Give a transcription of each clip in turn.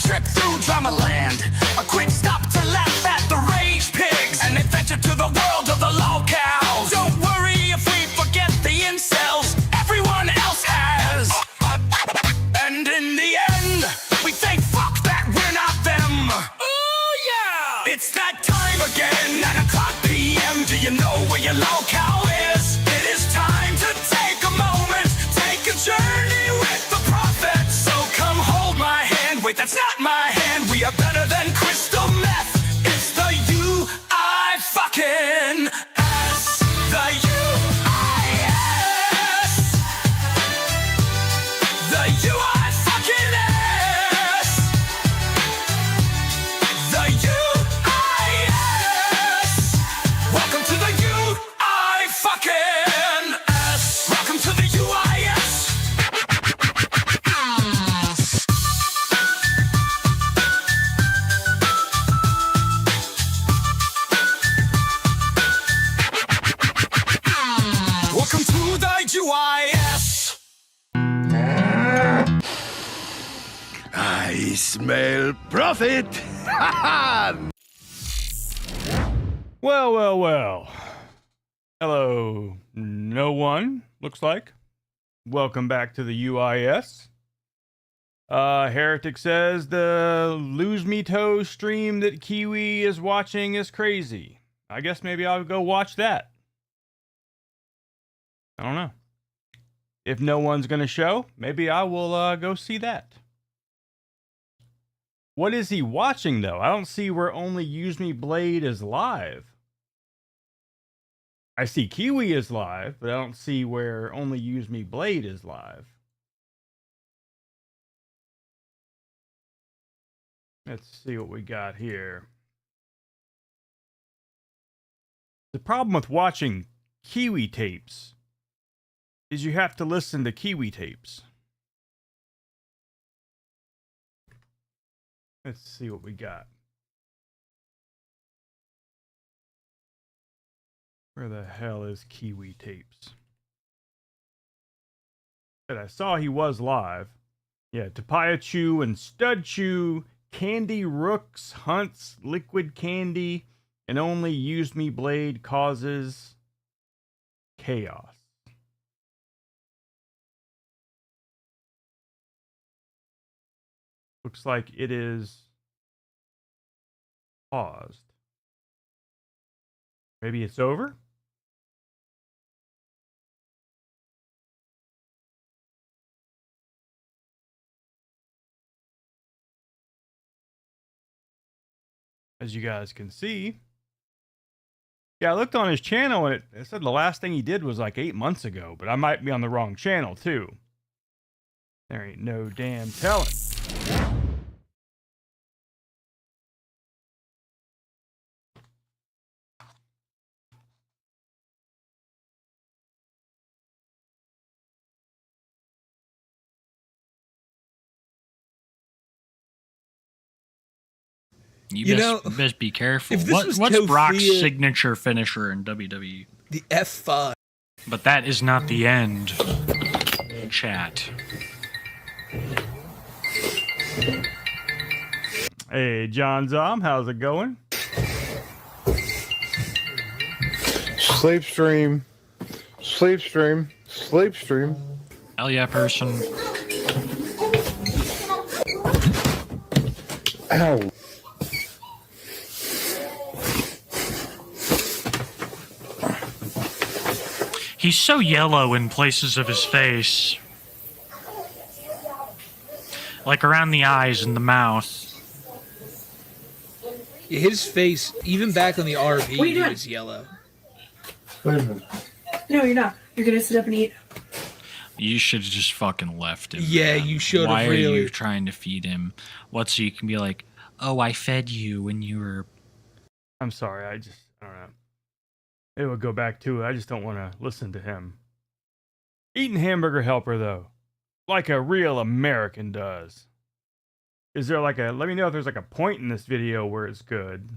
trip through drama land. A quick stop to laugh at the rage pigs. An adventure to the world of the lolcows. Don't worry if we forget the incels. Everyone else has. And in the end, we think fuck that we're not them. Oh yeah! It's that time again, 9 o'clock p.m. Do you know where your lolcow is? It is time to take a moment, take a journey with the prophet. So come hold my hand. Wait, that's not my hand. We are better than crystal meth. It's the UI fucking S. The UIS. The UI fucking S. The UIS. Welcome to the UI fucking S. Welcome to the UIS. Welcome to the UIS. I smell profit. Well, well, well. Hello, no one, looks like. Welcome back to the UIS. Heretic says the Lose Me Toe stream that Kiwi is watching is crazy. I guess maybe I'll go watch that. I don't know. If no one's going to show, maybe I will go see that. What is he watching, though? I don't see where Only Use Me Blade is live. I see Kiwi is live, but I don't see where Only Use Me Blade is live. Let's see what we got here. The problem with watching Kiwi tapes is you have to listen to Kiwi tapes. Let's see what we got. Where the hell is Kiwi tapes? But I saw he was live. Yeah, Tapaya Chew and Stud Chew, Candy Rooks, Hunts, Liquid Candy, and Only Use Me Blade causes chaos. Looks like it is paused. Maybe it's over? As you guys can see. Yeah, I looked on his channel and it said the last thing he did was like 8 months ago, but I might be on the wrong channel too. There ain't no damn telling. You best be careful. What's Tofia, Brock's signature finisher in WWE? The F5. But that is not the end. Chat. Hey, John Zom, how's it going? Sleep stream. Sleep stream. Sleep stream. Hell yeah, person. Ow. He's so yellow in places of his face. Like around the eyes and the mouth. Yeah, his face, even back on the RV, What are you doing? was yellow. Wait a minute. No, you're not. You're gonna sit up and eat. You should have just fuking left him. Yeah, man. you should have Why really. are you trying to feed him? What, so you can be like, oh, I fed you when you were... I'm sorry, I don't know. It would go back to it. I just don't want to listen to him. Eating hamburger helper, though. Like a real American does. Is there like a... Let me know if there's like a point in this video where it's good.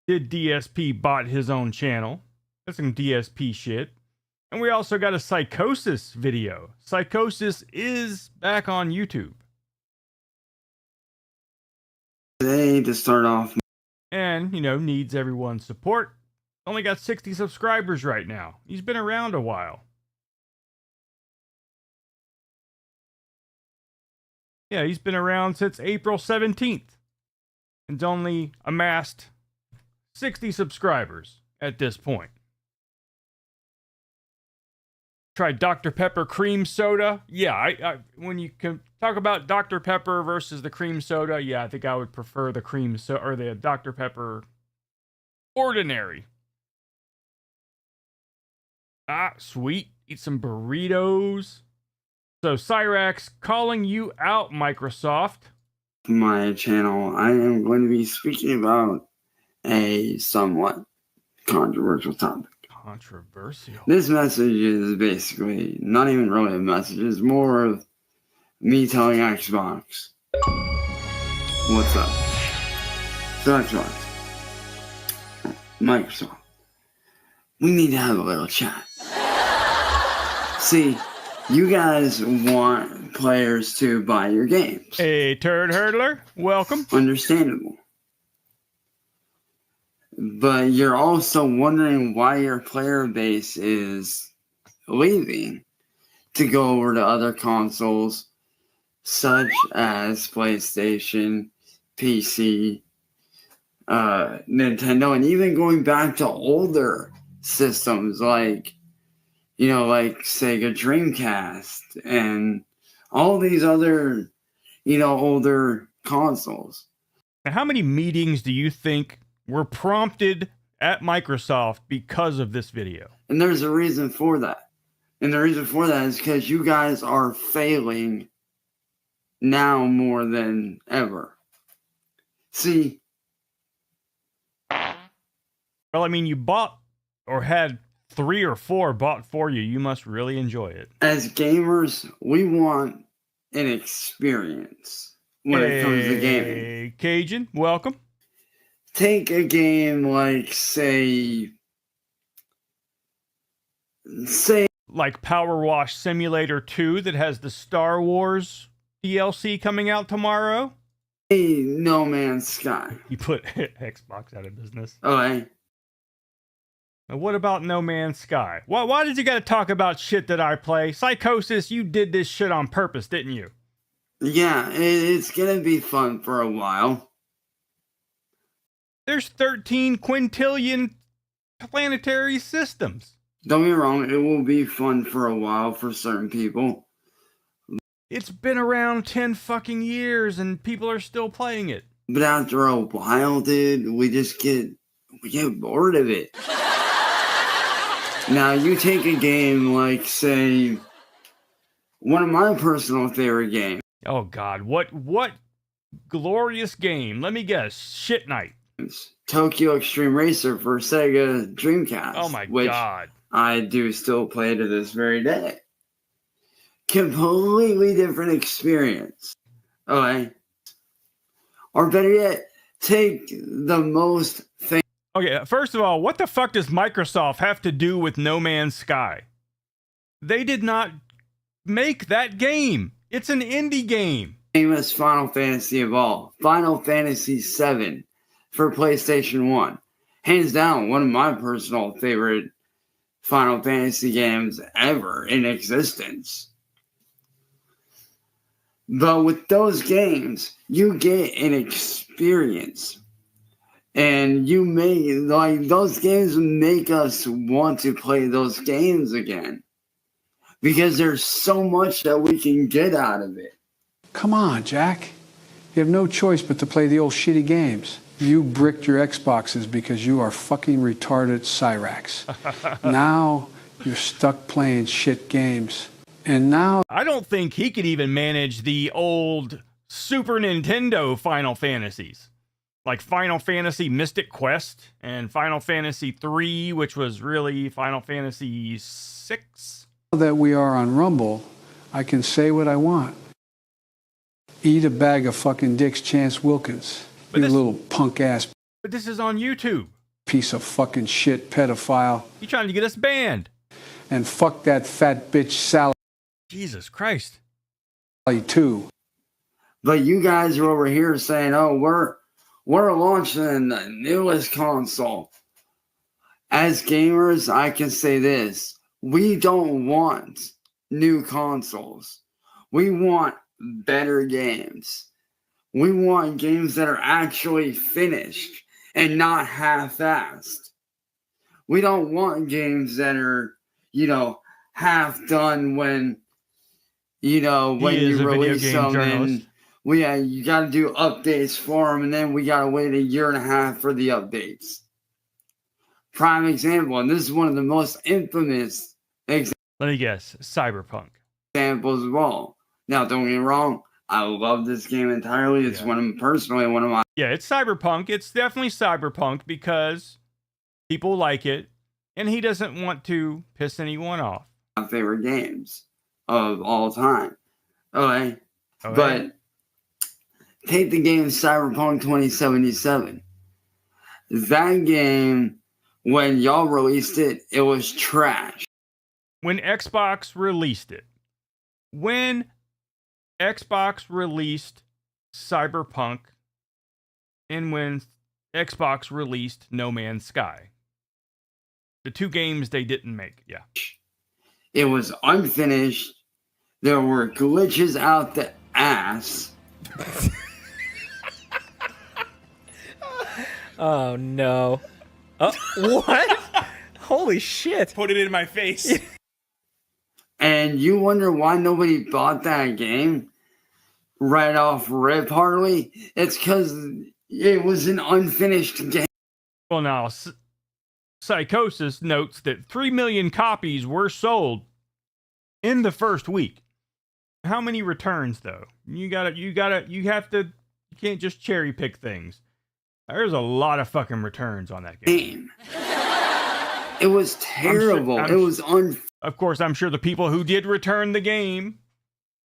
Did DSP bought his own channel? That's some DSP shit. And we also got a Psychosis video. Psychosis is back on YouTube. Today, to start off, And, needs everyone's support. Only got 60 subscribers right now. He's been around a while. Yeah, he's been around since April 17th. And only amassed 60 subscribers at this point. Tried Dr. Pepper cream soda. Yeah, I when you can talk about Dr. Pepper versus the cream soda, yeah, I think I would prefer the cream soda or the Dr. Pepper ordinary. Ah, sweet. Eat some burritos. So Cyrax calling you out, Microsoft. my channel, I am going to be speaking about a somewhat controversial topic. Controversial. This message is basically not even really a message, it's more of me telling Xbox what's up. So Xbox, Microsoft, we need to have a little chat. See, you guys want players to buy your games. Hey, Turd Hurdler, welcome. Understandable. But you're also wondering why your player base is leaving to go over to other consoles such as PlayStation, PC, Nintendo, and even going back to older systems like Sega Dreamcast and all these other, older consoles. And how many meetings do you think were prompted at Microsoft because of this video? And there's a reason for that. And the reason for that is because you guys are failing now more than ever. See? Well, I mean, you bought or had 3 or 4 bought for you. You must really enjoy it. As gamers, we want an experience when it comes to gaming. Hey, Cajun, welcome. Take a game like, say, Like Power Wash Simulator 2 that has the Star Wars DLC coming out tomorrow. No Man's Sky. You put Xbox out of business. Okay. Now, what about No Man's Sky? Why did you got to talk about shit that I play? Psychosis, you did this shit on purpose, didn't you? Yeah, it's gonna be fun for a while. There's 13 quintillion planetary systems. Don't get me wrong, it will be fun for a while for certain people. It's been around 10 fucking years and people are still playing it. But after a while, dude, we get bored of it. Now, you take a game like, say, one of my personal favorite games. Oh God, what glorious game. Let me guess, Shit Night. Tokyo Extreme Racer for Sega Dreamcast. Oh my which God. I do still play to this very day. Completely different experience. Okay. Or better yet, take the most famous. Okay, first of all, what the fuck does Microsoft have to do with No Man's Sky? They did not make that game. It's an indie game. Famous Final Fantasy of all. Final Fantasy VII for PlayStation 1. Hands down, one of my personal favorite Final Fantasy games ever in existence. But with those games, you get an experience. And those games make us want to play those games again. Because there's so much that we can get out of it. Come on, Jack. You have no choice but to play the old shitty games. You bricked your Xboxes because you are fucking retarded Cyrax. Now you're stuck playing shit games. And now I don't think he could even manage the old Super Nintendo Final Fantasies. Like Final Fantasy Mystic Quest and Final Fantasy 3, which was really Final Fantasy 6. that we are on Rumble, I can say what I want. Eat a bag of fucking dicks, Chance Wilkins. You little punk ass But this is on YouTube. piece of fucking shit pedophile. You trying to get us banned? And fuck that fat bitch Sally Jesus Christ. too. But you guys are over here saying, "Oh, we're launching the newest console." As gamers, I can say this: we don't want new consoles. We want better games. We want games that are actually finished and not half-assed. We don't want games that are, half done when you release them, and you got to do updates for them, and then we got to wait a year and a half for the updates. Prime example, and this is one of the most infamous Let me guess. Cyberpunk. examples of all. Now, don't get me wrong, I love this game entirely. It's personally one of my Yeah, it's Cyberpunk. It's definitely Cyberpunk because people like it, and he doesn't want to piss anyone off. favorite games of all time. Okay. Okay. But take the game Cyberpunk 2077. That game, when y'all released it, it was trash. When Xbox released it, when Xbox released Cyberpunk, and when Xbox released No Man's Sky, the two games they didn't make. Yeah. It was unfinished. There were glitches out the ass. Oh no. What? Holy shit. Put it in my face. And you wonder why nobody bought that game right off rip, hardly? It's because it was an unfinished game. Well, now, Psychosis notes that 3 million copies were sold in the first week. How many returns, though? You can't just cherry pick things. There's a lot of fucking returns on that game. It was terrible. Of course, I'm sure the people who did return the game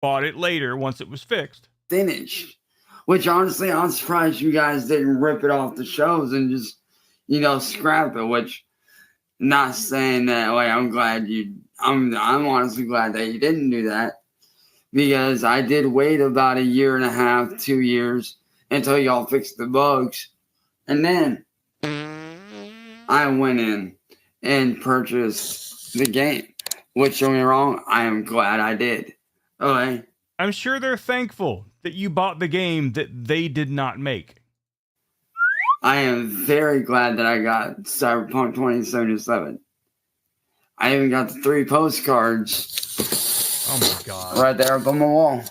bought it later once it was fixed. Finished. Which honestly, I'm surprised you guys didn't rip it off the shelves and just, scrap it. Which, not saying that, I'm honestly glad that you didn't do that. Because I did wait about a year and a half, 2 years until y'all fixed the bugs. And then I went in and purchased the game. Which, don't get me wrong, I am glad I did. Okay. I'm sure they're thankful that you bought the game that they did not make. I am very glad that I got Cyberpunk 2077. I even got the 3 postcards. Oh my god. Right there up on my wall.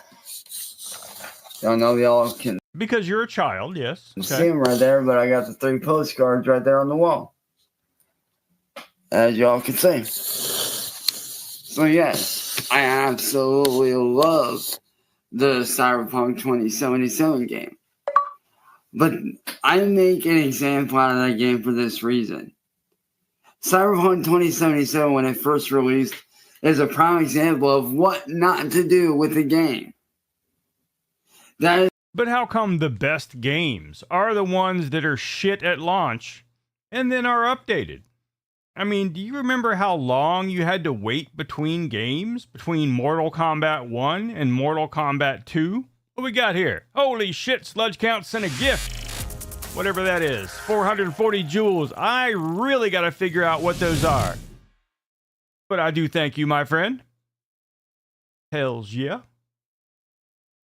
Don't know if y'all can Because you're a child, yes. Okay. see them right there, but I got the 3 postcards right there on the wall. As y'all can see. So yes, I absolutely love the Cyberpunk 2077 game. But I make an example out of that game for this reason. Cyberpunk 2077, when it first released, is a prime example of what not to do with the game. But how come the best games are the ones that are shit at launch and then are updated? I mean, do you remember how long you had to wait between games? Between Mortal Kombat 1 and Mortal Kombat 2? What we got here? Holy shit, Sludge Count sent a gift. Whatever that is. 440 jewels. I really got to figure out what those are. But I do thank you, my friend. Hells yeah.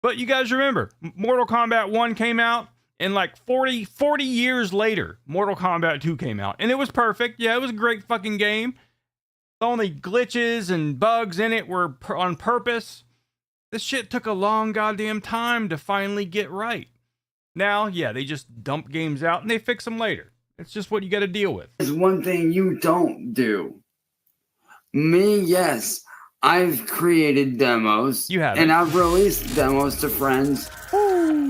But you guys remember, Mortal Kombat 1 came out, and like 40 years later, Mortal Kombat 2 came out. And it was perfect. Yeah, it was a great fucking game. The only glitches and bugs in it were on purpose. This shit took a long goddamn time to finally get right. Now, yeah, they just dump games out and they fix them later. It's just what you got to deal with. There's one thing you don't do. Me, yes, I've created demos. You have. And I've released demos to friends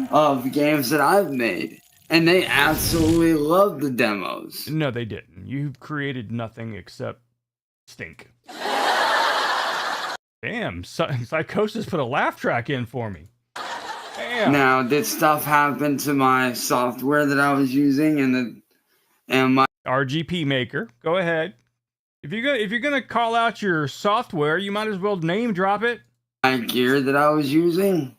of games that I've made. And they absolutely love the demos. No, they didn't. You've created nothing except stink. Damn, Psychosis put a laugh track in for me. Damn. Now, did stuff happen to my software that I was using and my RGP Maker, go ahead. If you're gonna call out your software, you might as well name drop it. My gear that I was using?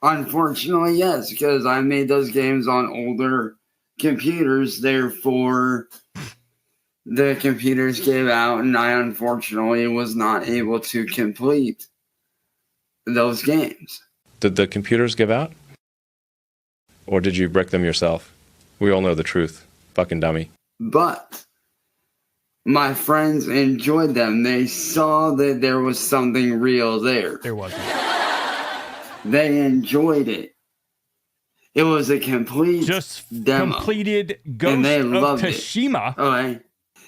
Unfortunately, yes, because I made those games on older computers. Therefore, the computers gave out, and I unfortunately was not able to complete those games. Did the computers give out? Or did you brick them yourself? We all know the truth. Fucking dummy. But my friends enjoyed them. They saw that there was something real there. There wasn't. They enjoyed it. It was a complete demo. Completed and Ghost they of loved Tsushima. It. Okay.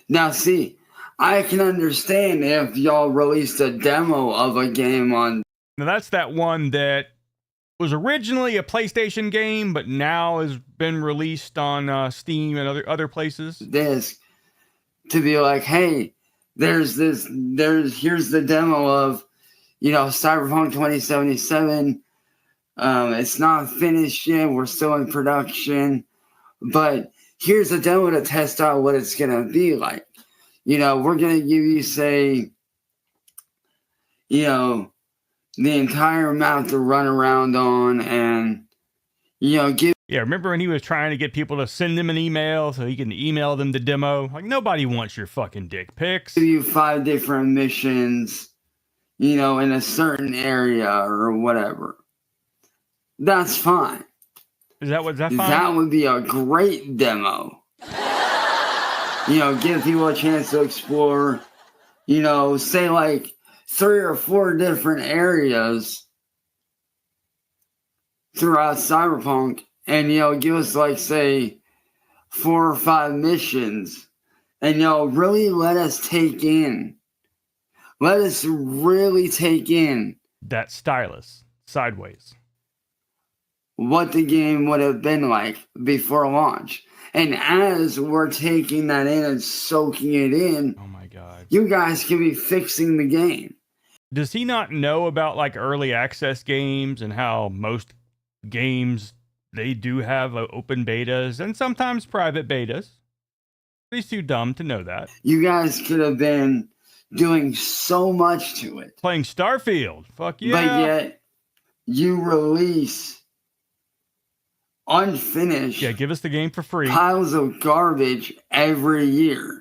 Now, see, I can understand if y'all released a demo of a game on. Now that's that one that was originally a PlayStation game, but now has been released on Steam and other places. This to be like, hey, here's the demo of, Cyberpunk 2077. It's not finished yet. We're still in production, but here's a demo to test out what it's gonna be like. We're gonna give you, say, the entire map to run around on, and give. Yeah, remember when he was trying to get people to send him an email so he can email them the demo? Like, nobody wants your fucking dick pics. Give you 5 different missions, in a certain area or whatever. That's fine. Is that fine? That would be a great demo. Give people a chance to explore, say like 3 or 4 different areas throughout Cyberpunk, and give us like, say, 4 or 5 missions, and really let us really take in that stylus sideways, what the game would have been like before launch. And as we're taking that in and soaking it in, oh my god, you guys can be fixing the game. Does he not know about like early access games and how most games, they do have open betas and sometimes private betas? He's too dumb to know that. You guys could have been doing so much to it. Playing Starfield. Fuck yeah. But yet, you release unfinished. Yeah, give us the game for free. Piles of garbage every year.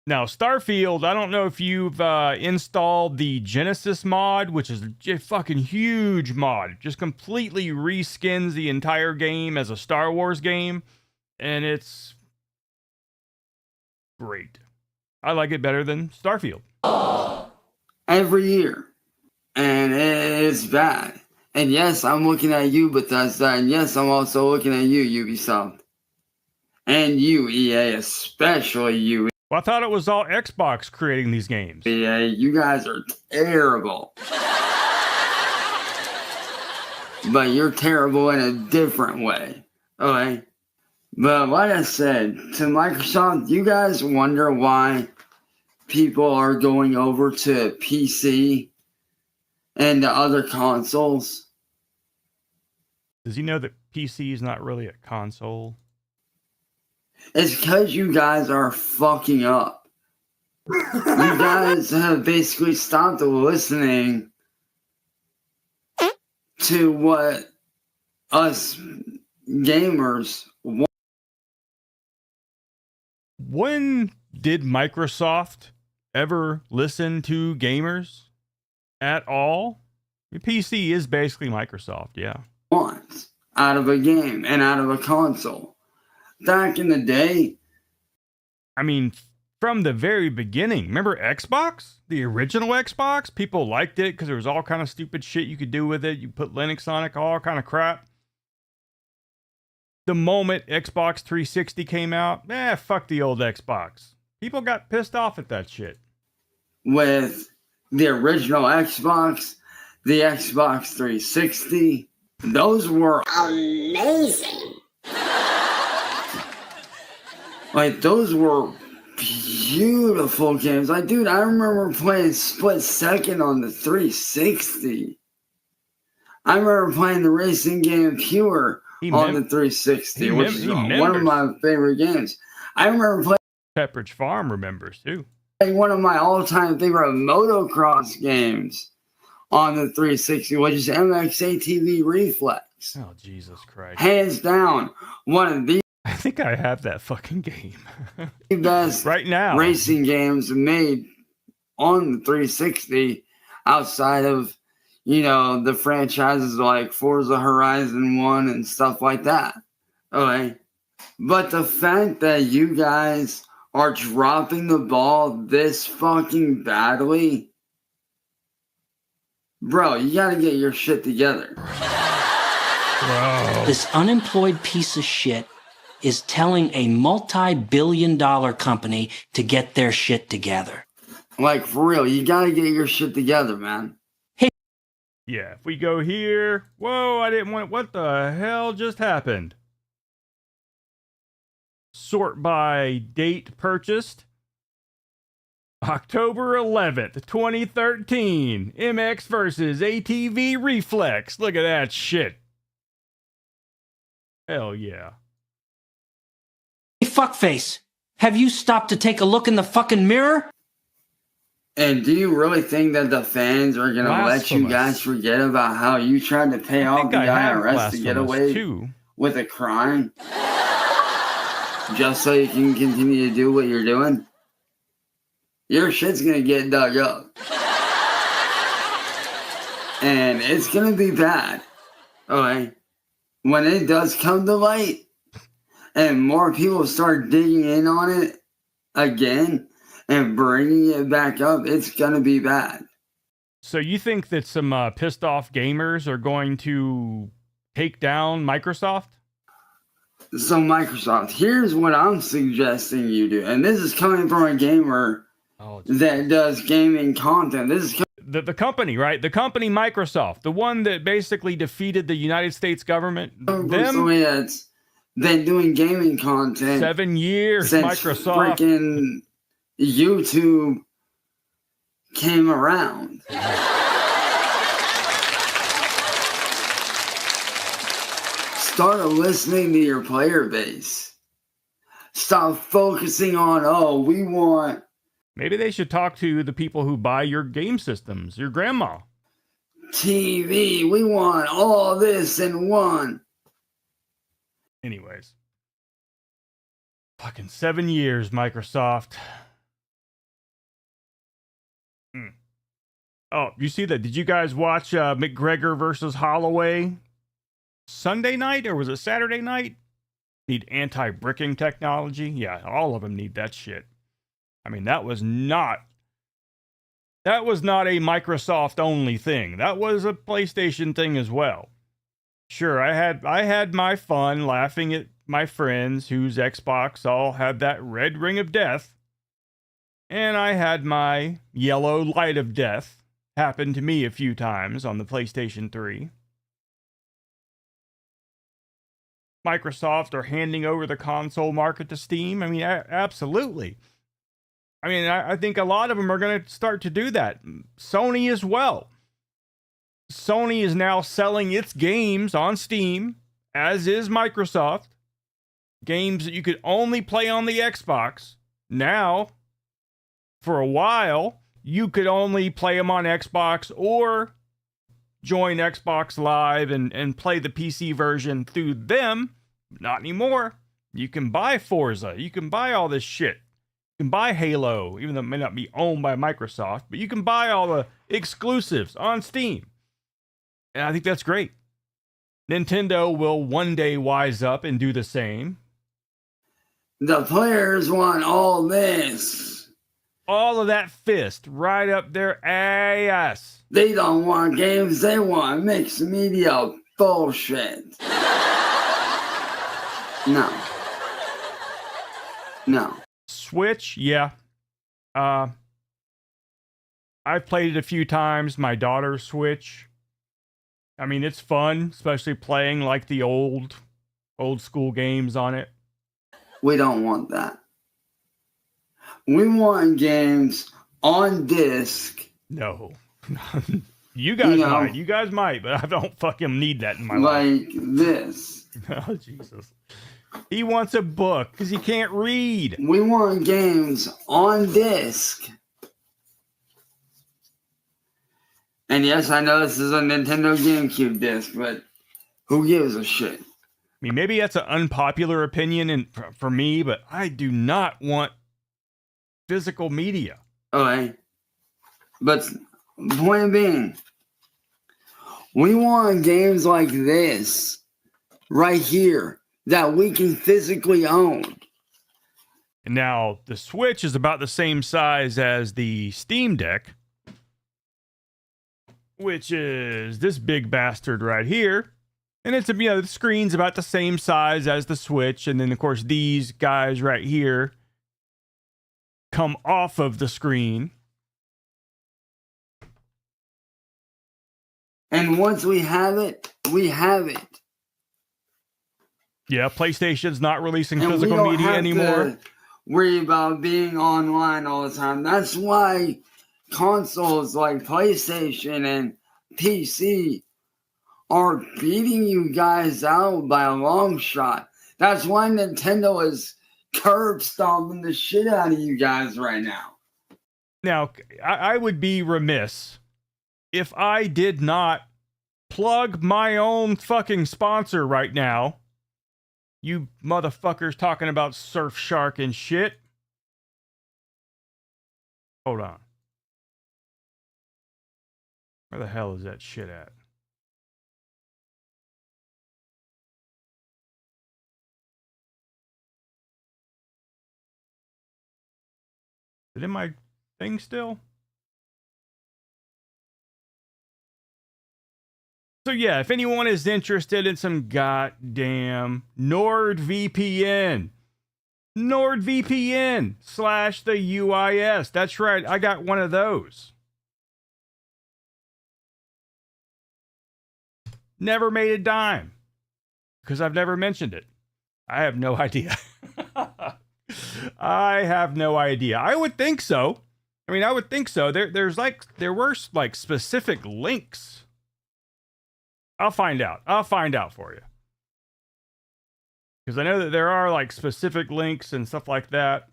Now, Starfield, I don't know if you've installed the Genesis mod, which is a fucking huge mod. Just completely reskins the entire game as a Star Wars game. And it's great. I like it better than Starfield. Every year. And it's bad. And yes, I'm looking at you, Bethesda. And yes, I'm also looking at you, Ubisoft. And you, EA, especially you. Well, I thought it was all Xbox creating these games. Yeah, you guys are terrible. But you're terrible in a different way. Okay? But like I said, to Microsoft, you guys wonder why people are going over to PC and the other consoles? Does he know that PC is not really a console? It's because you guys are fucking up. You guys have basically stopped listening to what us gamers want. When did Microsoft ever listen to gamers at all? PC is basically Microsoft, yeah. Wants out of a game and out of a console. Back in the day, I mean, from the very beginning, remember Xbox? The original Xbox? People liked it because there was all kind of stupid shit you could do with it. You put Linux on it, all kind of crap. The moment Xbox 360 came out, fuck the old Xbox. People got pissed off at that shit. With the original Xbox, the Xbox 360, those were amazing. Like, those were beautiful games. Like, dude, I remember playing Split Second on the 360. I remember playing the racing game Pure on the 360, which is one of my favorite games. I remember playing Pepperidge Farm remembers too. One of my all-time favorite motocross games on the 360, which is MXATV Reflex. Oh, Jesus Christ. Hands down, one of the I think I have that fucking game. best right now racing games made on the 360 outside of, the franchises like Forza Horizon 1 and stuff like that. Okay. But the fact that you guys are dropping the ball this fucking badly, bro, you gotta get your shit together. Bro. This unemployed piece of shit is telling a multi-billion-dollar company to get their shit together. Like, for real, you gotta get your shit together, man. Yeah, if we go here... Whoa, I didn't want... What the hell just happened? Sort by date purchased. October 11th, 2013. MX versus ATV Reflex. Look at that shit. Hell yeah. Hey, fuckface, have you stopped to take a look in the fucking mirror? And do you really think that the fans are gonna let you guys forget about how you tried to pay off the IRS to get away with a crime? Just so you can continue to do what you're doing? Your shit's gonna get dug up. And it's gonna be bad. Okay? When it does come to light, and more people start digging in on it again, and bringing it back up, it's gonna be bad. So you think that some pissed off gamers are going to take down Microsoft? So Microsoft, here's what I'm suggesting you do, and this is coming from a gamer that does gaming content. This is the company, right? The company Microsoft, the one that basically defeated the United States government. Somebody that's been doing gaming content 7 years. Since Microsoft freaking YouTube came around. Start listening to your player base. Stop focusing on, we want... Maybe they should talk to the people who buy your game systems, your grandma. TV, we want all this in one. Anyways. Fucking 7 years, Microsoft. Oh, you see that? Did you guys watch McGregor versus Holloway Sunday night, or was it Saturday night? Need anti-bricking technology? Yeah, all of them need that shit. I mean, that was not a Microsoft only thing. That was a PlayStation thing as well. Sure, I had my fun laughing at my friends whose Xbox all had that red ring of death. And I had my yellow light of death happen to me a few times on the PlayStation 3. Microsoft are handing over the console market to Steam. I mean, absolutely. I mean, I think a lot of them are going to start to do that. Sony as well. Sony is now selling its games on Steam, as is Microsoft. Games that you could only play on the Xbox. Now, for a while, you could only play them on Xbox or join Xbox Live and play the PC version through them. Not anymore. You can buy Forza. You can buy all this shit. You can buy Halo, even though it may not be owned by Microsoft, but you can buy all the exclusives on Steam. And I think that's great. Nintendo will one day wise up and do the same. The players want all this. All of that fist right up their ass. They don't want games, they want mixed media bullshit. No. Switch, yeah. I've played it a few times. My daughter's Switch. I mean, it's fun, especially playing like the old school games on it. We don't want that. We want games on disc. No. You guys might, but I don't fucking need that in my life. Like this. Oh, Jesus. He wants a book because he can't read. We want games on disc. And yes, I know this is a Nintendo GameCube disc, but who gives a shit? I mean, maybe that's an unpopular opinion for me, but I do not want physical media. Okay. But point being, we want games like this right here that we can physically own. And now the Switch is about the same size as the Steam Deck, which is this big bastard right here. And it's, the screen's about the same size as the Switch. And then, of course, these guys right here come off of the screen. And once we have it, we have it. Yeah, PlayStation's not releasing And physical we don't media have anymore. to worry about being online all the time. That's why consoles like PlayStation and PC are beating you guys out by a long shot. That's why Nintendo is curb stomping the shit out of you guys right now. Now, I would be remiss if I did not plug my own fucking sponsor right now. You motherfuckers talking about Surfshark and shit. Hold on. Where the hell is that shit at? Is it in my thing still? So yeah, if anyone is interested in some goddamn NordVPN, NordVPN/TheUIS. That's right, I got one of those. Never made a dime because I've never mentioned it. I have no idea. I have no idea. I would think so. I mean, I would think so. There were specific links. I'll find out. I'll find out for you. Because I know that there are like specific links and stuff like that.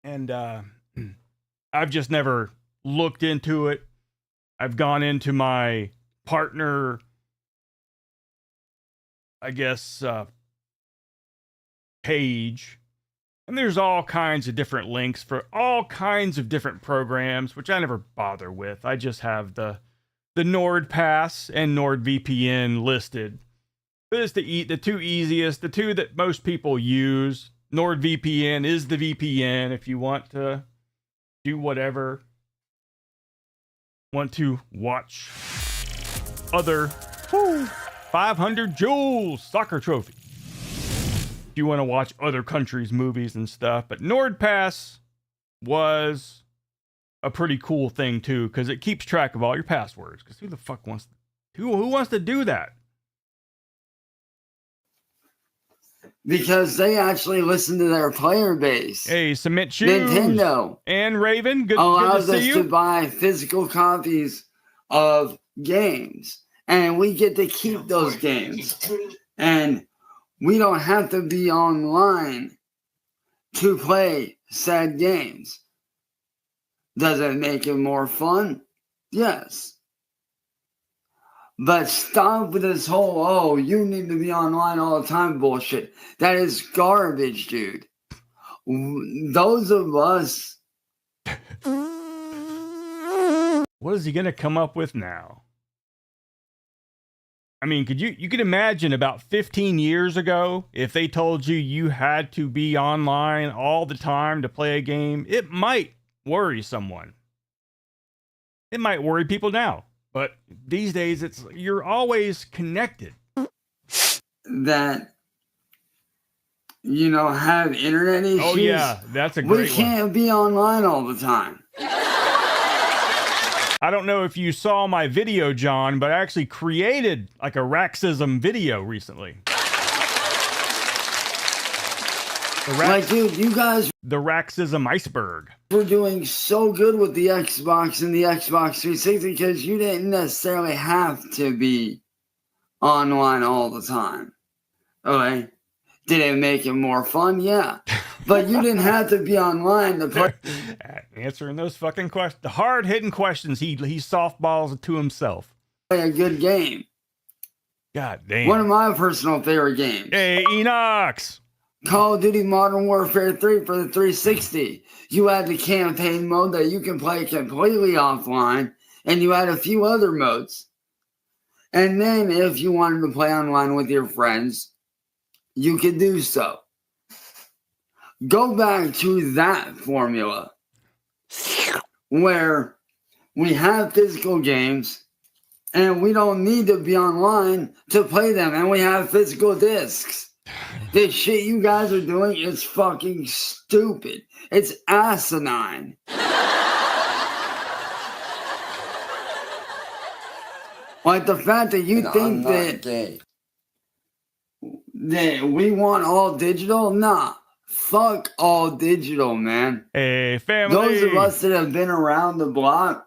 And I've just never looked into it. I've gone into my partner, I guess, page. And there's all kinds of different links for all kinds of different programs, which I never bother with. I just have the NordPass and NordVPN listed. It's the two easiest, the two that most people use. NordVPN is the VPN if you want to do whatever. Want to watch other 500 Joules soccer trophy. If you want to watch other countries' movies and stuff. But NordPass was a pretty cool thing too, because it keeps track of all your passwords. Because who the fuck wants who wants to do that? Because they actually listen to their player base. Hey, Cement Shoes. Nintendo And Raven, good allows to see us you. to buy physical copies of games. And we get to keep those games. And we don't have to be online to play said games. Does it make it more fun? Yes. But stop with this whole, you need to be online all the time bullshit. That is garbage, dude. Those of us. What is he going to come up with now? I mean, you could imagine about 15 years ago, if they told you had to be online all the time to play a game, it might worry someone. It might worry people now. But these days, you're always connected. That, have internet issues. Oh, yeah. That's a great one. We can't be online all the time. I don't know if you saw my video, John, but I actually created like a Raxism video recently. Dude, you guys... The Raxism iceberg. We're doing so good with the Xbox and the Xbox 360 because you didn't necessarily have to be online all the time. Okay? Did it make it more fun? Yeah. But you didn't have to be online to play. Answering those fucking questions, the hard-hitting questions, he softballs to himself. A good game. God damn. One of my personal favorite games. Hey, Enox. Call of Duty Modern Warfare 3 for the 360. You had the campaign mode that you can play completely offline, and you had a few other modes. And then if you wanted to play online with your friends, you could do so. Go back to that formula where we have physical games and we don't need to be online to play them, and we have physical discs. This shit you guys are doing is fucking stupid. It's asinine. Like the fact that you think that we want all digital? Nah. Fuck all digital, man. Hey, family. Those of us that have been around the block.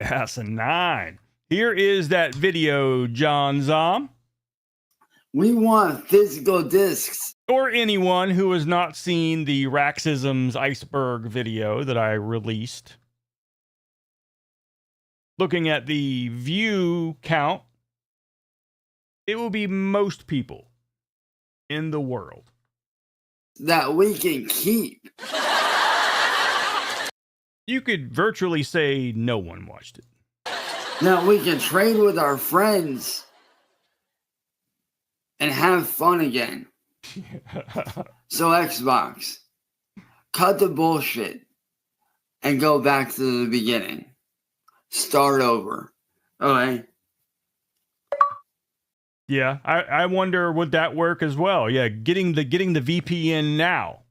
Asinine. Here is that video, John Zom. We want physical discs. Or anyone who has not seen the Raxisms Iceberg video that I released. Looking at the view count, it will be most people in the world that we can keep. You could virtually say no one watched it. Now we can trade with our friends and have fun again. So Xbox, cut the bullshit and go back to the beginning. Start over. Okay. Yeah, I wonder would that work as well. Yeah, getting the VPN now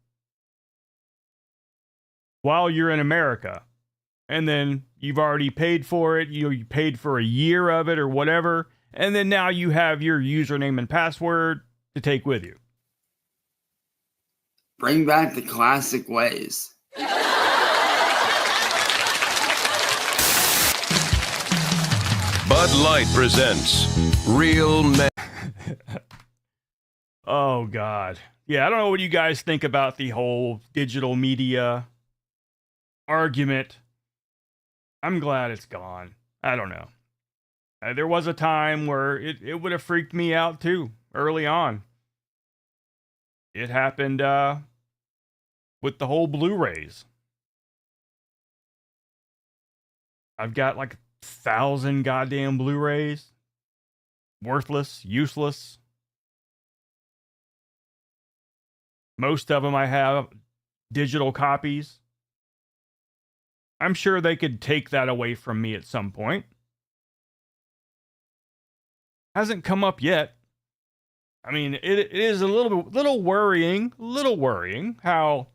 while you're in America, and then you've already paid for it. You paid for a year of it or whatever, and then now you have your username and password to take with you. Bring back the classic ways. Bud Light presents Real Men. Oh, God. Yeah, I don't know what you guys think about the whole digital media argument. I'm glad it's gone. I don't know. There was a time where it would have freaked me out, too, early on. It happened with the whole Blu-rays. I've got like 1,000 goddamn Blu-rays. Worthless, useless. Most of them I have digital copies. I'm sure they could take that away from me at some point. Hasn't come up yet. I mean, it is a little worrying how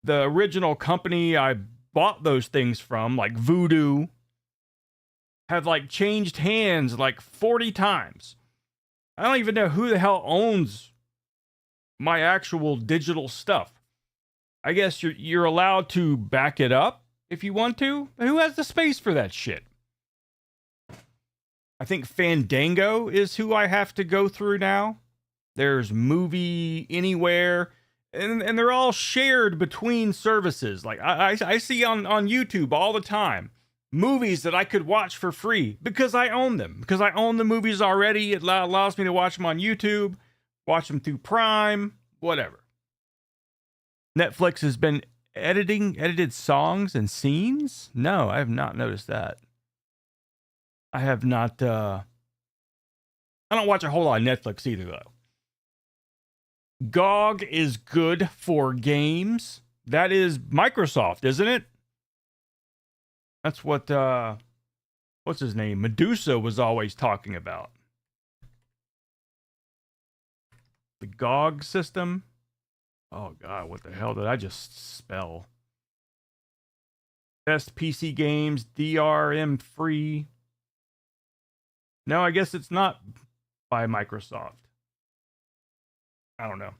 the original company I bought those things from, like Voodoo, have like changed hands like 40 times. I don't even know who the hell owns my actual digital stuff. I guess you're allowed to back it up if you want to. Who has the space for that shit? I think Fandango is who I have to go through now. There's Movie Anywhere, and they're all shared between services. Like I see on YouTube all the time movies that I could watch for free because I own them. Because I own the movies already, it allows me to watch them on YouTube, watch them through Prime, whatever. Netflix has been edited songs and scenes? No, I have not noticed that. I have not, I don't watch a whole lot of Netflix either, though. GOG is good for games. That is Microsoft, isn't it? That's what, what's his name? Medusa was always talking about. The GOG system? Oh, God, what the hell did I just spell? Best PC games, DRM free. No, I guess it's not by Microsoft. I don't know.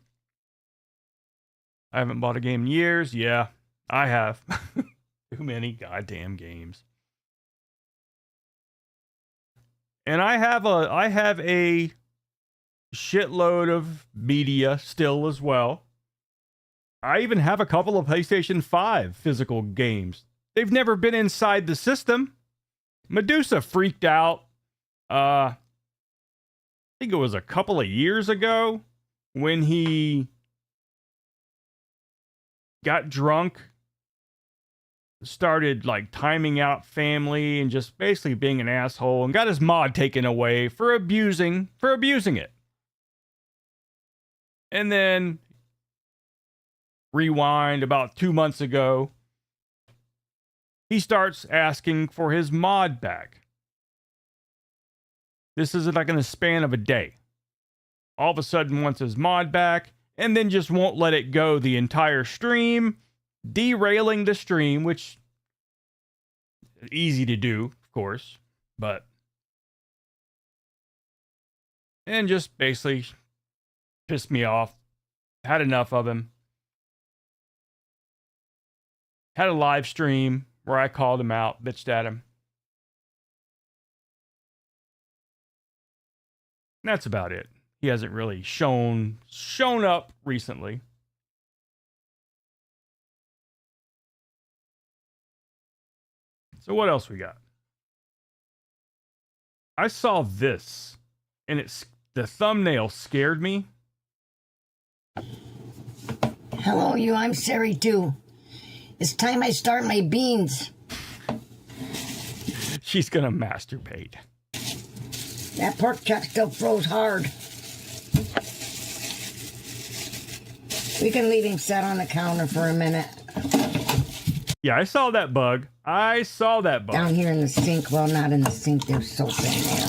I haven't bought a game in years. Yeah, I have. Too many goddamn games. And I have a shitload of media still as well. I even have a couple of PlayStation 5 physical games. They've never been inside the system. Medusa freaked out. I think it was a couple of years ago when he got drunk, started like timing out family and just basically being an asshole, and got his mod taken away for abusing it. And then rewind about 2 months ago, he starts asking for his mod back. This is like in the span of a day. All of a sudden wants his mod back, and then just won't let it go the entire stream, derailing the stream, which is easy to do, of course, and just basically pissed me off. Had enough of him. Had a live stream where I called him out, bitched at him. And that's about it. He hasn't really shown up recently. So what else we got? I saw this, and the thumbnail scared me. Hello, you. I'm Sari too. It's time I start my beans. She's gonna masturbate. That pork chop still froze hard. We can leave him set on the counter for a minute. Yeah, I saw that bug. Down here in the sink. Well, not in the sink. There's soap in there.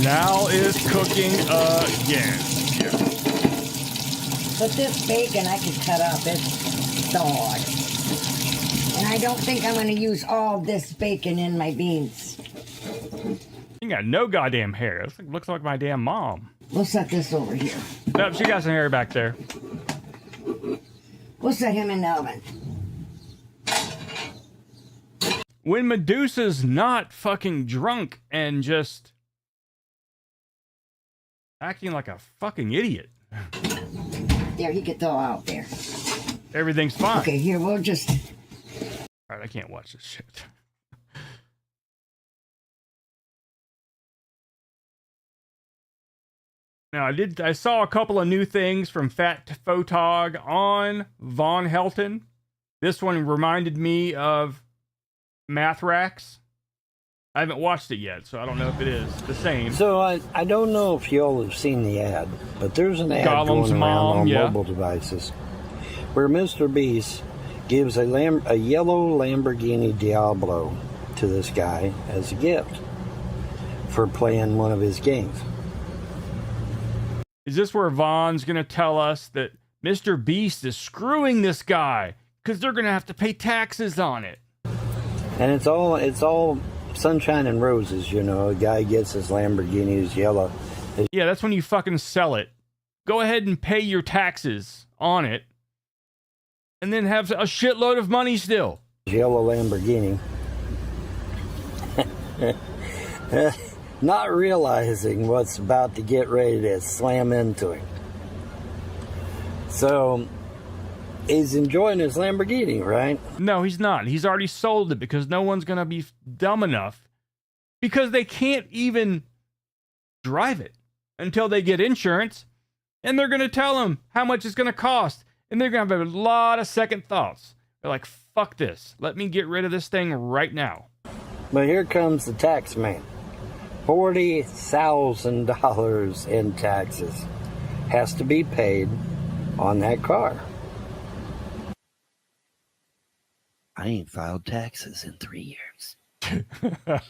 Now is cooking again. But this bacon I could cut up. It's thawed. And I don't think I'm going to use all this bacon in my beans. You got no goddamn hair. Looks like my damn mom. We'll set this over here. Nope, she got some hair back there. We'll set him in the oven. When Medusa's not fucking drunk and just acting like a fucking idiot. There, he could thaw out there. Everything's fine. Okay, here, we'll just... Alright, I can't watch this shit. Now, I saw a couple of new things from Fat Photog on Von Helton. This one reminded me of Mathrax. I haven't watched it yet, so I don't know if it is the same. So I don't know if y'all have seen the ad, but there's an ad Gollum's going around on mom, mobile devices where Mr. Beast gives a yellow Lamborghini Diablo to this guy as a gift for playing one of his games. Is this where Von's going to tell us that Mr. Beast is screwing this guy because they're going to have to pay taxes on it? And it's all sunshine and roses, you know. A guy gets his Lamborghini, is yellow. Yeah, that's when you fucking sell it. Go ahead and pay your taxes on it, and then have a shitload of money still. Yellow Lamborghini. Not realizing what's about to get ready to slam into him. So, he's enjoying his Lamborghini, right? No, he's not. He's already sold it because no one's going to be dumb enough, because they can't even drive it until they get insurance, and they're going to tell him how much it's going to cost, and they're going to have a lot of second thoughts. They're like, fuck this. Let me get rid of this thing right now. But here comes the tax man. $40,000 in taxes has to be paid on that car. I ain't filed taxes in 3 years.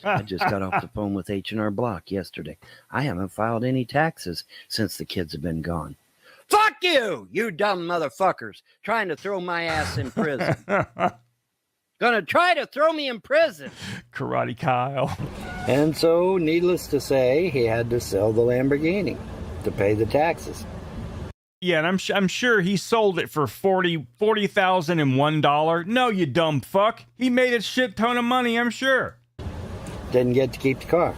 I just got off the phone with H&R Block yesterday. I haven't filed any taxes since the kids have been gone. Fuck you, you dumb motherfuckers, trying to throw my ass in prison. Gonna try to throw me in prison. Karate Kyle. And so, needless to say, he had to sell the Lamborghini to pay the taxes. Yeah, and I'm sure he sold it for $40,001. No, you dumb fuck. He made a shit ton of money, I'm sure. Didn't get to keep the car.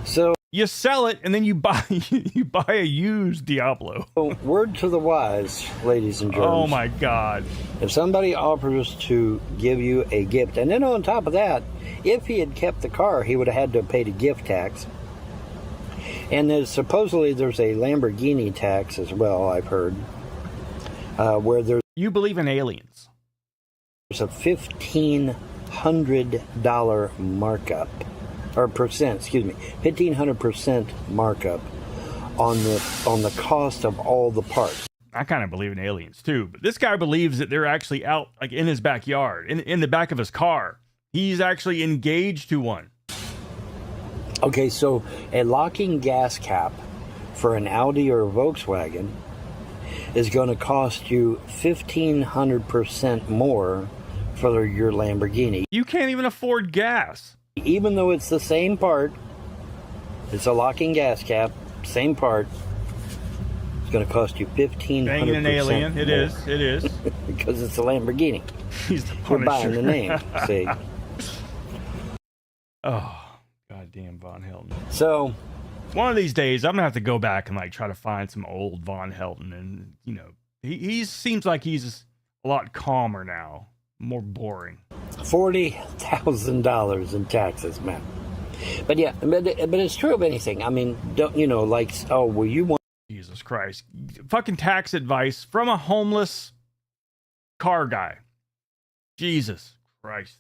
So you sell it and then you buy a used Diablo. Word to the wise, ladies and germs. Oh my God. If somebody offers to give you a gift, and then on top of that, if he had kept the car, he would have had to have paid a gift tax. And supposedly there's a Lamborghini tax as well, I've heard, where there's... You believe in aliens? There's a $1,500 markup, or percent, excuse me, 1,500% markup on the cost of all the parts. I kind of believe in aliens too, but this guy believes that they're actually out, like in his backyard, in the back of his car. He's actually engaged to one. Okay, so a locking gas cap for an Audi or a Volkswagen is going to cost you 1,500% more for your Lamborghini. You can't even afford gas. Even though it's the same part, it's a locking gas cap, same part, it's going to cost you 1,500%. Banging an alien, it is. Because it's a Lamborghini. He's the We're buying the name, see. Oh, goddamn Von Helton. So, one of these days, I'm gonna have to go back and like try to find some old Von Helton, and you know, he seems like he's a lot calmer now, more boring. $40,000 in taxes, man. But yeah, but it's true of anything. I mean, don't you know, like, oh, well, you want... Jesus Christ. Fucking tax advice from a homeless car guy. Jesus Christ.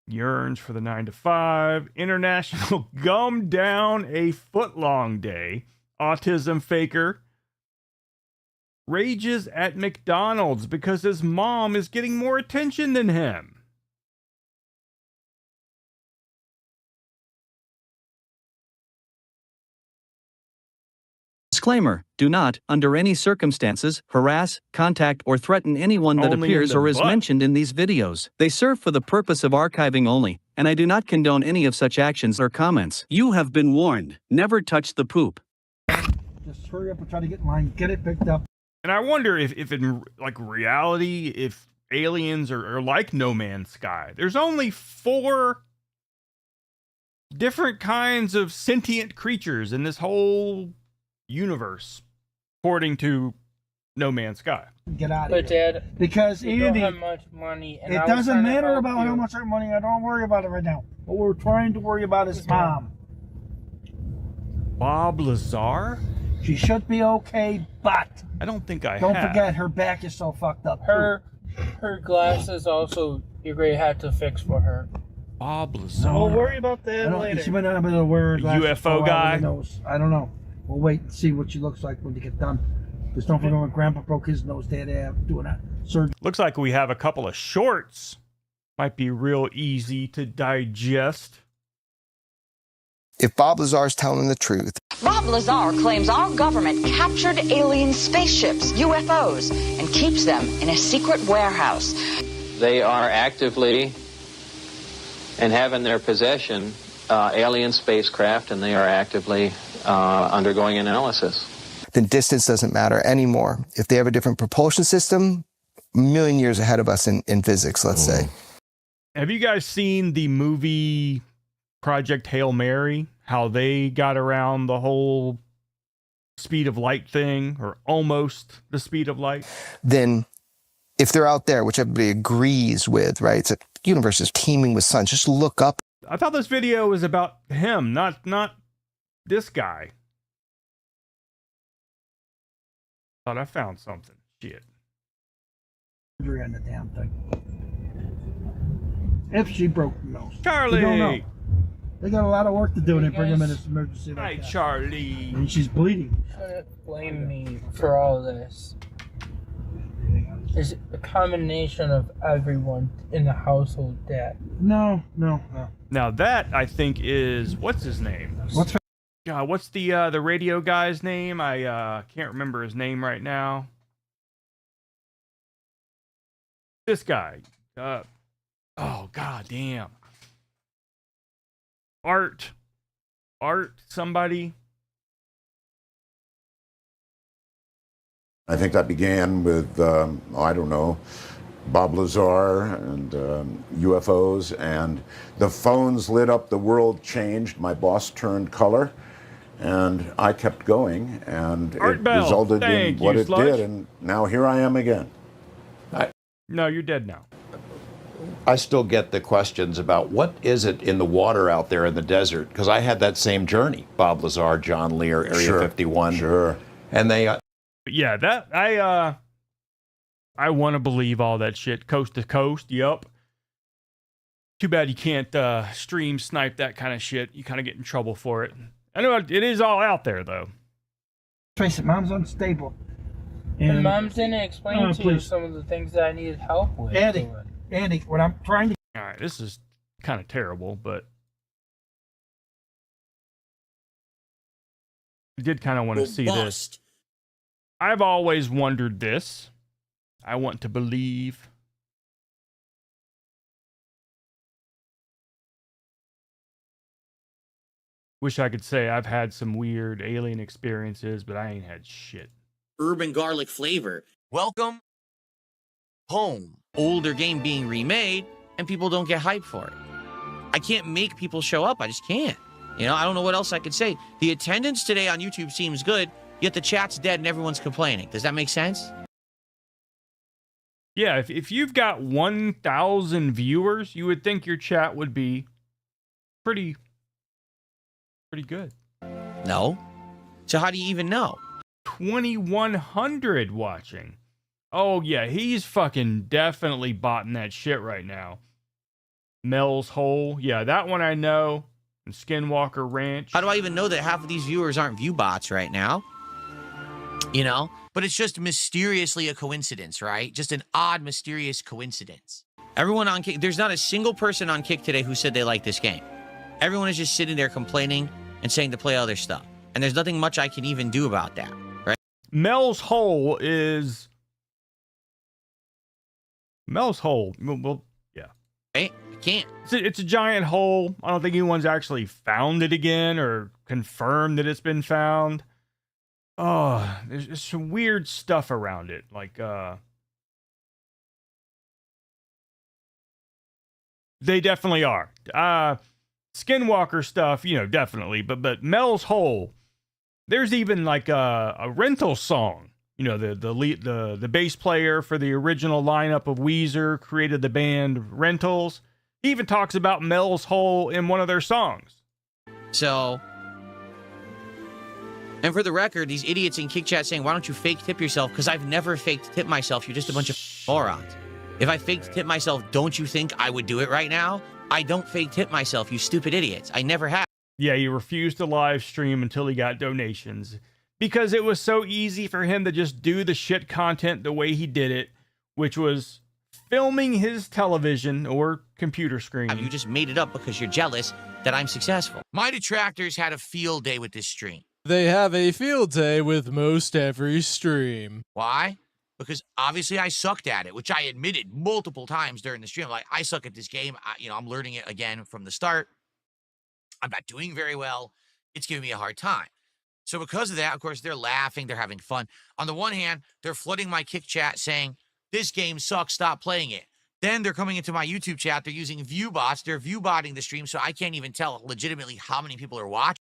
Yearns for the 9 to 5. International Gum Down a Footlong Day. Autism faker rages at McDonald's because his mom is getting more attention than him. Disclaimer: do not, under any circumstances, harass, contact, or threaten anyone that Only appears in the or is butt. mentioned in these videos. They serve for the purpose of archiving only, and I do not condone any of such actions or comments. You have been warned. Never touch the poop. Just hurry up and try to get in line, get it picked up. And I wonder if in like reality, if aliens are like No Man's Sky. There's only 4 different kinds of sentient creatures in this whole universe, according to No Man's Sky. Get out of But here. Dad, Because we don't Andy, have much money. And it I was doesn't trying to matter help about you. how much our money. I don't worry about it right now. What we're trying to worry about is Mom. Bob Lazar? She should be okay, but I don't think I don't have. forget her back is so fucked up. Her glasses also, you're going to have to fix for her. Bob Lazar. We'll worry about I that don't, later. she might not be able to wear her A glasses UFO for a while, guy? who knows? I don't know. We'll wait and see what she looks like when you get done. Because don't forget when Grandpa broke his nose, they had to have doing that surgery. Looks like we have a couple of shorts. Might be real easy to digest. If Bob Lazar's telling the truth, Bob Lazar claims our government captured alien spaceships, UFOs, and keeps them in a secret warehouse. They are actively and have in their possession alien spacecraft, and they are actively undergoing analysis. then distance doesn't matter anymore. If they have a different propulsion system, a million years ahead of us in physics, let's say. Have you guys seen the movie Project Hail Mary? How they got around the whole speed of light thing, or almost the speed of light? Then if they're out there, which everybody agrees with, right? It's a universe is teeming with suns. Just look up. I thought this video was about him, not this guy. Thought I found something. Shit. Surgery on the damn thing. If she broke the nose. Charlie! We don't know. They got a lot of work to do when they bring him in this emergency. Hi, Charlie. I mean, she's bleeding. Shouldn't blame me for all this. It's a combination of everyone in the household, Dad. No. Now that I think is what's his name? What's the radio guy's name? I can't remember his name right now. This guy. Oh god damn. Art somebody. I think that began with, I don't know, Bob Lazar and UFOs, and the phones lit up, the world changed, my boss turned color, and I kept going, and Art it Bell, resulted in thank what you, it Sludge. did, and now here I am again. No, you're dead now. I still get the questions about what is it in the water out there in the desert, because I had that same journey. Bob Lazar, John Lear, Area Sure, 51. Sure. And they... But yeah, that I want to believe all that shit, coast to coast. Yup. Too bad you can't stream snipe that kind of shit. You kind of get in trouble for it. I know it is all out there though. Trace it, Mom's unstable. And Mom's didn't explain to you please. some of the things that I needed help with. Andy, what I'm trying to... All right, this is kind of terrible, but I did kind of want to see this. I've always wondered this. I want to believe. Wish I could say I've had some weird alien experiences, but I ain't had shit. Urban garlic flavor. Welcome home. Older game being remade, and people don't get hyped for it. I can't make people show up. I just can't. You know, I don't know what else I could say. The attendance today on YouTube seems good, yet the chat's dead and everyone's complaining. Does that make sense? Yeah, if you've got 1,000 viewers, you would think your chat would be pretty good. No. So how do you even know? 2,100 watching. Oh yeah, he's fucking definitely botting that shit right now. Mel's Hole, yeah, that one I know. And Skinwalker Ranch. How do I even know that half of these viewers aren't view bots right now? You know? But it's just mysteriously a coincidence, right? Just an odd, mysterious coincidence. Everyone on Kick, there's not a single person on Kick today who said they like this game. Everyone is just sitting there complaining and saying to play other stuff. And there's nothing much I can even do about that, right? Mel's Hole is... Mel's Hole, well, yeah. Right? I can't. It's a giant hole. I don't think anyone's actually found it again or confirmed that it's been found. Oh, there's some weird stuff around it. Like, they definitely are. Skinwalker stuff, you know, definitely. But Mel's Hole, there's even like a rental song. You know, the bass player for the original lineup of Weezer created the band Rentals. He even talks about Mel's Hole in one of their songs. So, and for the record, these idiots in Kick Chat saying, why don't you fake tip yourself? Because I've never faked tip myself. You're just a bunch of morons. If I faked tip myself, don't you think I would do it right now? I don't fake tip myself, you stupid idiots. I never have. Yeah, he refused to live stream until he got donations. Because it was so easy for him to just do the shit content the way he did it, which was filming his television or computer screen. You just made it up because you're jealous that I'm successful. My detractors had a field day with this stream. They have a field day with most every stream. Why? Because obviously I sucked at it, which I admitted multiple times during the stream. Like, I suck at this game. I'm learning it again from the start. I'm not doing very well. It's giving me a hard time. So because of that, of course, they're laughing. They're having fun. On the one hand, they're flooding my Kick Chat saying, this game sucks, stop playing it. Then they're coming into my YouTube chat. They're using view bots. They're view botting the stream, so I can't even tell legitimately how many people are watching.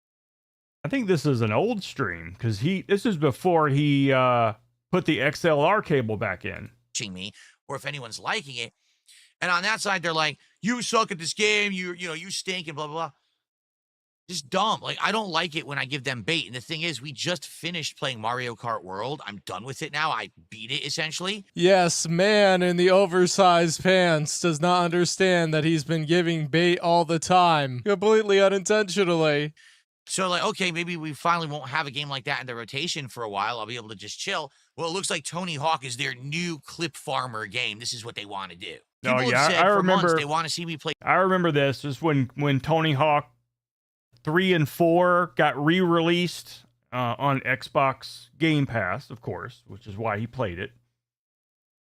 I think this is an old stream because this is before he put the XLR cable back in. Me, or if anyone's liking it. And on that side, they're like, you suck at this game. You stink and blah, blah, blah. Just dumb. Like, I don't like it when I give them bait. And the thing is, we just finished playing Mario Kart World. I'm done with it now. I beat it, essentially. Yes, man in the oversized pants does not understand that he's been giving bait all the time, completely unintentionally. So, like, okay, maybe we finally won't have a game like that in the rotation for a while. I'll be able to just chill. Well, it looks like Tony Hawk is their new clip farmer game. This is what they want to do. People have said I for remember. months they want to see me play. I remember this is when Tony Hawk 3 and 4 got re-released on Xbox Game Pass, of course, which is why he played it.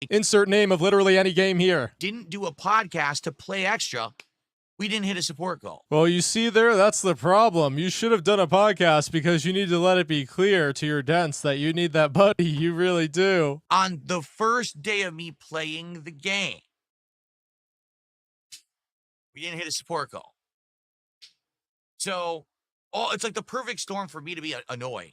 Insert name of literally any game here. Didn't do a podcast to play extra We didn't hit a support goal. Well, you see there, that's the problem. You should have done a podcast because you need to let it be clear to your dents that you need that buddy. You really do. On the first day of me playing the game, we didn't hit a support goal. So, it's like the perfect storm for me to be annoyed.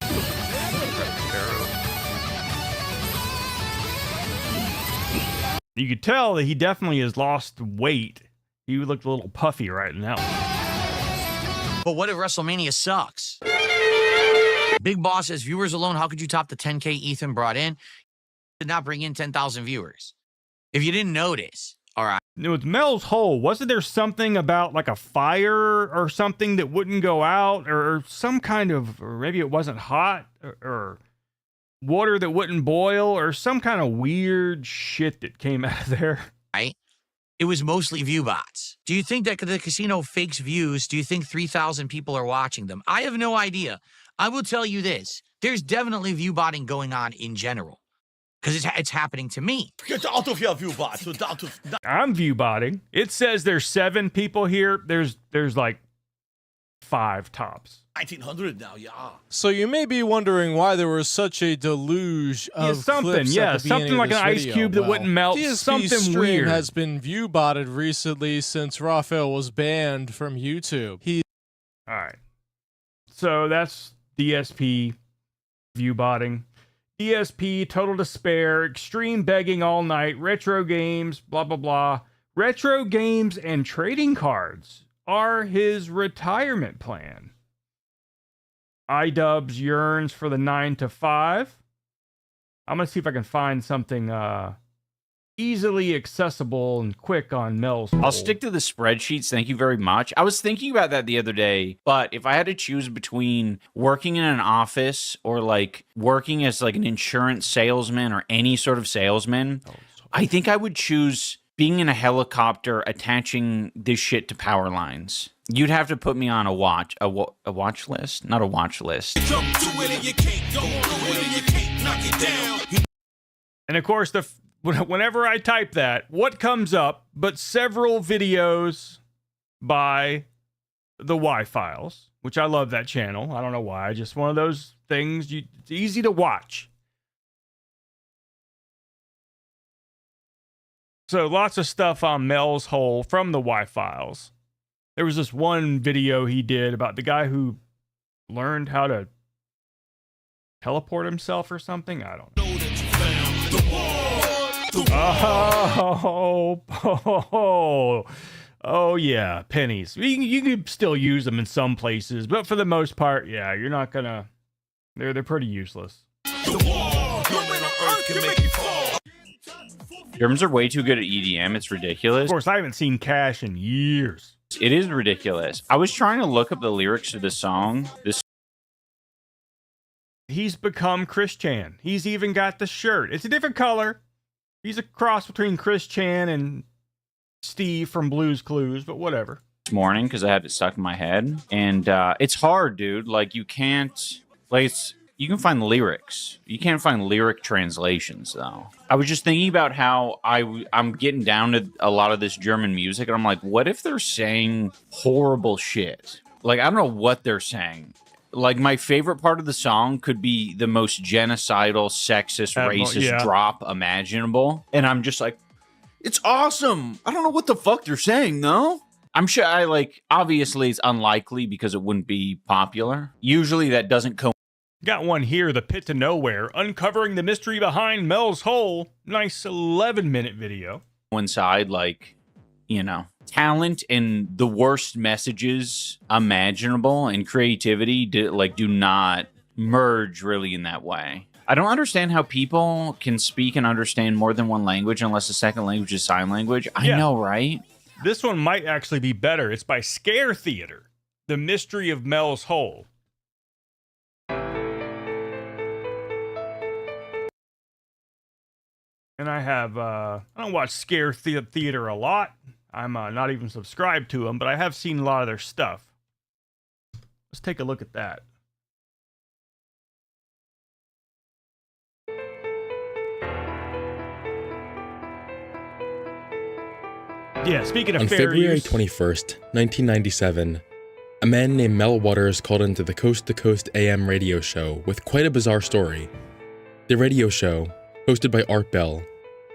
You could tell that he definitely has lost weight. He looked a little puffy right now. But what if WrestleMania sucks? Big Boss says, viewers alone, how could you top the 10K Ethan brought in? Did not bring in 10,000 viewers. If you didn't notice, all right. With Mel's Hole, wasn't there something about like a fire or something that wouldn't go out, or some kind of, or maybe it wasn't hot, or water that wouldn't boil, or some kind of weird shit that came out of there? Right? It was mostly view bots. Do you think that the casino fakes views? Do you think 3,000 people are watching them? I have no idea. I will tell you this. There's definitely view botting going on in general. Because it's happening to me. Get out of here, view bots. I'm view botting. It says there's 7 people here. There's like 5 tops. 1900 now, yeah. So you may be wondering why there was such a deluge of something, clips yeah, at the beginning something like of an this ice video. cube that wouldn't melt, DSP's something stream weird. has been view botted recently since Raphael was banned from YouTube. All right. So that's DSP view botting. DSP, total despair, extreme begging all night, retro games, blah, blah, blah. Retro games and trading cards are his retirement plan. iDubbbz yearns for the 9 to 5. I'm going to see if I can find something easily accessible and quick on Mel's Hole. I'll stick to the spreadsheets. Thank you very much. I was thinking about that the other day, but if I had to choose between working in an office or like working as like an insurance salesman or any sort of salesman, I think I would choose being in a helicopter attaching this shit to power lines. You'd have to put me on a watch list, not a watch list. And of course, whenever I type that, what comes up but several videos by the Y-Files, which I love that channel. I don't know why. Just one of those things. It's easy to watch. So lots of stuff on Mel's Hole from the Y-Files. There was this one video he did about the guy who learned how to teleport himself or something. I don't know. Oh yeah, pennies. You can still use them in some places, but for the most part, yeah, you're not gonna. They're pretty useless. Germans are way too good at EDM. It's ridiculous. Of course, I haven't seen Cash in years. It is ridiculous. I was trying to look up the lyrics to the song. He's become Chris Chan. He's even got the shirt. It's a different color. He's a cross between Chris Chan and Steve from Blue's Clues, but whatever. This morning because I had it stuck in my head, and it's hard, dude. Like you can't, like you can find lyrics. You can't find lyric translations though. I was just thinking about how I'm getting down to a lot of this German music, and I'm like, what if they're saying horrible shit? Like I don't know what they're saying. Like, my favorite part of the song could be the most genocidal, sexist, racist drop imaginable. And I'm just like, it's awesome. I don't know what the fuck they're saying, though. I'm sure obviously it's unlikely because it wouldn't be popular. Usually that doesn't Got one here, The Pit to Nowhere, uncovering the mystery behind Mel's Hole. Nice 11-minute video. coincide, talent and the worst messages imaginable and creativity do not merge really in that way. I don't understand how people can speak and understand more than one language unless the second language is sign language. I know, right? This one might actually be better. It's by Scare Theater, The Mystery of Mel's Hole. And I don't watch Scare Theater a lot. I'm not even subscribed to them, but I have seen a lot of their stuff. Let's take a look at that. Yeah, speaking of On fair February use, 21st, 1997, a man named Mel Waters called into the Coast to Coast AM radio show with quite a bizarre story. The radio show, hosted by Art Bell,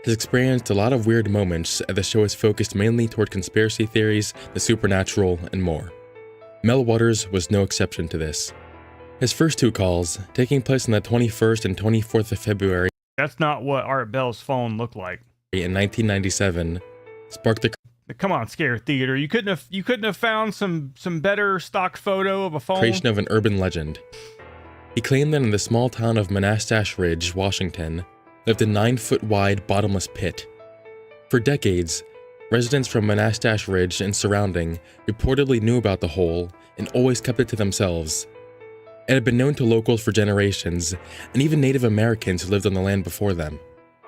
has experienced a lot of weird moments as the show is focused mainly toward conspiracy theories, the supernatural, and more. Mel Waters was no exception to this. His first two calls, taking place on the 21st and 24th of February that's not what Art Bell's phone looked like. in 1997, sparked the Come on, Scare Theater. You couldn't have found some better stock photo of a phone. creation of an urban legend. He claimed that in the small town of Manastash Ridge, Washington, lived a 9-foot wide bottomless pit. For decades, residents from Manastash Ridge and surrounding reportedly knew about the hole and always kept it to themselves. It had been known to locals for generations, and even Native Americans who lived on the land before them.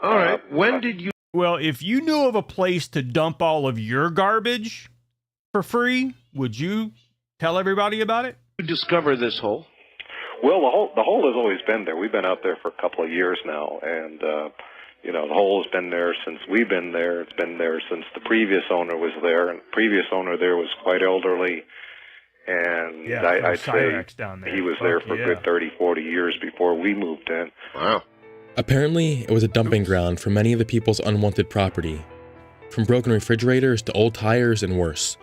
All right, when did you... Well, if you knew of a place to dump all of your garbage for free, would you tell everybody about it? You discover this hole? Well, the hole has always been there. We've been out there for a couple of years now, and you know, the hole has been there since we've been there. It's been there since the previous owner was there, and the previous owner there was quite elderly, and Yeah, I'd say Cyrex down there. he was there for a good 30, 40 years before we moved in. Wow. Apparently, it was a dumping ground for many of the people's unwanted property, from broken refrigerators to old tires and worse.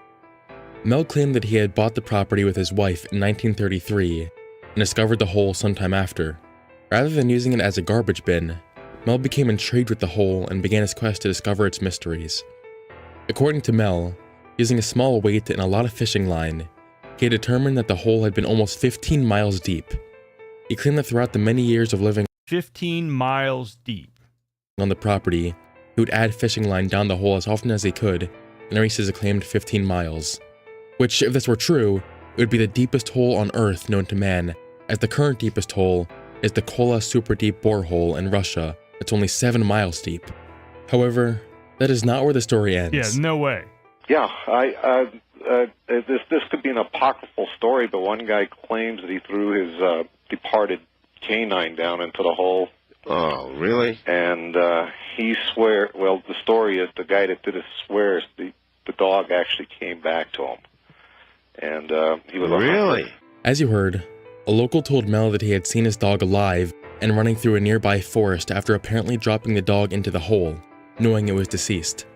Mel claimed that he had bought the property with his wife in 1933 and discovered the hole sometime after. Rather than using it as a garbage bin, Mel became intrigued with the hole and began his quest to discover its mysteries. According to Mel, using a small weight and a lot of fishing line, he had determined that the hole had been almost 15 miles deep. He claimed that throughout the many years of living 15 miles deep on the property, he would add fishing line down the hole as often as he could and reach his acclaimed 15 miles. Which, if this were true, it would be the deepest hole on Earth known to man, as the current deepest hole is the Kola Super Deep Borehole in Russia that's only 7 miles deep. However, that is not where the story ends. Yeah, no way. Yeah, this could be an apocryphal story, but one guy claims that he threw his departed canine down into the hole. Oh, really? And he swears, well, the story is the guy that did it swears the dog actually came back to him. And he was Really? As you heard, a local told Mel that he had seen his dog alive and running through a nearby forest after apparently dropping the dog into the hole, knowing it was deceased.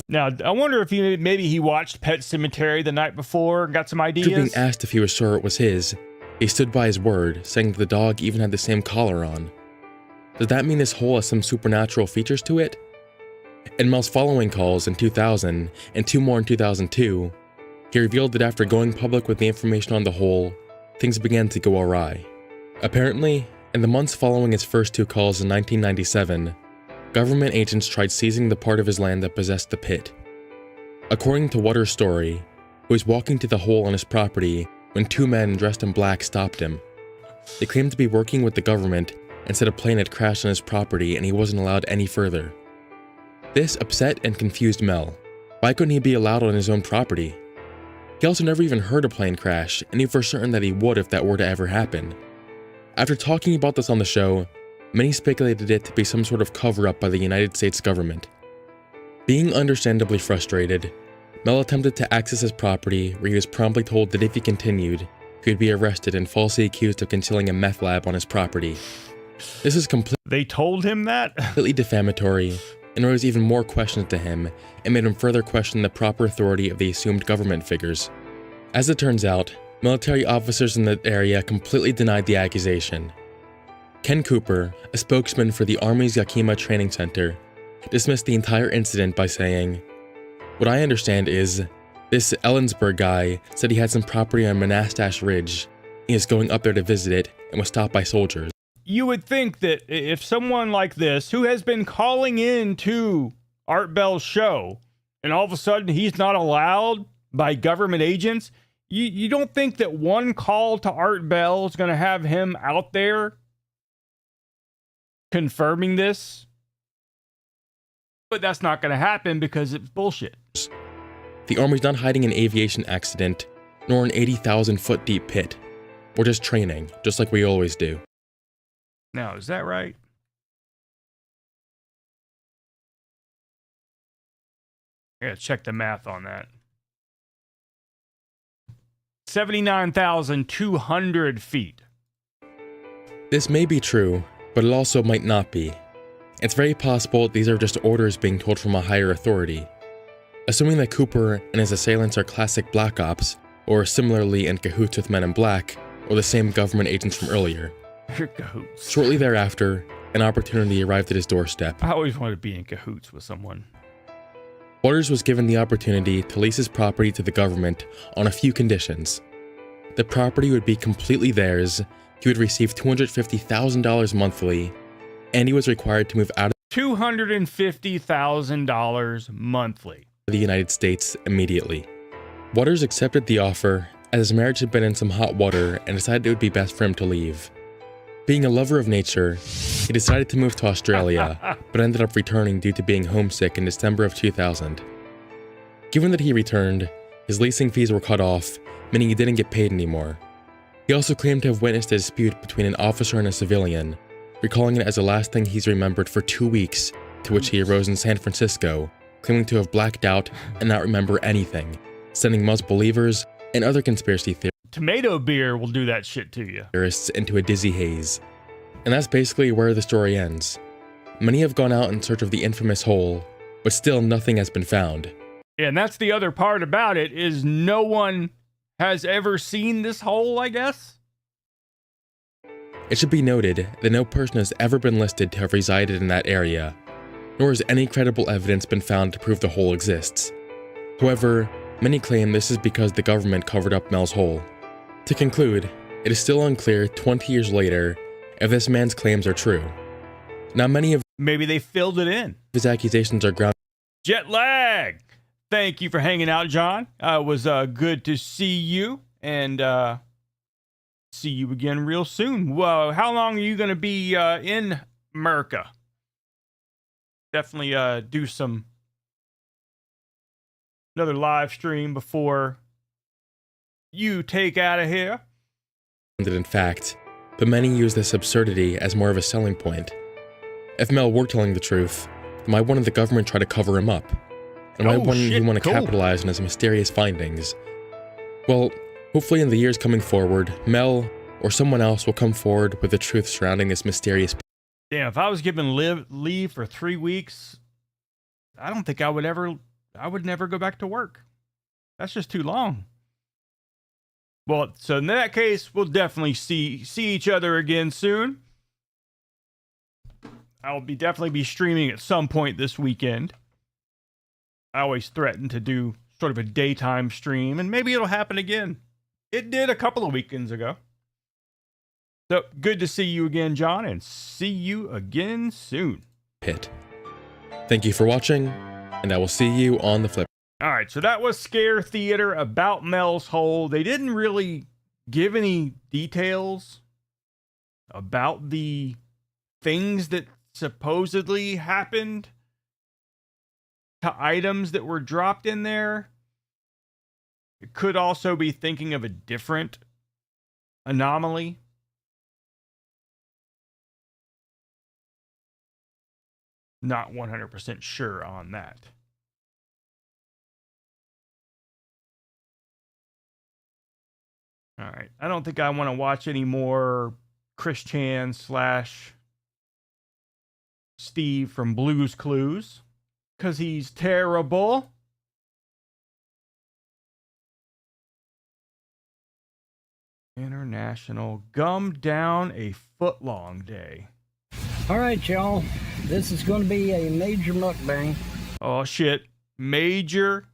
Now, I wonder if maybe he watched Pet Sematary the night before and got some After ideas. being asked if he was sure it was his, he stood by his word, saying that the dog even had the same collar on. Does that mean this hole has some supernatural features to it? In Mel's following calls in 2000 and 2 more in 2002, he revealed that after going public with the information on the hole, things began to go awry. Apparently, in the months following his first 2 calls in 1997, government agents tried seizing the part of his land that possessed the pit. According to Waters' story, he was walking to the hole on his property when 2 men dressed in black stopped him. They claimed to be working with the government and said a plane had crashed on his property and he wasn't allowed any further. This upset and confused Mel. Why couldn't he be allowed on his own property? He also never even heard a plane crash and knew for certain that he would if that were to ever happen. After talking about this on the show, many speculated it to be some sort of cover-up by the United States government. Being understandably frustrated, Mel attempted to access his property where he was promptly told that if he continued, he would be arrested and falsely accused of concealing a meth lab on his property. This is They told him that? completely defamatory and raised even more questions to him and made him further question the proper authority of the assumed government figures. As it turns out, military officers in the area completely denied the accusation. Ken Cooper, a spokesman for the Army's Yakima Training Center, dismissed the entire incident by saying, "What I understand is, this Ellensburg guy said he had some property on Manastash Ridge. He is going up there to visit it and was stopped by soldiers." You would think that if someone like this, who has been calling in to Art Bell's show, and all of a sudden he's not allowed by government agents, you don't think that one call to Art Bell is going to have him out there confirming this? But that's not going to happen because it's bullshit. The Army's not hiding an aviation accident, nor an 80,000-foot deep pit. We're just training, just like we always do. Now, is that right? I gotta check the math on that. 79,200 feet. This may be true, but it also might not be. It's very possible these are just orders being told from a higher authority. Assuming that Cooper and his assailants are classic Black Ops, or similarly in cahoots with Men in Black, or the same government agents from earlier. Cahoots. Shortly thereafter, an opportunity arrived at his doorstep. I always wanted to be in cahoots with someone. Waters was given the opportunity to lease his property to the government on a few conditions. The property would be completely theirs, he would receive $250,000 monthly, and he was required to move out of $250,000 monthly. the United States immediately. Waters accepted the offer, as his marriage had been in some hot water, and decided it would be best for him to leave. Being a lover of nature, he decided to move to Australia, but ended up returning due to being homesick in December of 2000. Given that he returned, his leasing fees were cut off, meaning he didn't get paid anymore. He also claimed to have witnessed a dispute between an officer and a civilian, recalling it as the last thing he's remembered for 2 weeks, to which he arose in San Francisco, claiming to have blacked out and not remember anything, sending most believers and other conspiracy Tomato beer will do that shit to you. theorists into a dizzy haze. And that's basically where the story ends. Many have gone out in search of the infamous hole, but still nothing has been found. Yeah, and that's the other part about it, is no one has ever seen this hole, I guess? It should be noted that no person has ever been listed to have resided in that area, nor has any credible evidence been found to prove the hole exists. However, many claim this is because the government covered up Mel's hole. To conclude, it is still unclear 20 years later if this man's claims are true. Now many of Maybe they filled it in. his accusations are grounded. Jet lag! Thank you for hanging out, John. It was good to see you, and see you again real soon. Whoa, how long are you going to be in America? Definitely do another live stream before you take out of here. In fact, but many use this absurdity as more of a selling point. If Mel were telling the truth, then why wouldn't the government try to cover him up? And why wouldn't he want to capitalize on his mysterious findings? Well, hopefully in the years coming forward, Mel or someone else will come forward with the truth surrounding this mysterious. Damn, if I was given leave for 3 weeks, I don't think I would never go back to work. That's just too long. Well, so in that case, we'll definitely see each other again soon. I'll definitely be streaming at some point this weekend. I always threaten to do sort of a daytime stream, and maybe it'll happen again. It did a couple of weekends ago. So, good to see you again, John, and see you again soon. Hit. Thank you for watching, and I will see you on the flip. All right, so that was Scare Theater about Mel's Hole. They didn't really give any details about the things that supposedly happened to items that were dropped in there. It could also be thinking of a different anomaly. Not 100% sure on that. All right. I don't think I want to watch any more Chris Chan / Steve from Blue's Clues, because he's terrible. International Gum Down a Footlong Day. All right, y'all. This is going to be a major mukbang. Oh, shit. Major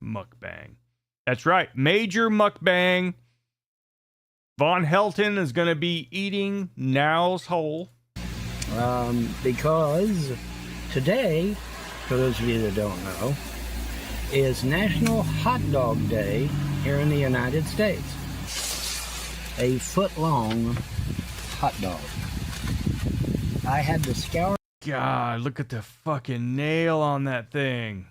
mukbang. That's right. Major mukbang. Von Helton is going to be eating Now's Hole. Because today, for those of you that don't know, is National Hot Dog Day here in the United States. A foot-long hot dog. I had to scour. God, look at the fucking nail on that thing.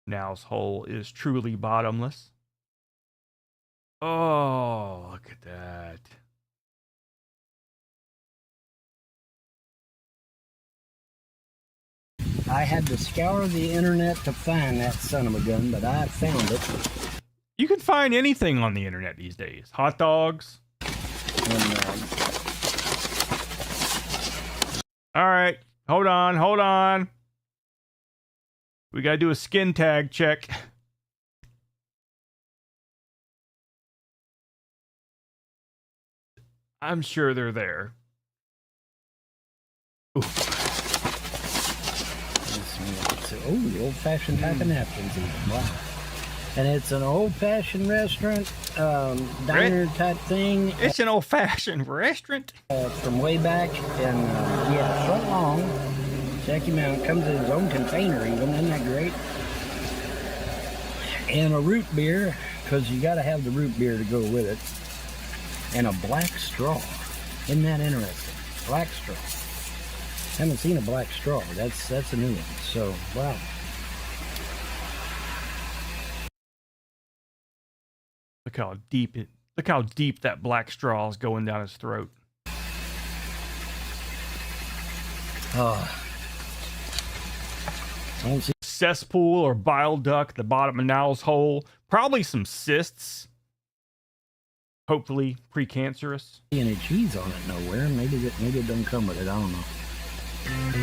Now's Hole is truly bottomless. Oh, look at that. I had to scour the internet to find that son of a gun, but I found it. You can find anything on the internet these days. Hot dogs. All right. Hold on. We got to do a skin tag check. I'm sure they're there. Ooh. Oh, the old-fashioned type of napkins. Wow. And it's an old-fashioned restaurant, diner type thing. It's an old-fashioned restaurant. From way back, and yeah, front long. Check him out. Comes in his own container even. Isn't that great? And a root beer, because you got to have the root beer to go with it. And a black straw. Isn't that interesting? Black straw. Haven't seen a black straw. That's a new one. So, wow. Look how deep that black straw is going down his throat. Cesspool or bile duct, the bottom of Now's hole. Probably some cysts. Hopefully precancerous. Any cheese on it nowhere. Maybe it don't come with it. I don't know.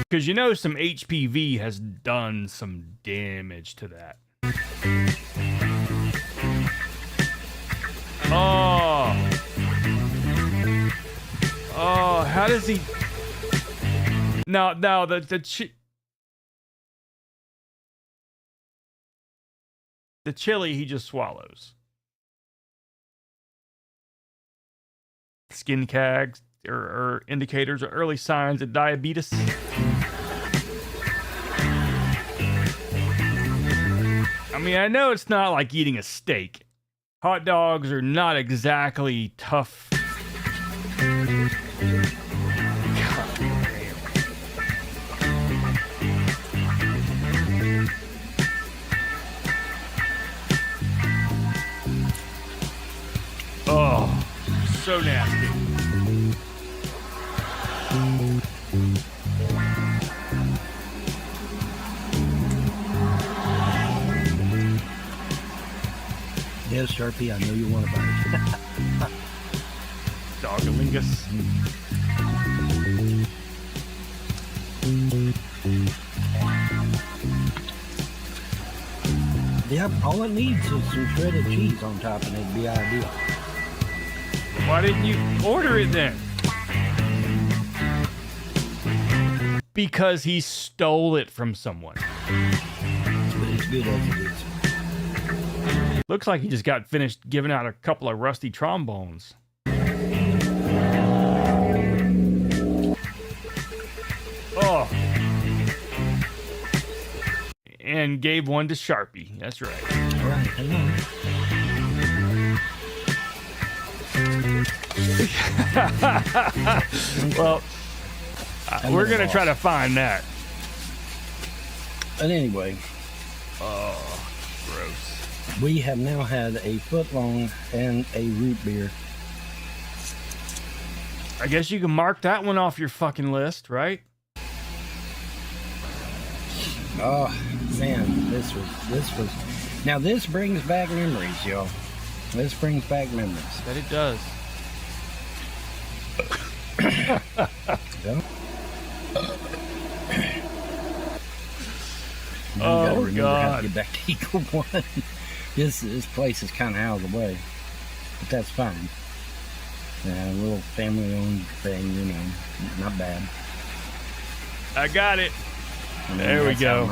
Because you know some HPV has done some damage to that. Oh, how does he? No, the chili he just swallows. Skin tags or indicators or early signs of diabetes. I mean, I know it's not like eating a steak. Hot dogs are not exactly tough. Oh, so nasty. Yes, Sharpie, I know you want to buy it. Dogalingus. Yep, all it needs is some shredded cheese on top and it'd be ideal. Why didn't you order it then? Because he stole it from someone. But it's good as it is. Looks like he just got finished giving out a couple of rusty trombones. Oh. And gave one to Sharpie. That's right. All right, hang on. Well, we're going to try to find that. But anyway. Oh, gross. We have now had a foot long and a root beer. I guess you can mark that one off your fucking list, right? Oh, man, this was. Now this brings back memories, y'all. This brings back memories. That it does. Oh, God. How to get back to Eagle One. This place is kind of out of the way, but that's fine. A little family-owned thing, you know, not bad. I got it. There we go.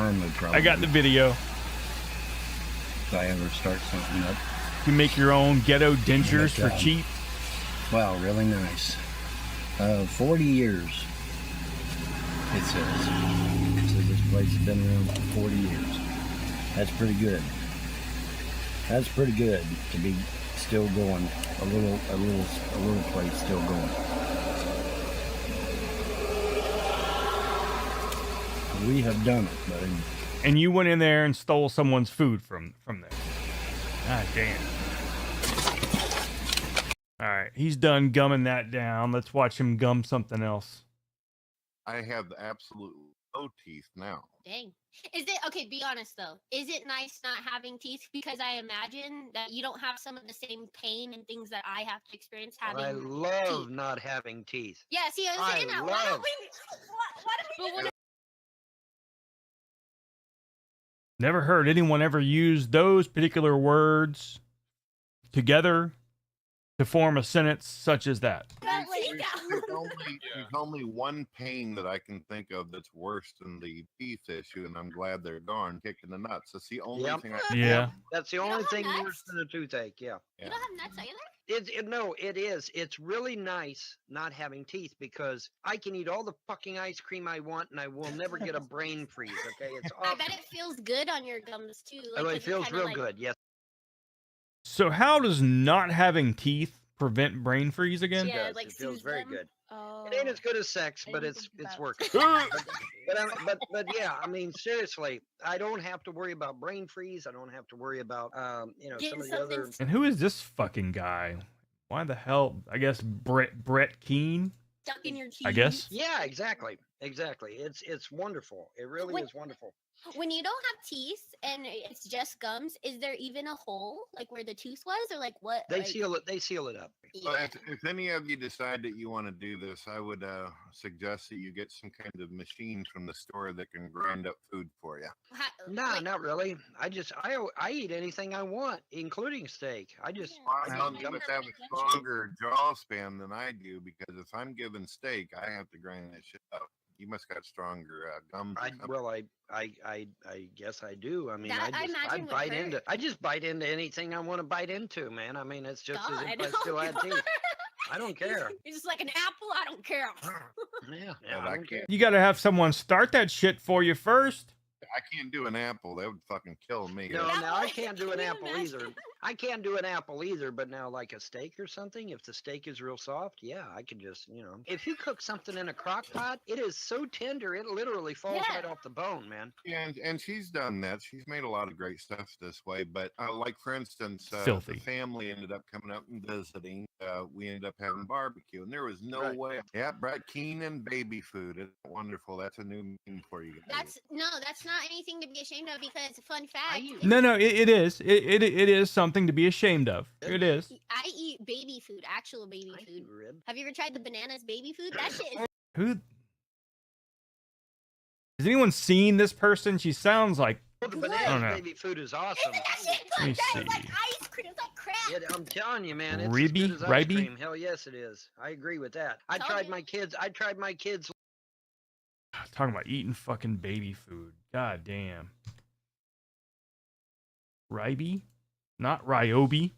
I got the video. If I ever start something up. You make your own ghetto dentures for cheap. Wow, really nice. 40 years, it says. So this place has been around for 40 years. That's pretty good. That's pretty good to be still going. A little place still going. We have done it, buddy. And you went in there and stole someone's food from there. God damn. All right, he's done gumming that down. Let's watch him gum something else. I have the absolute no teeth now. Dang. Is it okay? Be honest though. Is it nice not having teeth? Because I imagine that you don't have some of the same pain and things that I have to experience having. I love not having teeth. Yeah. See, I was saying that. Why don't we? Why do we? Never heard anyone ever use those particular words together to form a sentence such as that. There's only one pain that I can think of that's worse than the teeth issue, and I'm glad they're gone. Kicking the nuts. That's the only thing. That's the only thing worse than a toothache. Yeah. You don't have nuts either. No, it is. It's really nice not having teeth because I can eat all the fucking ice cream I want and I will never get a brain freeze. Okay, it's awesome. I bet it feels good on your gums too. Oh, it feels real good. Yes. So how does not having teeth prevent brain freeze again? Yeah, it feels very good. It ain't as good as sex, but it's working. but yeah, I mean seriously, I don't have to worry about brain freeze. I don't have to worry about some of the other. And who is this fucking guy? Why the hell? I guess Brett Keane. Stuck in your teeth. I guess. Yeah, exactly. It's wonderful. It really is wonderful. When you don't have teeth and it's just gums, is there even a hole like where the tooth was, or like what? They seal it. They seal it up. Well, if any of you decide that you want to do this, I would suggest that you get some kind of machine from the store that can grind up food for you. No, not really. I eat anything I want, including steak. You must have a stronger jaw span than I do, because if I'm given steak, I have to grind that shit up. You must got stronger gums. I guess I do. I mean, I just bite into anything I want to bite into, man. I mean, it's just as if I still had teeth. I don't care. You're just like an apple. I don't care. Yeah, I don't care. You got to have someone start that shit for you first. I can't do an apple. That would fucking kill me. No, I can't do an apple either. I can't do an apple either, but now like a steak or something, if the steak is real soft, yeah, I can just, if you cook something in a crock pot, it is so tender, it literally falls right off the bone, man. Yeah, and she's done that. She's made a lot of great stuff this way, but like for instance, the family ended up coming up and visiting. We ended up having barbecue, and there was no way. Yeah, Brett Keenan baby food. It's wonderful. That's a new thing for you guys. That's not anything to be ashamed of, because fun fact. No, it is. It is something to be ashamed of. It is. I eat baby food, actual baby food. Have you ever tried the bananas baby food? That shit is. Who? Has anyone seen this person? She sounds like. The bananas baby food is awesome. Let me see. It's like ice cream. It's like crap. Yeah, I'm telling you, man. It's Ribby? as good as ice Ribby? cream. Hell yes, it is. I agree with that. I tried my kids. Talking about eating fucking baby food. God damn. Ribby? Not Ryobi.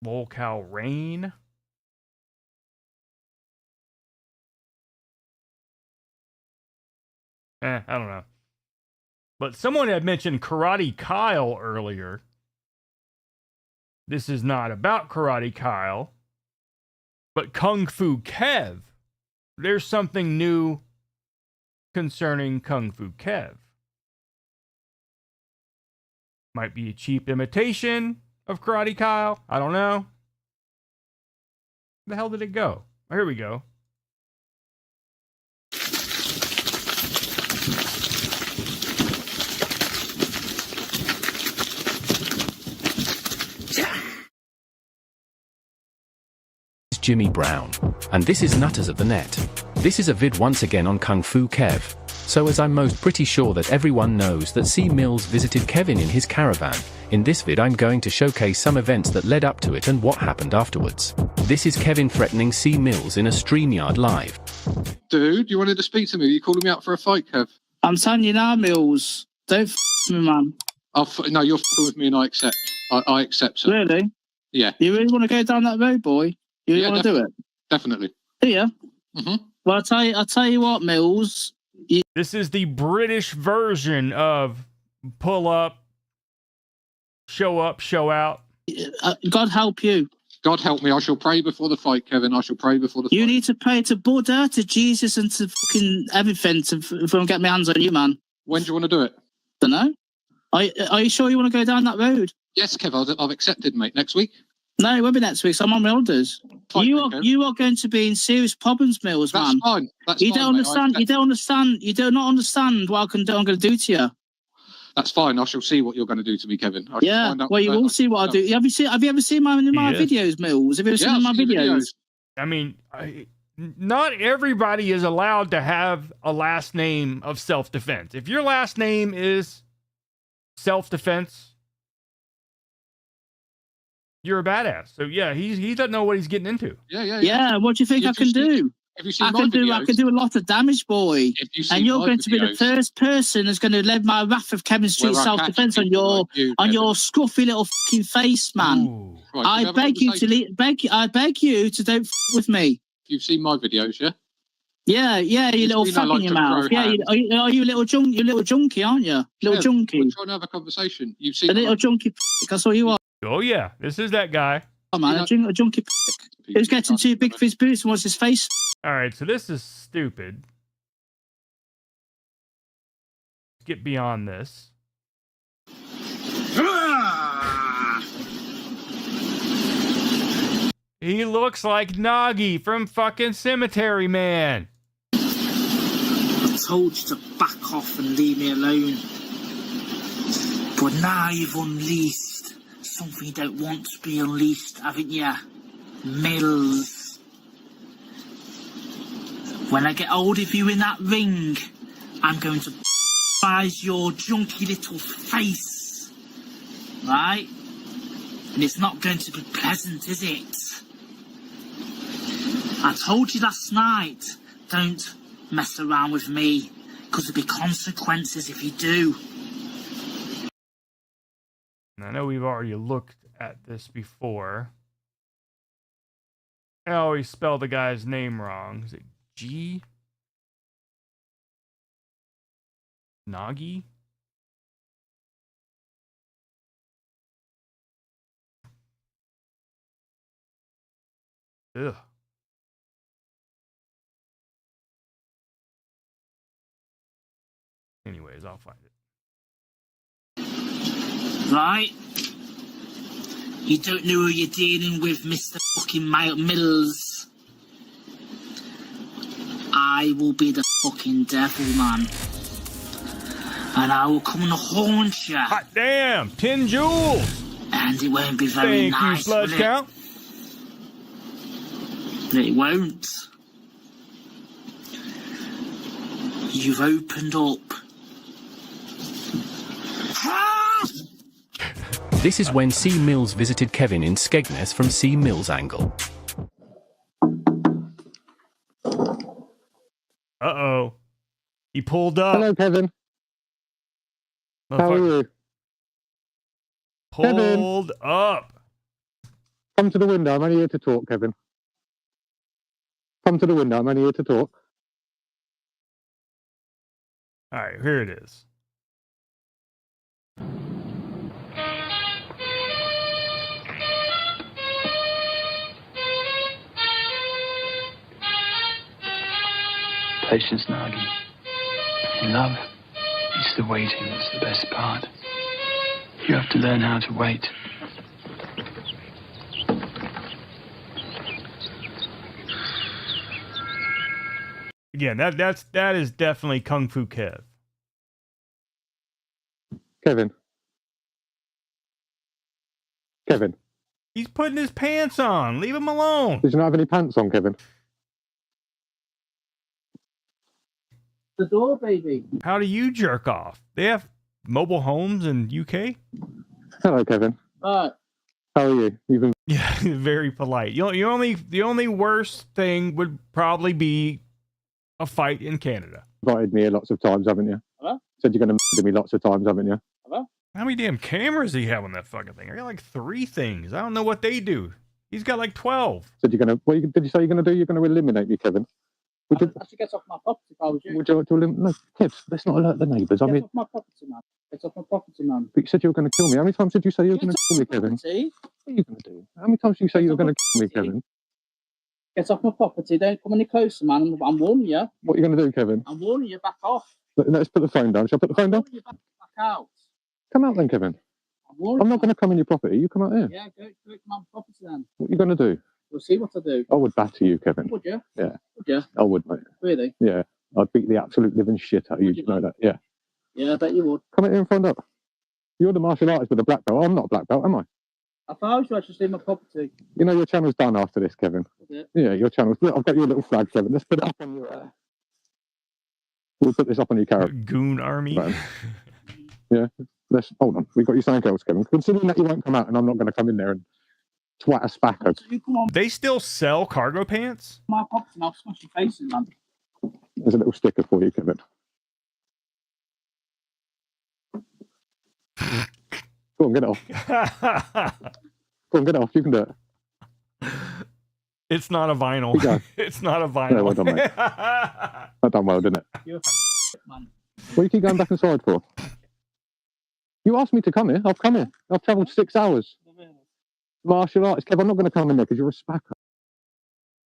Lolcow Rain. I don't know. But someone had mentioned Karate Kyle earlier. This is not about Karate Kyle, but Kung Fu Kev. There's something new concerning Kung Fu Kev. Might be a cheap imitation of Karate Kyle. I don't know. Where the hell did it go? Oh, here we go. Jimmy Brown, and this is Nutters of the Net. This is a vid once again on Kung Fu Kev. So as I'm most pretty sure that everyone knows that C. Mills visited Kevin in his caravan, in this vid I'm going to showcase some events that led up to it and what happened afterwards. This is Kevin threatening C. Mills in a StreamYard live. Dude, you wanted to speak to me? Are you calling me up for a fight, Kev? I'm telling you now, Mills. Don't me, man. No, you're f***ing with me and I accept. I accept, sir. Really? Yeah. You really want to go down that road, boy? You really want to do it? Definitely. Do you? Mm-hmm. Well, I'll tell you what, Mills. This is the British version of pull up, show out. God help you. God help me. I shall pray before the fight, Kevin. I shall pray before the fight. You need to pray to Buddha, to Jesus, and to fucking everything if I don't get my hands on you, man. When do you want to do it? Don't know. Are you sure you want to go down that road? Yes, Kev. I've accepted, mate. Next week? No, it won't be next week. So I'm on my holidays. You are going to be in serious problems, Mills, man. That's fine. That's you fine, don't understand. mate. You don't understand. You do not understand what I'm going to do to you. That's fine. I shall see what you're going to do to me, Kevin. Yeah. Well, you will see what I do. Have you ever seen my videos, Mills? Have you ever seen my videos? I mean, not everybody is allowed to have a last name of self-defense. If your last name is self-defense, you're a badass. So yeah, he doesn't know what he's getting into. Yeah. What do you think I can do? I can do a lot of damage, boy. And you're going to be the first person that's going to lead my Wrath of Kevin Street self-defense on your scruffy little fucking face, man. Right, I beg you to don't with me. You've seen my videos, yeah? Yeah, you little fuck in your mouth. Yeah, are you a little junkie, aren't you? Little junkie. We're trying to have a conversation. You've seen a little junkie. That's all you are. Oh yeah, this is that guy. Oh man, a junkie. Who's getting too big for his boots and what's his face? All right, so this is stupid. Let's get beyond this. He looks like Nagi from fucking Cemetery Man. I told you to back off and leave me alone. But now you've unleashed something you don't want to be unleashed, haven't you? Mills. When I get hold of you in that ring, I'm going to eyes your junky little face. Right? And it's not going to be pleasant, is it? I told you last night, don't mess around with me, because there'll be consequences if you do. I know we've already looked at this before. I always spell the guy's name wrong. Is it G? Nagi? Ugh. Anyways, I'll find it. Right? You don't know who you're dealing with, Mr. fucking Mills. I will be the fucking devil, man. And I will come and haunt you. Hot damn! 10 jewels! And it won't be very nice. Thank you, Sludge Count. It won't. You've opened up. This is when C. Mills visited Kevin in Skegness from C. Mills' angle. Uh-oh. He pulled up. Hello, Kevin. How are you? Pulled up. Come to the window. I'm only here to talk, Kevin. Come to the window. I'm only here to talk. All right, here it is. Patience, Nagi. In love, it's the waiting that's the best part. You have to learn how to wait. Again, that is definitely Kung Fu Kev. Kevin. He's putting his pants on. Leave him alone. Did you not have any pants on, Kevin? The door, baby. How do you jerk off? They have mobile homes in UK? Hello, Kevin. How are you? Yeah, very polite. The only worst thing would probably be a fight in Canada. Invited me here lots of times, haven't you? Hello? Said you're going to murder me lots of times, haven't you? Hello? How many damn cameras do you have on that fucking thing? I got like 3 things. I don't know what they do. He's got like 12. Said you're going to. What did you say you're going to do? You're going to eliminate me, Kevin. I should get off my property if I was you. Would you like to eliminate? No, Kev, let's not alert the neighbours. I mean, Get off my property, man. Get off my property, man. but you said you were going to kill me. How many times did you say you were going to kill me, Kevin? Property. What are you going to do? How many times did you say you were going to kill me, Kevin? Get off my property. Don't come any closer, man. I'm warning you. What are you going to do, Kevin? I'm warning you. Back off. Let's put the phone down. Shall I put the phone down? Back out. Come out then, Kevin. I'm I'm not going to come in your property. You come out here. Yeah, go to my property then. What are you going to do? We'll see what I do. I would batter you, Kevin. Would you? Yeah. Would you? I would, mate. Really? Yeah. I'd beat the absolute living shit out of you. Do you know that? Yeah. Yeah, I bet you would. Come out here and find out. You're the martial artist with a black belt. I'm not a black belt, am I? I thought you actually see my property. You know your channel's done after this, Kevin. Yeah. Yeah, your channel's. Look, I've got your little flag, Kevin. Let's put it up on your. We'll put this up on your character. Goon army. Yeah. Let's hold on. We've got you something else, Kevin. Considering that you won't come out, and I'm not going to come in there and twat a spacko. They still sell cargo pants? My property, and I'll smash your face in, man. There's a little sticker for you, Kevin. Go on, get it off. Go on, get it off. You can do it. It's not a vinyl. It's not a vinyl. Yeah, well done, mate. That done well, didn't it? You're man. What do you keep going back inside for? You asked me to come here. I've come here. I've travelled 6 hours. Martial arts. Kev, I'm not going to come in there because you're a spacker.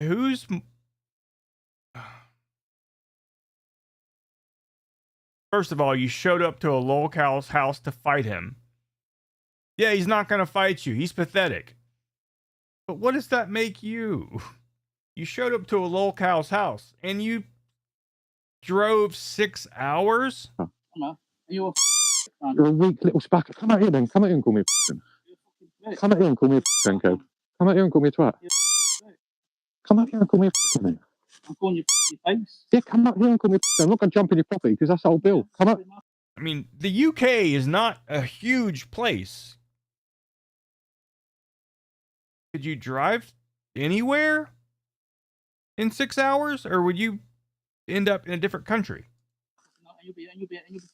Who's... First of all, you showed up to a lolcow's house to fight him. Yeah, he's not going to fight you. He's pathetic. But what does that make you? You showed up to a lolcow's house and you drove 6 hours? Huh. You're a weak little spacker. Come out here then. Come out here and call me a p***. Come out here and call me a p***, Kev. Come out here and call me a twat. Come out here and call me a p***, mate. I'm calling you your face. Yeah, come out here and call me a p***. I'm not going to jump in your property because that's old Bill. Come out. I mean, the UK is not a huge place. Could you drive anywhere in 6 hours, or would you end up in a different country? You'll be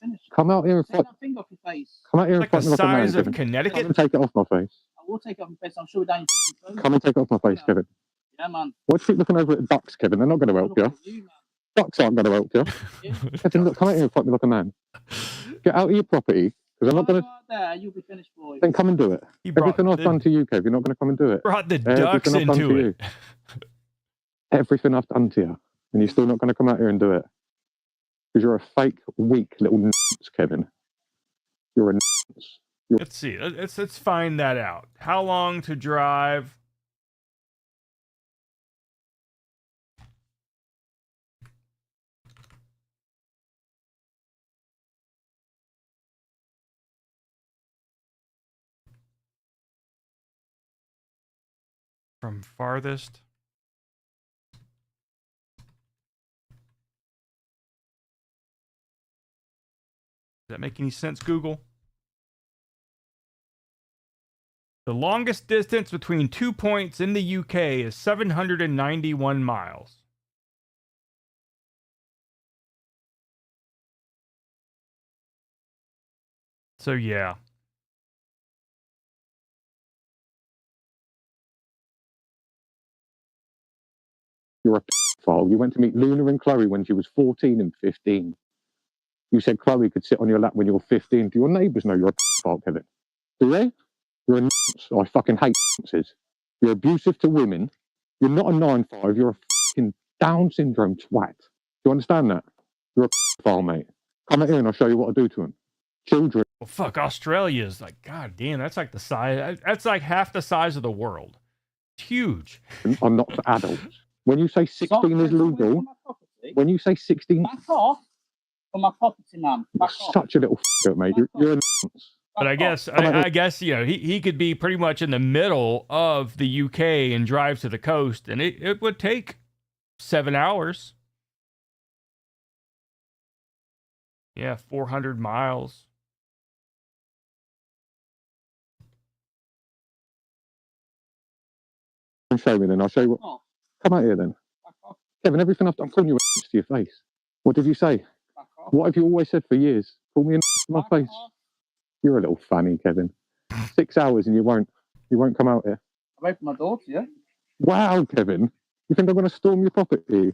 finished. Come out here and Take that thing off your face. Come out here and Like the fight me like a man, size of Kevin. Connecticut? Come and take it off my face. I will take it off your face. I'm sure down your fucking phone. Come and take it off my face, Kevin. Yeah, man. Why do you keep looking over at ducks, Kevin? They're not going to help you. Ducks aren't going to help you. Kevin, look, come out here and fight me like a man. Get out of your property, because I'm not going to... There, you'll be finished, boy. Then come and do it. Everything I've done to you, Kev, you're not going to come and do it. Brought the ducks Everything I've done into to it. you. Everything I've done to you. And you're still not going to come out here and do it. Because you're a fake, weak little n***, Kevin. You're a n***. Let's see. Let's find that out. How long to drive? From farthest. Does that make any sense, Google? The longest distance between 2 points in the UK is 791 miles. So yeah. You're a p***file. You went to meet Luna and Chloe when she was 14 and 15. You said Chloe could sit on your lap when you were 15. Do your neighbours know you're a p***file, Kevin? Do they? You're a n***. I fucking hate n***s. You're abusive to women. You're not a 9-5. You're a fucking Down syndrome twat. Do you understand that? You're a p***file, mate. Come out here and I'll show you what I do to them. Children. Well, fuck, Australia's like, god damn, that's like the size, that's like half the size of the world. It's huge. I'm not for adults. When you say 16 is legal, when you say 16... Back off from my property, man. You're such a little f***er, mate. You're a But I guess, I guess, you know, he could be pretty much in the middle of the UK and drive to the coast, and it would take 7 hours. Yeah, 400 miles. Show me then. I'll show you what. Come out here then. Kevin, everything I'm calling you a to your face. What did you say? What have you always said for years? Call me in to my face. You're a little fanny, Kevin. 6 hours and you won't come out here. I've opened my door to you. Wow, Kevin. You think I'm going to storm your property?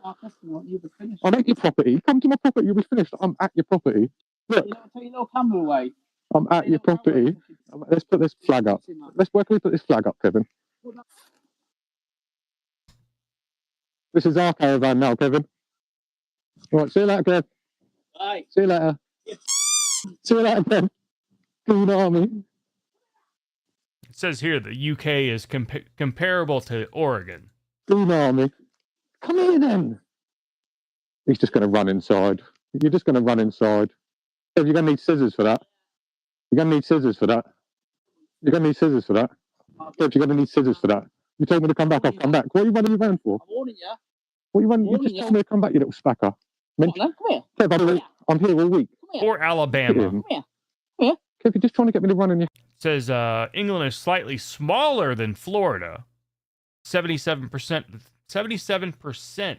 I'm at your property. Come to my property. You'll be finished. I'm at your property. Look. Take your little camera away. I'm at your property. Let's put this flag up. Where can we put this flag up, Kevin? This is our caravan now, Kevin. All right, see you later, Kev. Bye. See you later. See you later, Kev. Green Army. It says here the UK is comparable to Oregon. Green Army. Come here then. He's just going to run inside. You're just going to run inside. Kev, you're going to need scissors for that. You're going to need scissors for that. You're going to need scissors for that. Kev, you're going to need scissors for that. You told me to come back, I'll come back. What are you running around for? I'm warning you. What are you running? You just told me to come back, you little spacker. Come on, then. Come here. Kev, I'm here all week. Or Alabama. Come here. Kev, you're just trying to get me to run in your... It says England is slightly smaller than Florida. 77%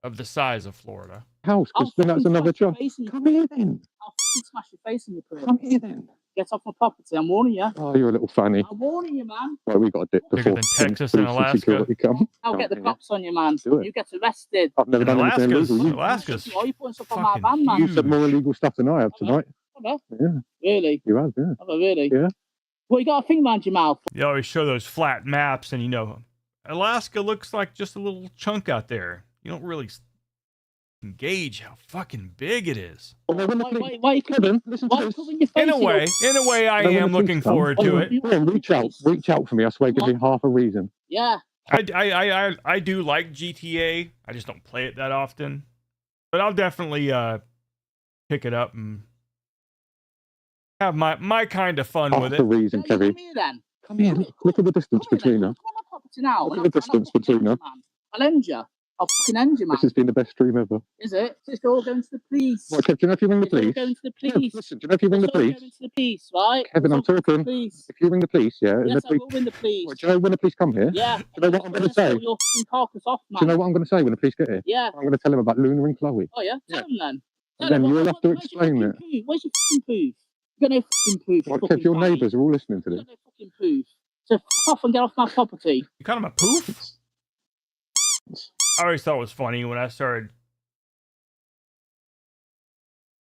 of the size of Florida. House, because then that's another job. Come here then. I'll smash your face in your purse. Come here then. Get off my property. I'm warning you. Oh, you're a little fanny. I'm warning you, man. Right, we got a dip before. Bigger than Texas and Alaska. I'll get the cops on you, man. Do it. You get arrested. I've never done anything illegal. Alaska's Why are you putting stuff on my van, man? You said more illegal stuff than I have tonight. Have Yeah, Really? you have, yeah. Have I really? Yeah. Well, you got a thing around your mouth. They always show those flat maps, and Alaska looks like just a little chunk out there. You don't really gauge how fucking big it is. Why Kevin, listen to this. In a way, I am looking forward to it. Come on, reach out for me. I swear, give me half a reason. Yeah. I do like GTA. I just don't play it that often, but I'll definitely pick it up and have my kind of fun with it. Half a reason, Kevin. Come here, then. Come here. Look at the distance between us. Come on my property now. Look at the distance between us. I'll end you. I'll fucking end you, man. This has been the best stream ever. Is it? It's all going to the police. What, Kev, do you know if you ring the It's all police? going to the police. Listen, do you know if you ring the It's all police? going to the police, right? Kevin, I'm It's all going to talking. the police. If you ring the police, yeah? and Yes, the I will ring the police. What, do you know when the police come here? Yeah. Do you know what I'm going to say? Your fucking carcass off, man. Do you know what I'm going to say when the police get here? Yeah. I'm going to tell them about Luna and Chloe. Oh, yeah? Tell them then. And then you'll have to explain it. Where's your fucking proof? You got no fucking proof. What, Kev, your neighbours are all listening to this. No fucking proof. So fuck off and get off my property. You call him a poof? I always thought it was funny when I started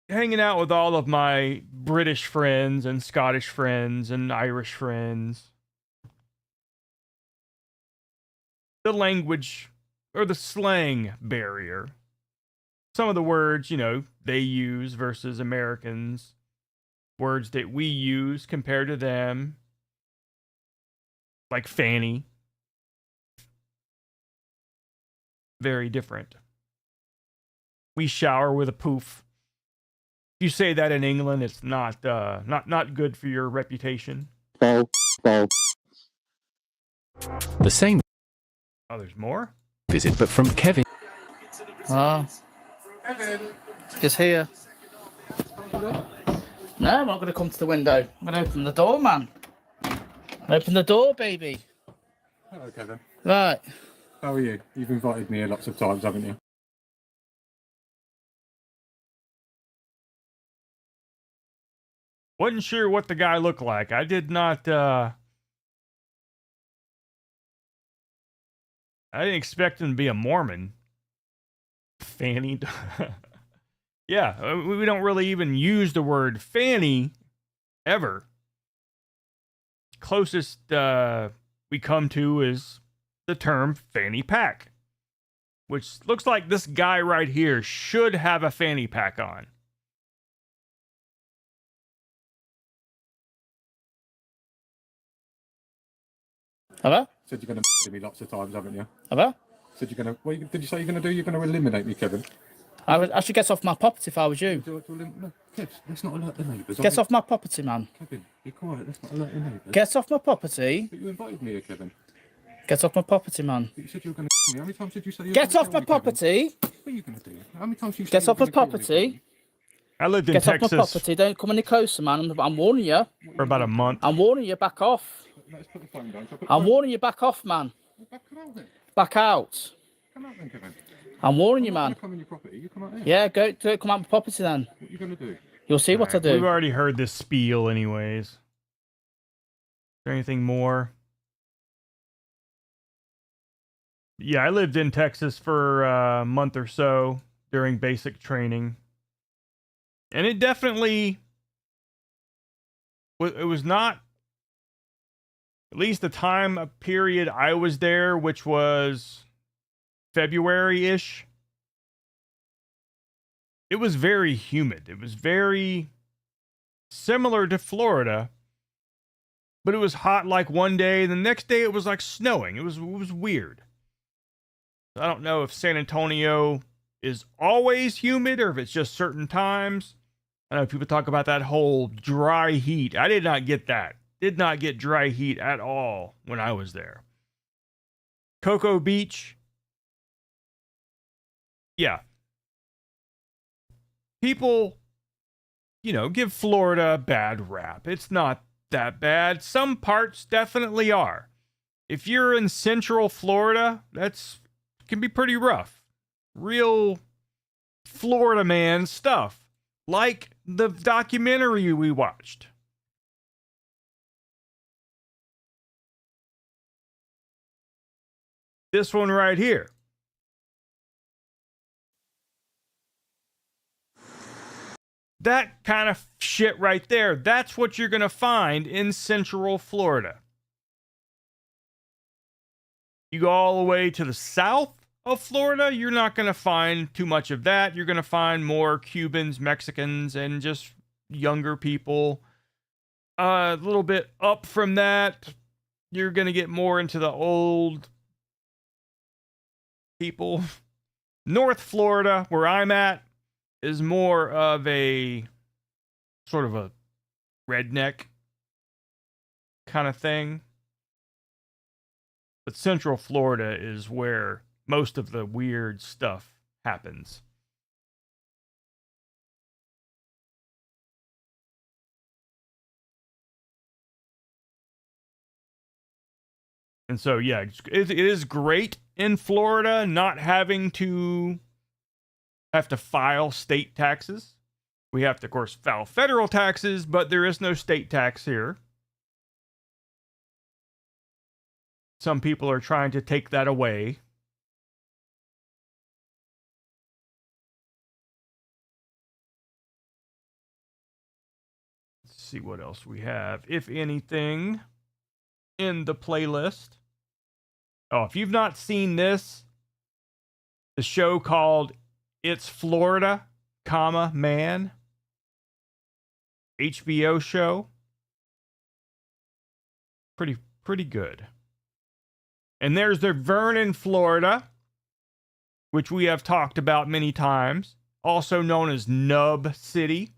hanging out with all of my British friends and Scottish friends and Irish friends. The language or the slang barrier. Some of the words, they use versus Americans. Words that we use compared to them. Like fanny. Very different. We shower with a poof. If you say that in England, it's not good for your reputation. The same. Oh, there's more? Visit, but from Kevin. It's here. No, I'm not going to come to the window. I'm going to open the door, man. Open the door, baby. Hello, Kevin. Right. How are you? You've invited me here lots of times, haven't you? Wasn't sure what the guy looked like. I did not, I didn't expect him to be a Mormon. Fanny. Yeah, we don't really even use the word fanny ever. Closest we come to is the term fanny pack, which looks like this guy right here should have a fanny pack on. Hello? Said you're going to me lots of times, haven't you? Hello? Said you're going to. What did you say you're going to do? You're going to eliminate me, Kevin. I should get off my property if I was you. No, Kev, let's not alert the neighbours. Get off my property, man. Kevin, be quiet. Let's not alert the neighbours. Get off my property. But you invited me here, Kevin. Get off my property, man. But you said you were going to me. How many times did you say you were Get gonna off kill my me, property. Kevin? What are you going to do? How many times you said Get you off were my gonna kill me, property. I lived in Get Texas off my property. Don't come any closer, man. I'm warning you. for about a month. I'm warning you. Back off. Let's put the phone down. I'm warning you. Back off, man. Back out then. Back out. Come out then, Kevin. I'm warning you, man. Come in your property. You come out here. Yeah, go come out my property then. What are you going to do? You'll see what I do. We've already heard this spiel anyways. Is there anything more? Yeah, I lived in Texas for a month or so during basic training. And it definitely... It was not... At least the time period I was there, which was February-ish. It was very humid. It was very similar to Florida, but it was hot like one day, and the next day it was like snowing. It was weird. I don't know if San Antonio is always humid or if it's just certain times. I know people talk about that whole dry heat. I did not get that. Did not get dry heat at all when I was there. Cocoa Beach. Yeah. People, give Florida a bad rap. It's not that bad. Some parts definitely are. If you're in central Florida, can be pretty rough. Real Florida man stuff. Like the documentary we watched. This one right here. That kind of shit right there, that's what you're going to find in Central Florida. You go all the way to the south of Florida, you're not going to find too much of that. You're going to find more Cubans, Mexicans, and just younger people. A little bit up from that, you're going to get more into the old people. North Florida, where I'm at, is more of a sort of a redneck kind of thing. But Central Florida is where most of the weird stuff happens. And so, yeah, it is great in Florida not having to file state taxes. We have to, of course, file federal taxes, but there is no state tax here. Some people are trying to take that away. Let's see what else we have, if anything, in the playlist. Oh, if you've not seen this, the show called It's Florida, Man, HBO show. Pretty good. And there's the Vernon, Florida, which we have talked about many times, also known as Nub City,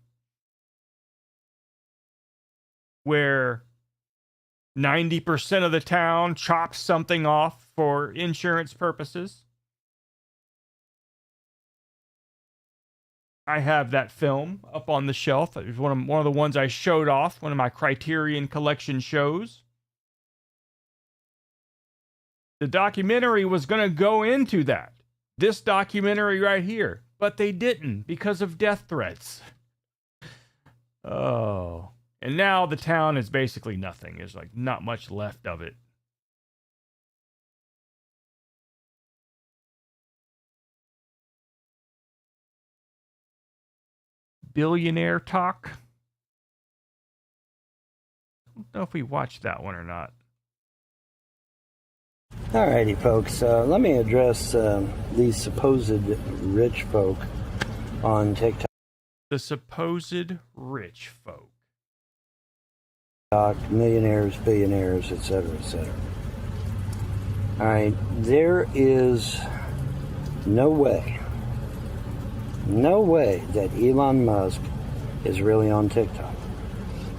where 90% of the town chops something off for insurance purposes. I have that film up on the shelf. It was one of the ones I showed off, one of my Criterion Collection shows. The documentary was going to go into that. This documentary right here. But they didn't because of death threats. Oh. And now the town is basically nothing. There's like not much left of it. Billionaire Talk. I don't know if we watched that one or not. Alrighty, folks. Let me address these supposed rich folk on TikTok. The supposed rich folk. Millionaires, billionaires, etc., etc. Alright, there is no way that Elon Musk is really on TikTok.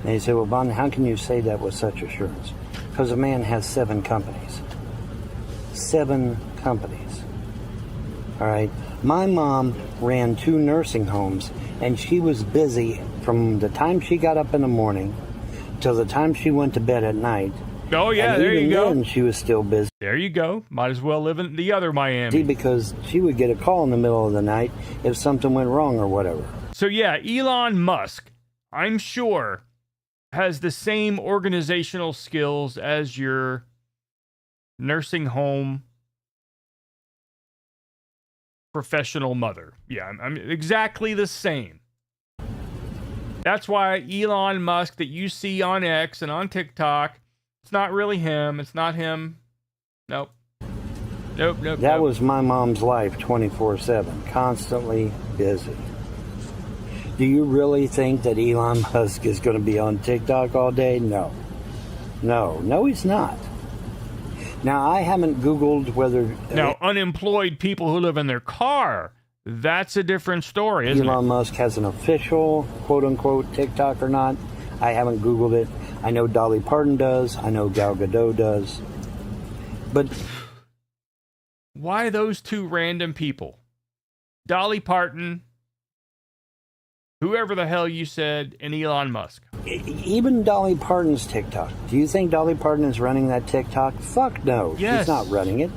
And you say, well, Bon, how can you say that with such assurance? Because a man has 7 companies. 7 companies. All right. My mom ran 2 nursing homes, and she was busy from the time she got up in the morning till the time she went to bed at night. Oh, yeah, and there you go. Then she was still busy. There you go. Might as well live in the other Miami. Because she would get a call in the middle of the night if something went wrong or whatever. So, yeah, Elon Musk, I'm sure, has the same organizational skills as your nursing home professional mother. Yeah, I'm exactly the same. That's why Elon Musk that you see on X and on TikTok, it's not really him. It's not him. Nope. That was my mom's life 24/7, constantly busy. Do you really think that Elon Musk is going to be on TikTok all day? No. No, he's not. Now, I haven't Googled whether... Now, unemployed people who live in their car, that's a different story, isn't Elon Musk has an official, quote-unquote, TikTok or not. I haven't Googled it. I know Dolly Parton does. I know Gal Gadot does. But... why those two random people? Dolly Parton, whoever the hell you said, and Elon Musk. Even Dolly Parton's TikTok. Do you think Dolly Parton is running that TikTok? Fuck no. Yes. She's not running it.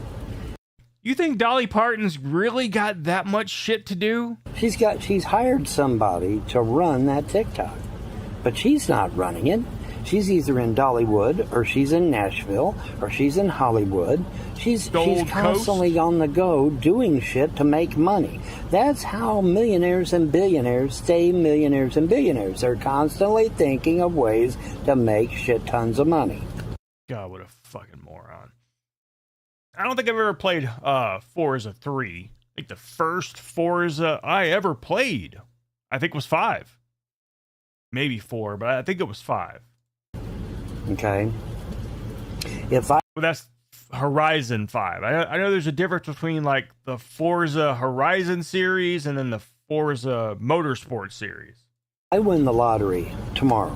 You think Dolly Parton's really got that much shit to do? She's hired somebody to run that TikTok. But she's not running it. She's either in Dollywood, or she's in Nashville, or she's in Hollywood. She's constantly on the go doing shit to make money. That's how millionaires and billionaires stay millionaires and billionaires. They're constantly thinking of ways to make shit tons of money. God, what a fucking moron. I don't think I've ever played Forza 3. I think the first Forza I ever played, I think, was 5. Maybe 4, but I think it was 5. Okay. Well, that's Horizon 5. I know there's a difference between like the Forza Horizon series and then the Forza Motorsport series. I win the lottery tomorrow.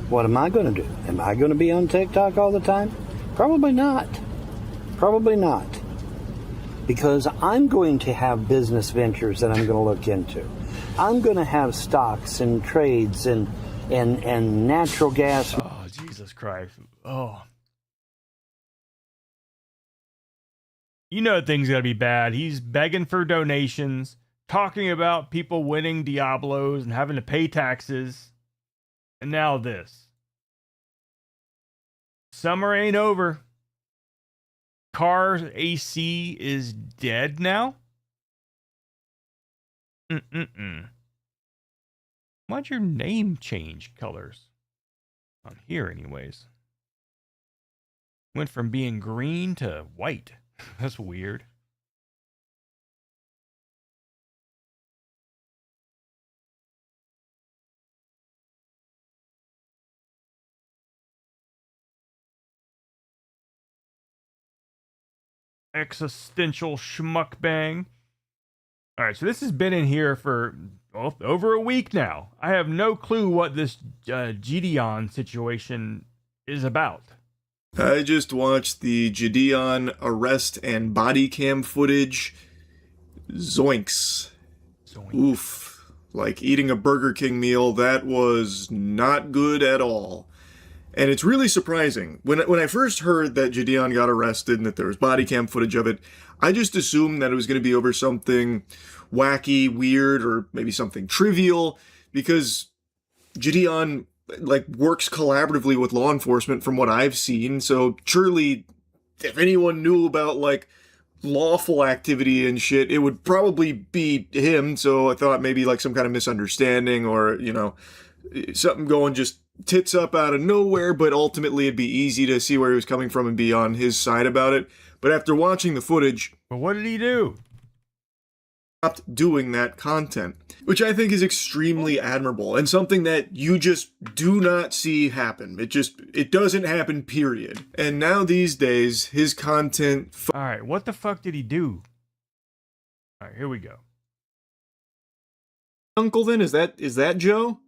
What am I going to do? Am I going to be on TikTok all the time? Probably not. Probably not. Because I'm going to have business ventures that I'm going to look into. I'm going to have stocks and trades and natural gas. Oh, Jesus Christ. Oh. You know things gotta be bad. He's begging for donations, talking about people winning Diablos and having to pay taxes. And now this. Summer ain't over. Car AC is dead now? Why'd your name change colors? On here, anyways. Went from being green to white. That's weird. Existential schmuckbang. All right, so this has been in here for over a week now. I have no clue what this Gideon situation is about. I just watched the Gideon arrest and body cam footage. Zoinks. Oof. Like eating a Burger King meal, that was not good at all. And it's really surprising. When I first heard that Gideon got arrested and that there was body cam footage of it, I just assumed that it was going to be over something wacky, weird, or maybe something trivial, because Gideon works collaboratively with law enforcement from what I've seen. So surely if anyone knew about lawful activity and shit, it would probably be him. So I thought maybe some kind of misunderstanding or, something going just tits up out of nowhere, but ultimately it'd be easy to see where he was coming from and be on his side about it. But after watching the footage... But what did he do? Stopped doing that content, which I think is extremely admirable and something that you just do not see happen. It doesn't happen, period. And now these days, his content... All right, what the fuck did he do? All right, here we go. Uncle then? Is that Joe?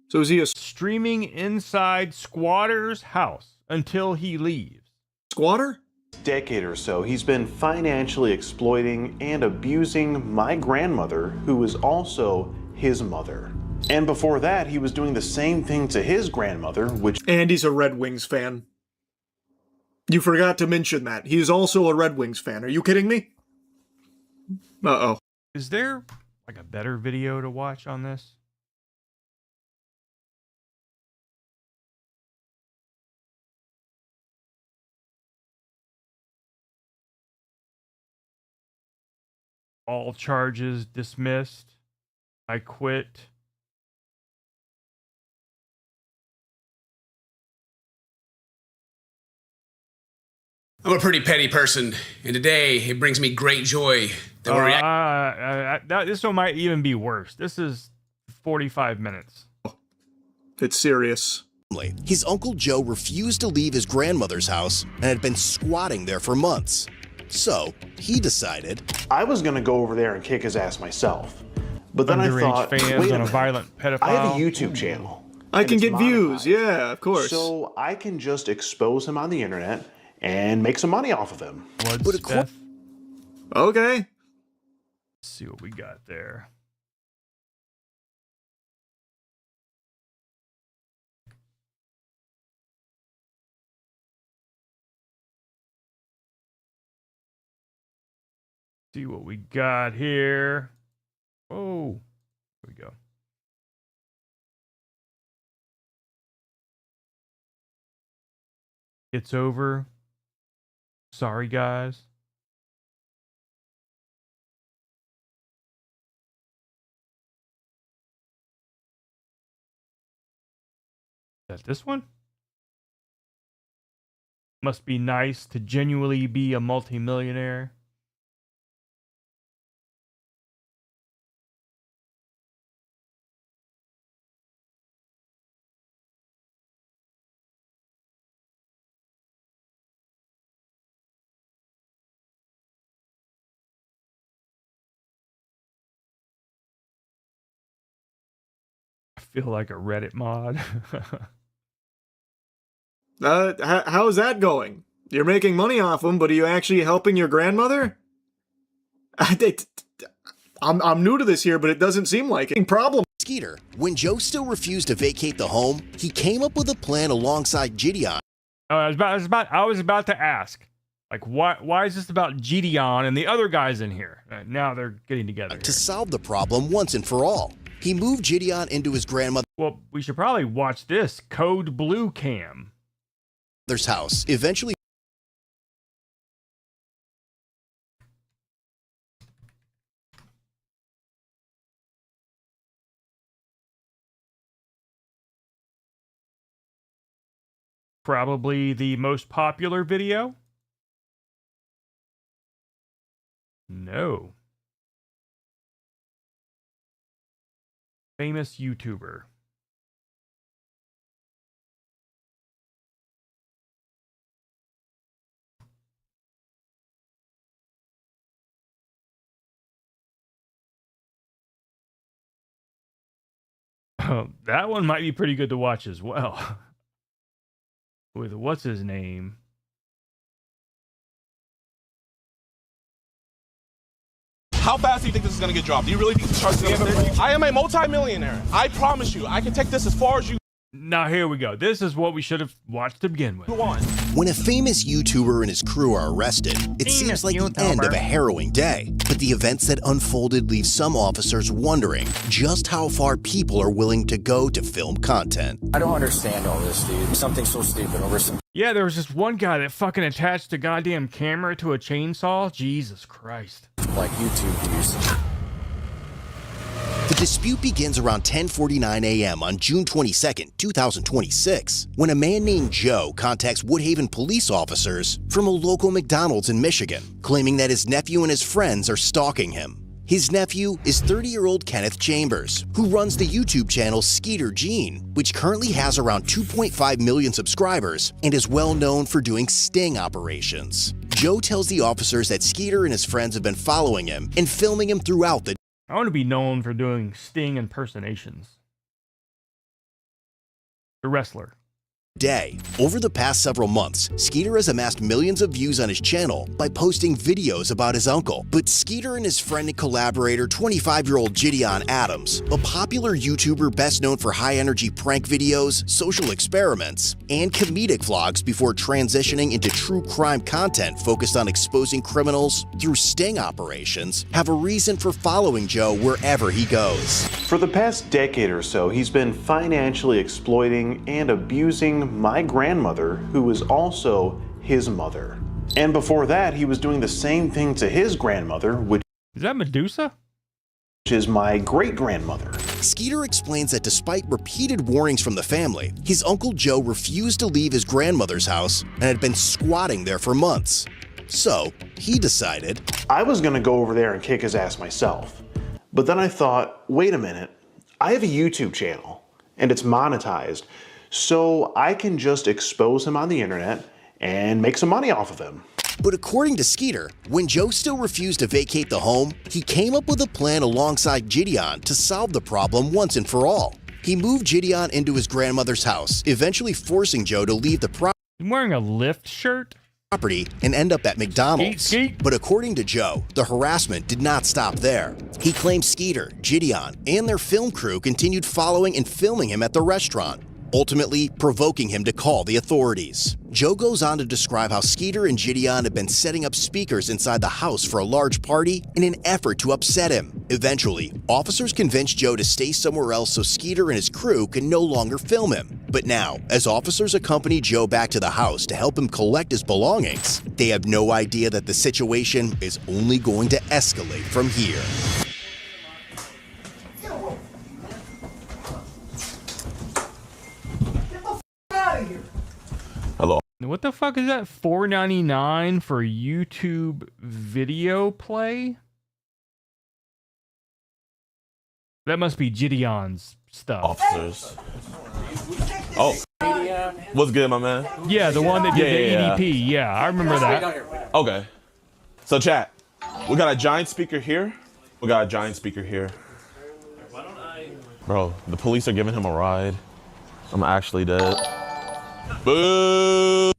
So is he a streaming inside squatter's house until he leaves? Squatter? Decade or so, he's been financially exploiting and abusing my grandmother, who is also his mother. And before that, he was doing the same thing to his grandmother, which... And he's a Red Wings fan. You forgot to mention that. He is also a Red Wings fan. Are you kidding me? Uh-oh. Is there, a better video to watch on this? All charges dismissed. I quit. I'm a pretty petty person, and today it brings me great joy that we're this one might even be worse. This is 45 minutes. It's serious. His Uncle Joe refused to leave his grandmother's house and had been squatting there for months. So he decided, I was going to go over there and kick his ass myself. But then Underage I thought, fans wait a and a minute. violent pedophile. I have a YouTube channel. I and can it's get views. monetized. Yeah, of course. So I can just expose him on the internet and make some money off of him. Okay. Let's see what we got there. See what we got here. Oh, here we go. It's over. Sorry, guys. Is that this one? Must be nice to genuinely be a multimillionaire. I feel like a Reddit mod. How's that going? You're making money off them, but are you actually helping your grandmother? I'm new to this here, but it doesn't seem like it. Problem. Skeeter, when Joe still refused to vacate the home, he came up with a plan alongside Gideon. I was about to ask, like, why is this about Gideon and the other guys in here? Now they're getting together To solve the problem once and for all. He moved Gideon into his grandmother's Well, we should probably watch this Code Blue Cam. house, eventually Probably the most popular video? No. Famous YouTuber. That one might be pretty good to watch as well. With what's his name? How fast do you think this is going to get dropped? Do you really think the charge is going to I am a multi-millionaire. I promise you, I can take this as far as you Now here we go. This is what we should have watched to begin with. want. When a famous YouTuber and his crew are arrested, it seems like the end of a harrowing day. But the events that unfolded leave some officers wondering just how far people are willing to go to film content. I don't understand all this, dude. Something so stupid over some. Yeah, there was just one guy that fucking attached a goddamn camera to a chainsaw. Jesus Christ. Like YouTube views. The dispute begins around 10:49 a.m. on June 22nd, 2026, when a man named Joe contacts Woodhaven police officers from a local McDonald's in Michigan, claiming that his nephew and his friends are stalking him. His nephew is 30-year-old Kenneth Chambers, who runs the YouTube channel Skeeter Gene, which currently has around 2.5 million subscribers and is well known for doing sting operations. Joe tells the officers that Skeeter and his friends have been following him and filming him throughout the I want to be known for doing Sting impersonations. The wrestler. day. Over the past several months, Skeeter has amassed millions of views on his channel by posting videos about his uncle. But Skeeter and his friend and collaborator, 25-year-old Gideon Adams, a popular YouTuber best known for high-energy prank videos, social experiments, and comedic vlogs before transitioning into true crime content focused on exposing criminals through sting operations, have a reason for following Joe wherever he goes. For the past decade or so, he's been financially exploiting and abusing my grandmother, who was also his mother. And before that, he was doing the same thing to his grandmother, which is that Medusa? Which is my great-grandmother. Skeeter explains that despite repeated warnings from the family, his Uncle Joe refused to leave his grandmother's house and had been squatting there for months. So, he decided, I was gonna go over there and kick his ass myself. But then I thought, wait a minute, I have a YouTube channel and it's monetized, so I can just expose him on the internet and make some money off of him. But according to Skeeter, when Joe still refused to vacate the home, he came up with a plan alongside Gideon to solve the problem once and for all. He moved Gideon into his grandmother's house, eventually forcing Joe to leave the property. Wearing a Lyft shirt? And end up at McDonald's. But according to Joe, the harassment did not stop there. He claimed Skeeter, Gideon, and their film crew continued following and filming him at the restaurant, ultimately provoking him to call the authorities. Joe goes on to describe how Skeeter and Gideon had been setting up speakers inside the house for a large party in an effort to upset him. Eventually, officers convinced Joe to stay somewhere else so Skeeter and his crew can no longer film him. But now, as officers accompany Joe back to the house to help him collect his belongings, they have no idea that the situation is only going to escalate from here. Hello. What the fuck is that? $4.99 for YouTube video play? That must be Gideon's stuff. Officers. Oh. What's good, my man? Yeah, the one that did the EDP. Yeah, I remember that. Okay. So, chat, we got a giant speaker here. We got a giant speaker here. Bro, the police are giving him a ride. I'm actually dead. Boo!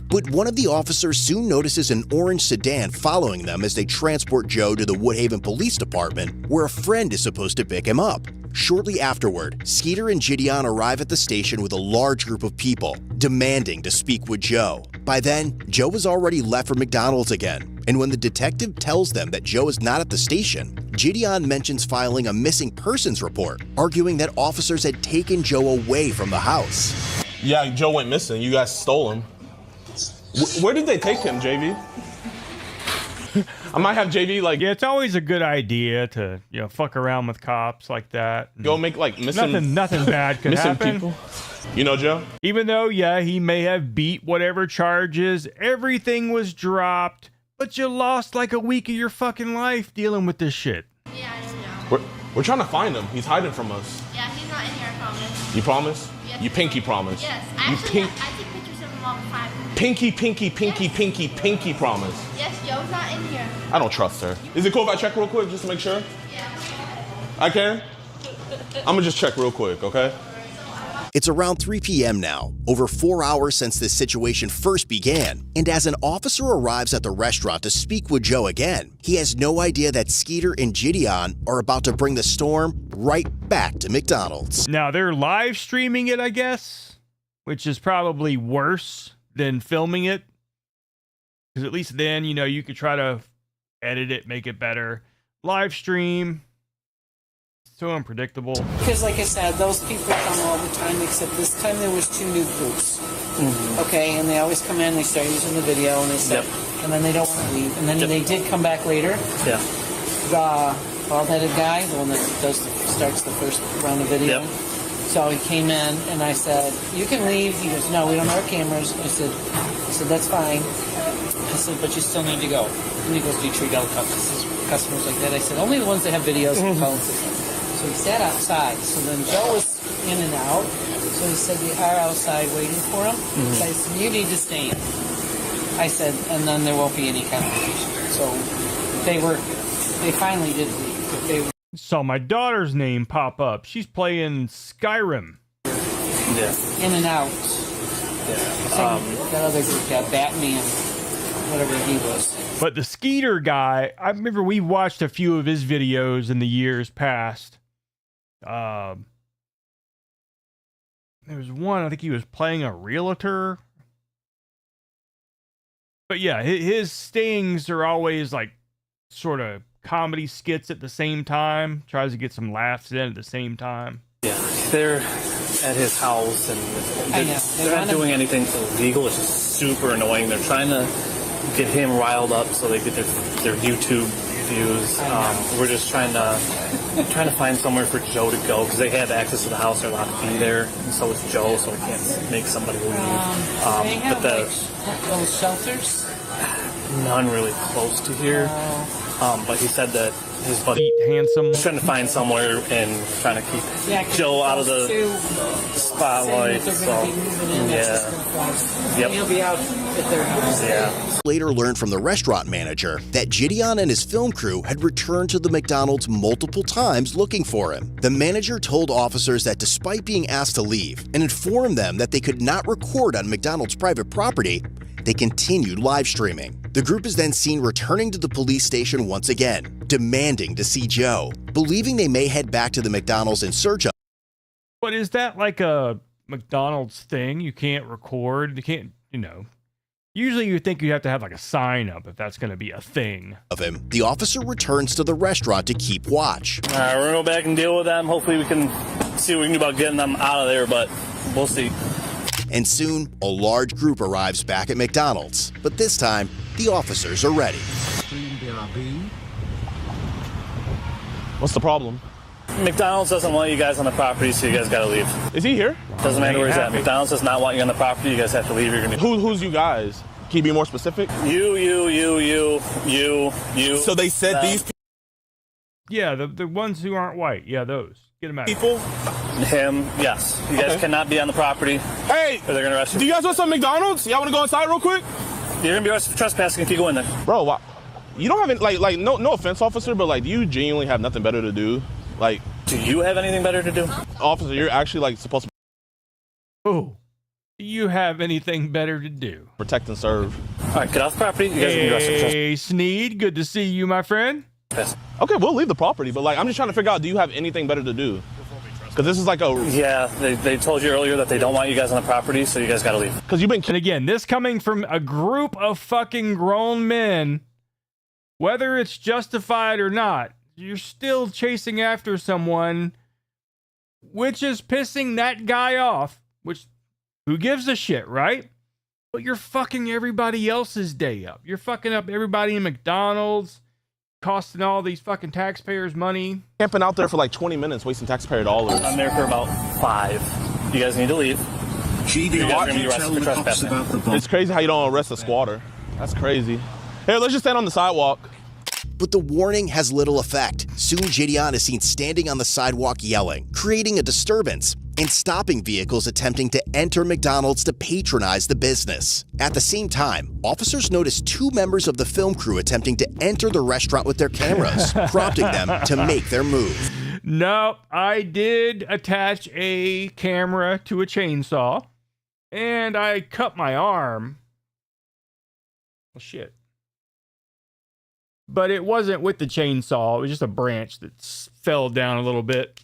But one of the officers soon notices an orange sedan following them as they transport Joe to the Woodhaven Police Department, where a friend is supposed to pick him up. Shortly afterward, Skeeter and Gideon arrive at the station with a large group of people, demanding to speak with Joe. By then, Joe has already left for McDonald's again, and when the detective tells them that Joe is not at the station, Gideon mentions filing a missing persons report, arguing that officers had taken Joe away from the house. Yeah, Joe went missing. You guys stole him. Where did they take him, JV? I might have JV like... Yeah, it's always a good idea to, fuck around with cops like that. Go make like missing... Nothing bad could happen. People. You know, Joe? Even though, he may have beat whatever charges, everything was dropped, but you lost like a week of your fucking life dealing with this shit. Yeah, I know. We're trying to find him. He's hiding from us. Yeah, he's not in here, I promise. You promise? Yes. You pinky promise? Yes. I take pictures of him all the time. Pinky promise. Yes, Joe's not in here. I don't trust her. Is it cool if I check real quick just to make sure? Yeah. I can? I'm gonna just check real quick, okay? It's around 3 p.m. now, over 4 hours since this situation first began, and as an officer arrives at the restaurant to speak with Joe again, he has no idea that Skeeter and Gideon are about to bring the storm right back to McDonald's. Now, they're live streaming it, I guess, which is probably worse than filming it, because at least then, you could try to edit it, make it better. Live stream... so unpredictable. Because like I said, those people come all the time, except this time there was 2 new groups. Okay, and they always come in, they start using the video, and they say, and then they don't want to leave. And then they did come back later. Yeah. The bald-headed guy, the one that starts the first round of video. So he came in, and I said, you can leave. He goes, no, we don't have cameras. I said, that's fine. I said, but you still need to go. And he goes, do you treat all customers like that? I said, only the ones that have videos and phones. So he sat outside. So then Joe was in and out. So he said, we are outside waiting for him. So I said, you need to stay in. I said, and then there won't be any confrontation. So they finally did leave. Saw my daughter's name pop up. She's playing Skyrim. Yeah. In and out. Yeah. That other group got Batman, whatever he was. But the Skeeter guy, I remember we watched a few of his videos in the years past. There was one, I think he was playing a realtor. But yeah, his stings are always like sort of comedy skits at the same time. Tries to get some laughs in at the same time. Yeah, they're at his house and they're not doing anything illegal. It's just super annoying. They're trying to get him riled up so they get their YouTube views. We're just trying to find somewhere for Joe to go because they have access to the house. They're allowed to be there, and so is Joe. So we can't make somebody leave. They have those shelters. None really close to here. But he said that his buddy handsome. He's trying to find somewhere and trying to keep Joe out of the spotlight. So, yeah. Yep. He'll be out at their house. Yeah. Later learned from the restaurant manager that Gideon and his film crew had returned to the McDonald's multiple times looking for him. The manager told officers that despite being asked to leave and informed them that they could not record on McDonald's private property, they continued live streaming. The group is then seen returning to the police station once again, demanding to see Joe, believing they may head back to the McDonald's in search of. But is that like a McDonald's thing? You can't record, you can't, you know. Usually you think you have to have like a sign up if that's going to be a thing. Of him, the officer returns to the restaurant to keep watch. All right, we're going to go back and deal with them. Hopefully we can see what we can do about getting them out of there, but we'll see. And soon, a large group arrives back at McDonald's. But this time, the officers are ready. What's the problem? McDonald's doesn't want you guys on the property, so you guys got to leave. Is he here? Doesn't matter where he's at. McDonald's does not want you on the property. You guys have to leave. You're gonna. Who's you guys? Can you be more specific? You. So they said these Yeah, the ones who aren't white. Yeah, those. Get them out. people. Him. Yes. You guys cannot be on the property. Hey, or they're gonna arrest you. Do you guys want some McDonald's? Y'all want to go inside real quick? You're gonna be arrested for trespassing if you go in there. Bro, why? You don't have any, like no offense, officer, but like, do you genuinely have nothing better to do? Like, do you have anything better to do? Officer, you're actually like supposed to. Oh, do you have anything better to do? Protect and serve. All right, get off the property. You guys are gonna be arrested for trespassing. Hey, Sneed, good to see you, my friend. Yes. Okay, we'll leave the property, but like, I'm just trying to figure out, do you have anything better to do? Because this is like a... Yeah, they told you earlier that they don't want you guys on the property, so you guys got to leave. Because you've been... And again, this coming from a group of fucking grown men, whether it's justified or not, you're still chasing after someone, which is pissing that guy off, which, who gives a shit, right? But you're fucking everybody else's day up. You're fucking up everybody in McDonald's, costing all these fucking taxpayers money. Camping out there for like 20 minutes, wasting taxpayer dollars. I'm there for about 5. You guys need to leave. You guys are going to be arrested for trespassing. It's crazy how you don't arrest a squatter. That's crazy. Here, let's just stand on the sidewalk. But the warning has little effect. Soon Gideon is seen standing on the sidewalk yelling, creating a disturbance, and stopping vehicles attempting to enter McDonald's to patronize the business. At the same time, officers notice 2 members of the film crew attempting to enter the restaurant with their cameras, prompting them to make their move. No, I did attach a camera to a chainsaw, and I cut my arm. Well, shit. But it wasn't with the chainsaw. It was just a branch that fell down a little bit.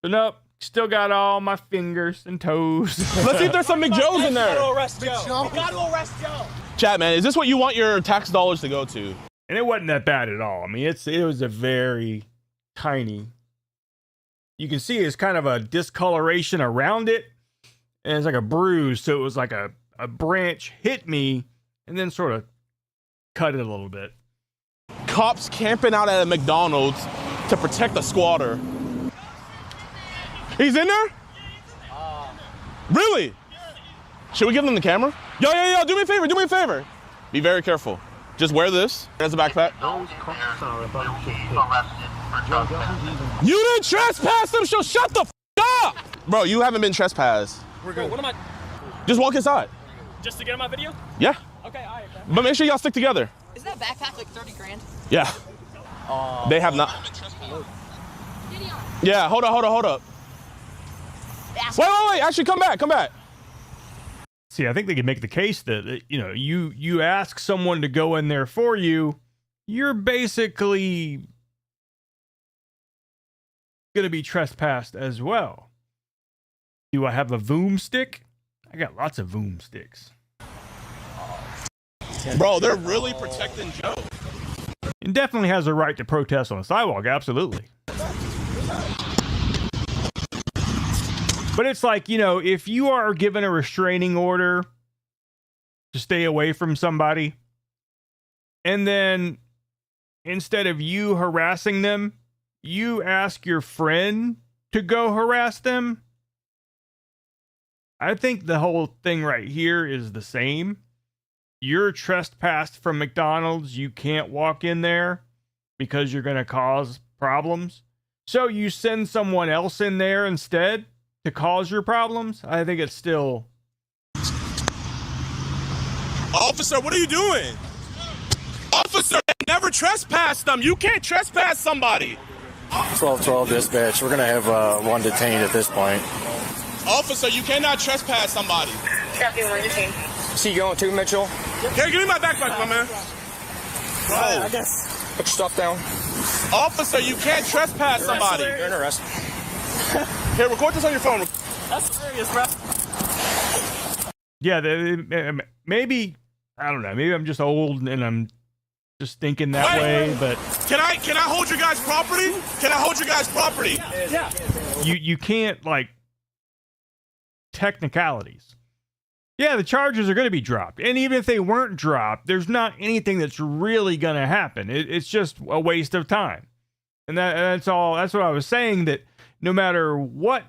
So nope, still got all my fingers and toes. Let's see if there's some McJoes in there. We gotta arrest Joe. We gotta arrest Joe. Chat, man, is this what you want your tax dollars to go to? And it wasn't that bad at all. I mean, it was a very tiny. You can see it's kind of a discoloration around it, and it's like a bruise. So it was like a branch hit me and then sort of cut it a little bit. Cops camping out at a McDonald's to protect a squatter. He's in there? Really? Should we give them the camera? Yo, do me a favor. Be very careful. Just wear this as a backpack. You didn't trespass them, so shut the f up! Bro, you haven't been trespassed. We're good. What am I? Just walk inside. Just to get on my video? Yeah. Okay, all right. But make sure y'all stick together. Isn't that backpack like 30 grand? Yeah. They have not. Yeah, hold up. Wait. Actually, come back. See, I think they could make the case that, you know, you ask someone to go in there for you, you're basically going to be trespassed as well. Do I have a voom stick? I got lots of voom sticks. Bro, they're really protecting Joe. And definitely has a right to protest on the sidewalk, absolutely. But it's like, you know, if you are given a restraining order to stay away from somebody, and then instead of you harassing them, you ask your friend to go harass them, I think the whole thing right here is the same. You're trespassed from McDonald's. You can't walk in there. because you're going to cause problems. So you send someone else in there instead to cause your problems. I think it's still... Officer, what are you doing? Officer, never trespass them. You can't trespass somebody. 1212 dispatch. We're going to have one detained at this point. Officer, you cannot trespass somebody. Copy, one detained. See you going too, Mitchell? Here, give me my backpack, my man. Bro, I guess. Put your stuff down. Officer, you can't trespass somebody. You're in arrest. Here, record this on your phone. That's serious, bro. Yeah, maybe, I don't know, maybe I'm just old and I'm just thinking that way, but... Can I hold your guys' property? Can I hold your guys' property? Yeah. You can't, like, technicalities. Yeah, the charges are going to be dropped. And even if they weren't dropped, there's not anything that's really going to happen. It's just a waste of time. And that's all. That's what I was saying, that no matter what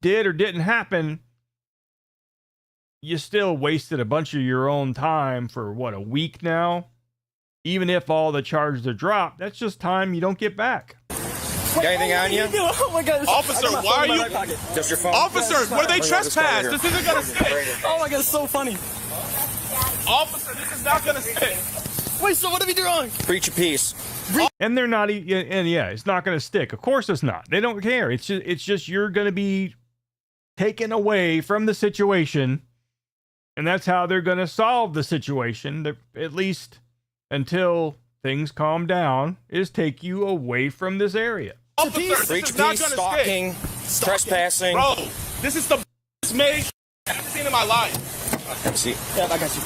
did or didn't happen, you still wasted a bunch of your own time for, what, a week now? Even if all the charges are dropped, that's just time you don't get back. Got anything on you? Oh my God. Officer, why are you... Just your phone? Officer, what are they trespass? This isn't going to stick. Oh my God, it's so funny. Officer, this is not going to stick. Wait, so what have you done wrong? Preach a piece. And they're not, and yeah, it's not going to stick. Of course it's not. They don't care. It's just you're going to be taken away from the situation, and that's how they're going to solve the situation, at least until things calm down, is take you away from this area. Officer, Preach a piece, stalking, trespassing. Bro, this is the best made I've ever seen in my life. Have a seat. Yeah, I got you.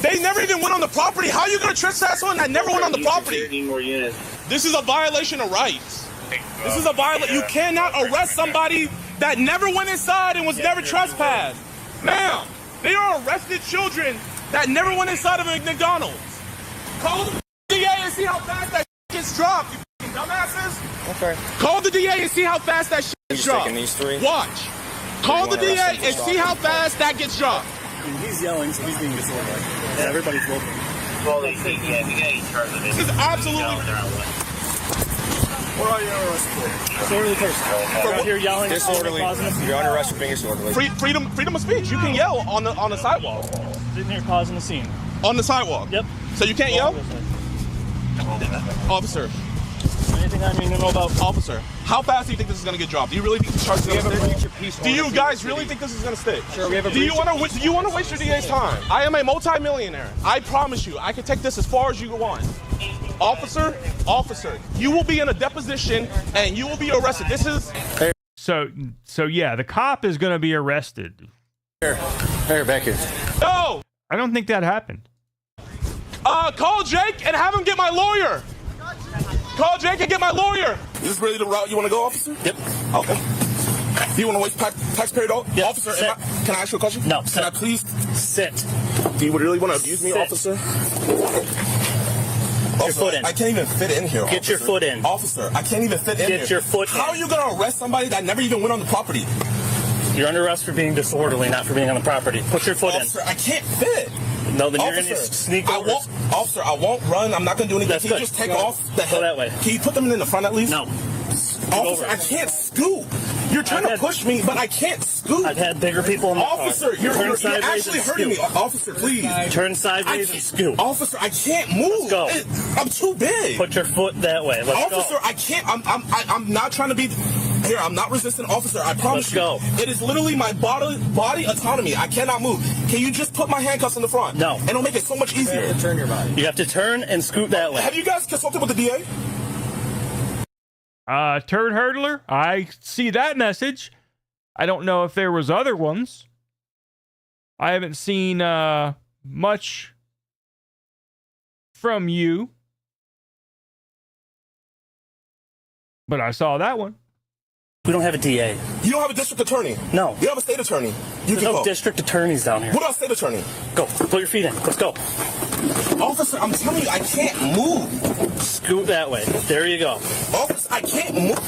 They never even went on the property. How are you going to trespass someone that never went on the property? This is a violation of rights. This is a violation. You cannot arrest somebody that never went inside and was never trespassed. Ma'am, they are arrested children that never went inside of a McDonald's. Call the DA and see how fast that gets dropped, you dumbasses. Okay. Call the DA and see how fast that gets dropped. Taking these three? Watch. Call the DA and see how fast that gets dropped. He's yelling, so he's being disorderly. Yeah, everybody's looking. Well, they think, yeah, we got in charge of it. This is absolutely... What are you arrested for? Disorderly person. You're out here yelling. Disorderly. You're under arrest for being disorderly. Freedom of speech. You can yell on the sidewalk. Sitting here causing a scene. On the sidewalk? Yep. So you can't yell? Officer. Anything I need to know about? Officer, how fast do you think this is going to get dropped? Do you really think the charge is going to stick? Do you guys really think this is going to stick? Sure, we have a do you want to waste your DA's time? I am a multi-millionaire. I promise you, I can take this as far as you want. Officer, you will be in a deposition and you will be arrested. This is... So yeah, the cop is going to be arrested. Here, back here. No! I don't think that happened. Call Jake and have him get my lawyer. Call Jake and get my lawyer. Is this really the route you want to go, officer? Yep. Okay. Do you want to waste taxpayer dollars? Yep. Officer, can I ask you a question? No. Can I please? Sit. Do you really want to abuse me, officer? Get your foot in. I can't even fit in here, Get your foot in. Officer, I can't even fit in here. Get your foot in. How are you going to arrest somebody that never even went on the property? You're under arrest for being disorderly, not for being on the property. Put your foot Officer, I can't fit. No, then Officer, you're going to sneak over. Officer, I won't run. I'm not going to do anything. That's Can you good. just take off the head? Go that way. Can you put them in the front at least? No. Officer, I can't scoop. You're trying to push me, but I can't scoop. I've had bigger people in the Officer, car. you're sideways actually and hurting me. scoop. Officer, please. Turn sideways and scoop. Officer, I can't move. Let's go. I'm too big. Put your foot that way. Let's Officer, go. I can't. I'm not trying to be. Here, I'm not resistant, officer. I promise you. Let's go. It is literally my body autonomy. I cannot move. Can you just put my handcuffs in the front? No. And it'll make it so much easier. Turn your body. You have to turn and scoot that way. Have you guys consulted with the DA? Turd hurdler. I see that message. I don't know if there was other ones. I haven't seen much from you, but I saw that one. We don't have a DA. You don't have a district attorney? No. You have a state attorney? You There's can no go. district attorneys down here. What about state attorney? Go. Put your feet in. Let's go. Officer, I'm telling you, I can't move. Scoot that way. There you go. Officer, I can't move.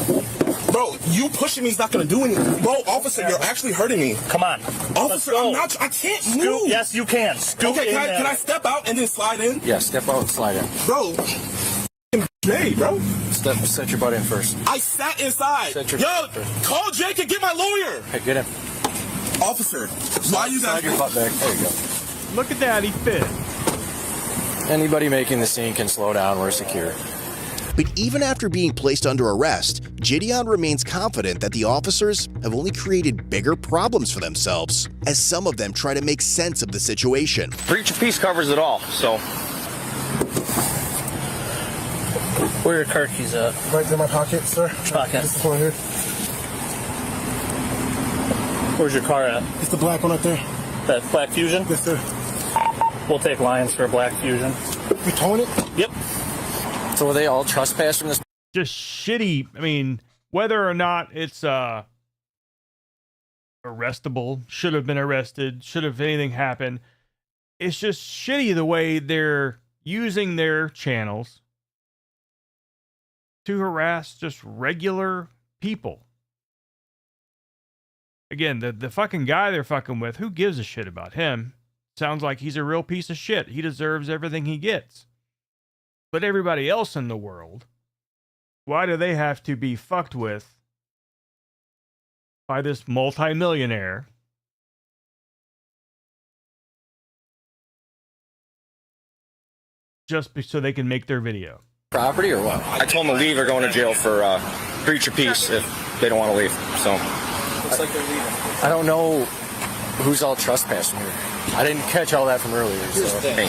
Bro, you pushing me is not going to do anything. Bro, officer, you're actually hurting me. Come on. Officer, I can't Scoot. move. Yes, you can. Scoot okay, in can I step out and then slide in? Yeah, step out and slide in. Bro, made, bro. Set your butt in first. I sat inside. Yo, call Jake and get my lawyer. Hey, get him. Officer, why you guys... Slide your butt back. There you go. Look at that, he fit. Anybody making the scene can slow down. We're secure. But even after being placed under arrest, Gideon remains confident that the officers have only created bigger problems for themselves, as some of them try to make sense of the situation. Breach of peace covers it all, so... Where are your car keys at? Right in my pocket, sir. Pocket. This one here. Where's your car at? It's the black one up there. That black Fusion? Yes, sir. We'll take Lions for a black Fusion. You towing it? Yep. So are they all trespassing this? Just shitty. I mean, whether or not it's arrestable, should have been arrested, should have anything happened. It's just shitty the way they're using their channels to harass just regular people. Again, the fucking guy they're fucking with, who gives a shit about him? Sounds like he's a real piece of shit. He deserves everything he gets. But everybody else in the world, why do they have to be fucked with by this multimillionaire just so they can make their video? Property or what? I told them to leave or going to jail for breach of peace if they don't want to leave. So looks like they're leaving. I don't know who's all trespassing here. I didn't catch all that from earlier. So. Hey,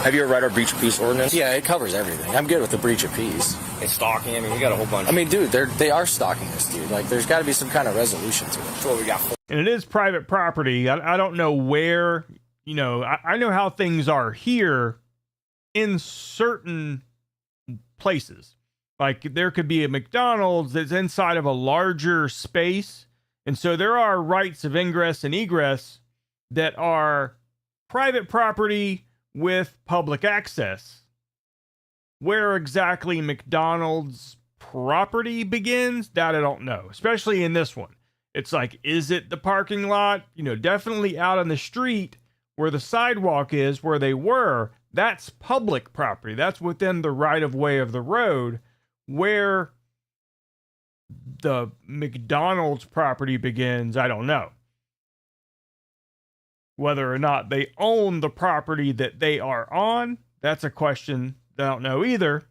have you ever read our breach of peace ordinance? Yeah, it covers everything. I'm good with the breach of peace. It's stalking. I mean, we got a whole bunch. I mean, dude, they are stalking this dude. Like, there's got to be some kind of resolution to it. That's what we got. And it is private property. I don't know where, you know, I know how things are here in certain places. Like, there could be a McDonald's that's inside of a larger space. And so there are rights of ingress and egress that are private property with public access. Where exactly McDonald's property begins, that I don't know. Especially in this one. It's like, is it the parking lot? You know, definitely out on the street where the sidewalk is, where they were, that's public property. That's within the right-of-way of the road. Where the McDonald's property begins, I don't know. Whether or not they own the property that they are on, that's a question that I don't know either.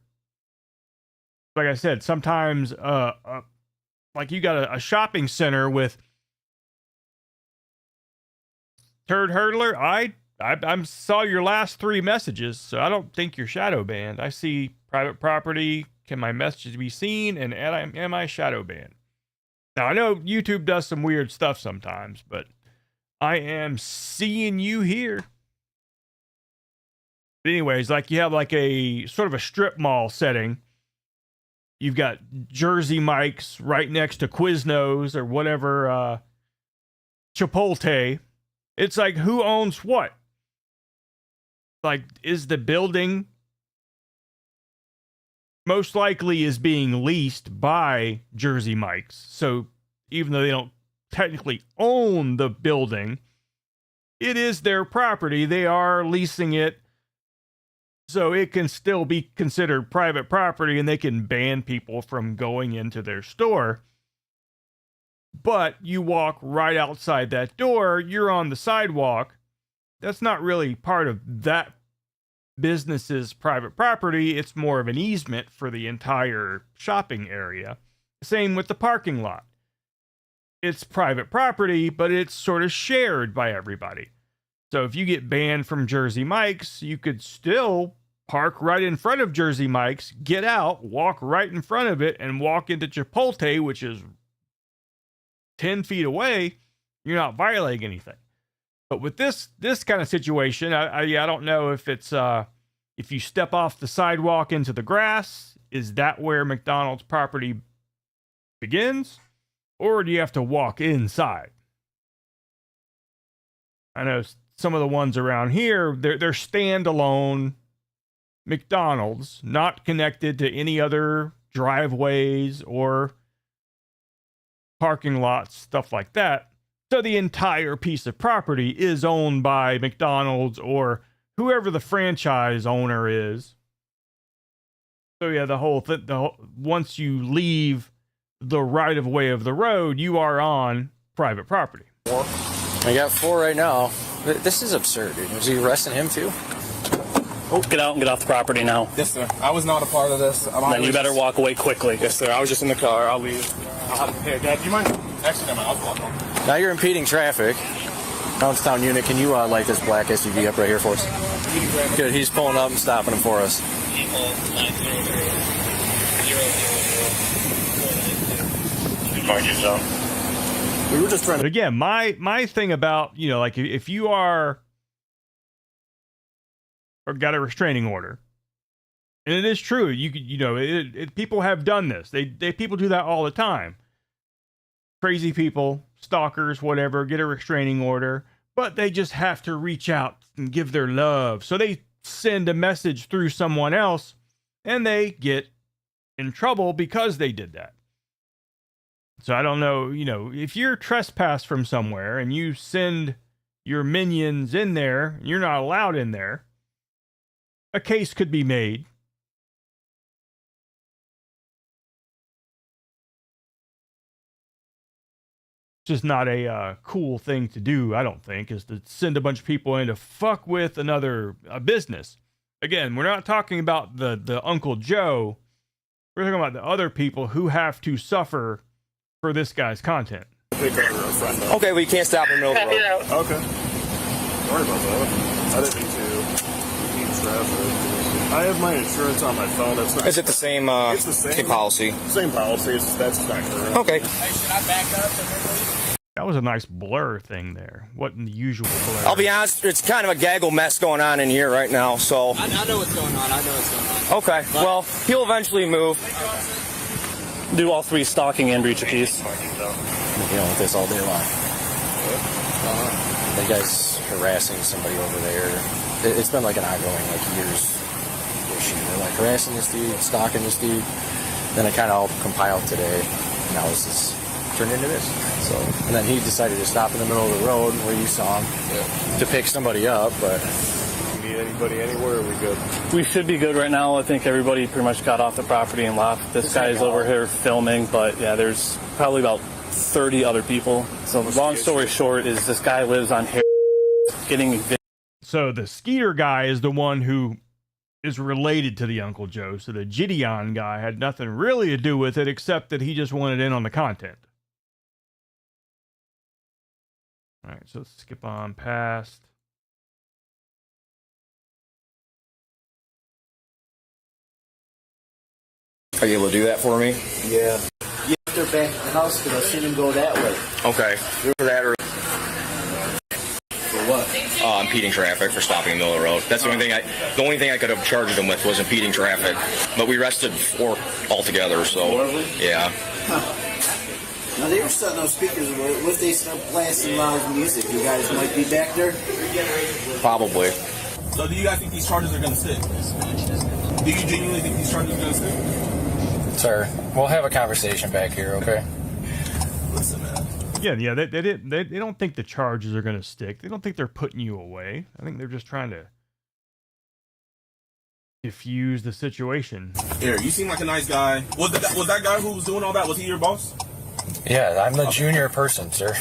Like I said, sometimes, like you got a shopping center with Turd Hurdler. I saw your last 3 messages, so I don't think you're shadow banned. I see private property. Can my messages be seen? And am I shadow banned? Now, I know YouTube does some weird stuff sometimes, but I am seeing you here. But anyways, like you have like a sort of a strip mall setting. You've got Jersey Mike's right next to Quiznos or whatever, Chipotle. It's like, who owns what? Like, is the building most likely is being leased by Jersey Mike's? So even though they don't technically own the building, it is their property. They are leasing it, so it can still be considered private property, and they can ban people from going into their store. But you walk right outside that door, you're on the sidewalk. That's not really part of that business's private property. It's more of an easement for the entire shopping area. Same with the parking lot. It's private property, but it's sort of shared by everybody. So if you get banned from Jersey Mike's, you could still park right in front of Jersey Mike's, get out, walk right in front of it, and walk into Chipotle, which is 10 feet away. You're not violating anything. But with this kind of situation, I don't know if it's if you step off the sidewalk into the grass, is that where McDonald's property begins? Or do you have to walk inside? I know some of the ones around here, they're standalone McDonald's, not connected to any other driveways or parking lots, stuff like that. So the entire piece of property is owned by McDonald's or whoever the franchise owner is. So yeah, the whole thing, once you leave the right of way of the road, you are on private property. I got 4 right now. This is absurd, dude. Was he arresting him too? Oh, get out and get off the property now. Yes, sir. I was not a part of this. Then you better walk away quickly. Yes, sir. I was just in the car. I'll leave. Hey, Dad, do you mind? Actually, never mind. I'll walk home. Now you're impeding traffic. Downtown unit, can you light this black SUV up right here for us? Good, he's pulling up and stopping him for us. Find yourself. We were just trying to... Again, my thing about, you know, like if you are or got a restraining order, and it is true, you know, people have done this. They people do that all the time. Crazy people, stalkers, whatever, get a restraining order, but they just have to reach out and give their love. So they send a message through someone else, and they get in trouble because they did that. So I don't know, you know, if you're trespassed from somewhere and you send your minions in there, and you're not allowed in there, a case could be made. Just not a cool thing to do, I don't think, is to send a bunch of people in to fuck with a business. Again, we're not talking about the Uncle Joe. We're talking about the other people who have to suffer for this guy's content. Okay, we can't stop in the middle of the road. Okay. Sorry about that. I didn't mean to impede traffic. I have my insurance on my phone. That's not. Is it the same? It's the same policy. Same policy. That's not current. Okay. Should I back up? That was a nice blur thing there. Wasn't the usual blur. I'll be honest, it's kind of a gaggle mess going on in here right now, so... I know what's going on. Okay, well, he'll eventually move. Do all 3 stalking and breach of peace. We're dealing with this all day long. The guy's harassing somebody over there. It's been like an ongoing, years issue. They're harassing this dude, stalking this dude. Then it kind of all compiled today. Now this is turned into this. So, and then he decided to stop in the middle of the road where you saw him to pick somebody up, but... Need anybody anywhere, are we good? We should be good right now. I think everybody pretty much got off the property and left. This guy's over here filming, but yeah, there's probably about 30 other people. So the long story short is this guy lives on here getting... So the Skeeter guy is the one who is related to the Uncle Joe. So the Gideon guy had nothing really to do with it except that he just wanted in on the content. All right, so let's skip on past. Are you able to do that for me? Yeah. You have to back the house because I've seen him go that way. Okay. For that or... For what? Impeding traffic for stopping in the middle of the road. That's the only thing I could have charged him with was impeding traffic. But we arrested 4 altogether, so... Yeah. Huh. Now they were setting up speakers. What if they start blasting loud music? You guys might be back there? Probably. So do you guys think these charges are going to stick? Do you genuinely think these charges are going to stick? Sir, we'll have a conversation back here, okay? Listen, man. Yeah, they don't think the charges are going to stick. They don't think they're putting you away. I think they're just trying to diffuse the situation. Here, you seem like a nice guy. Was that guy who was doing all that, was he your boss? Yeah, I'm the junior person, sir.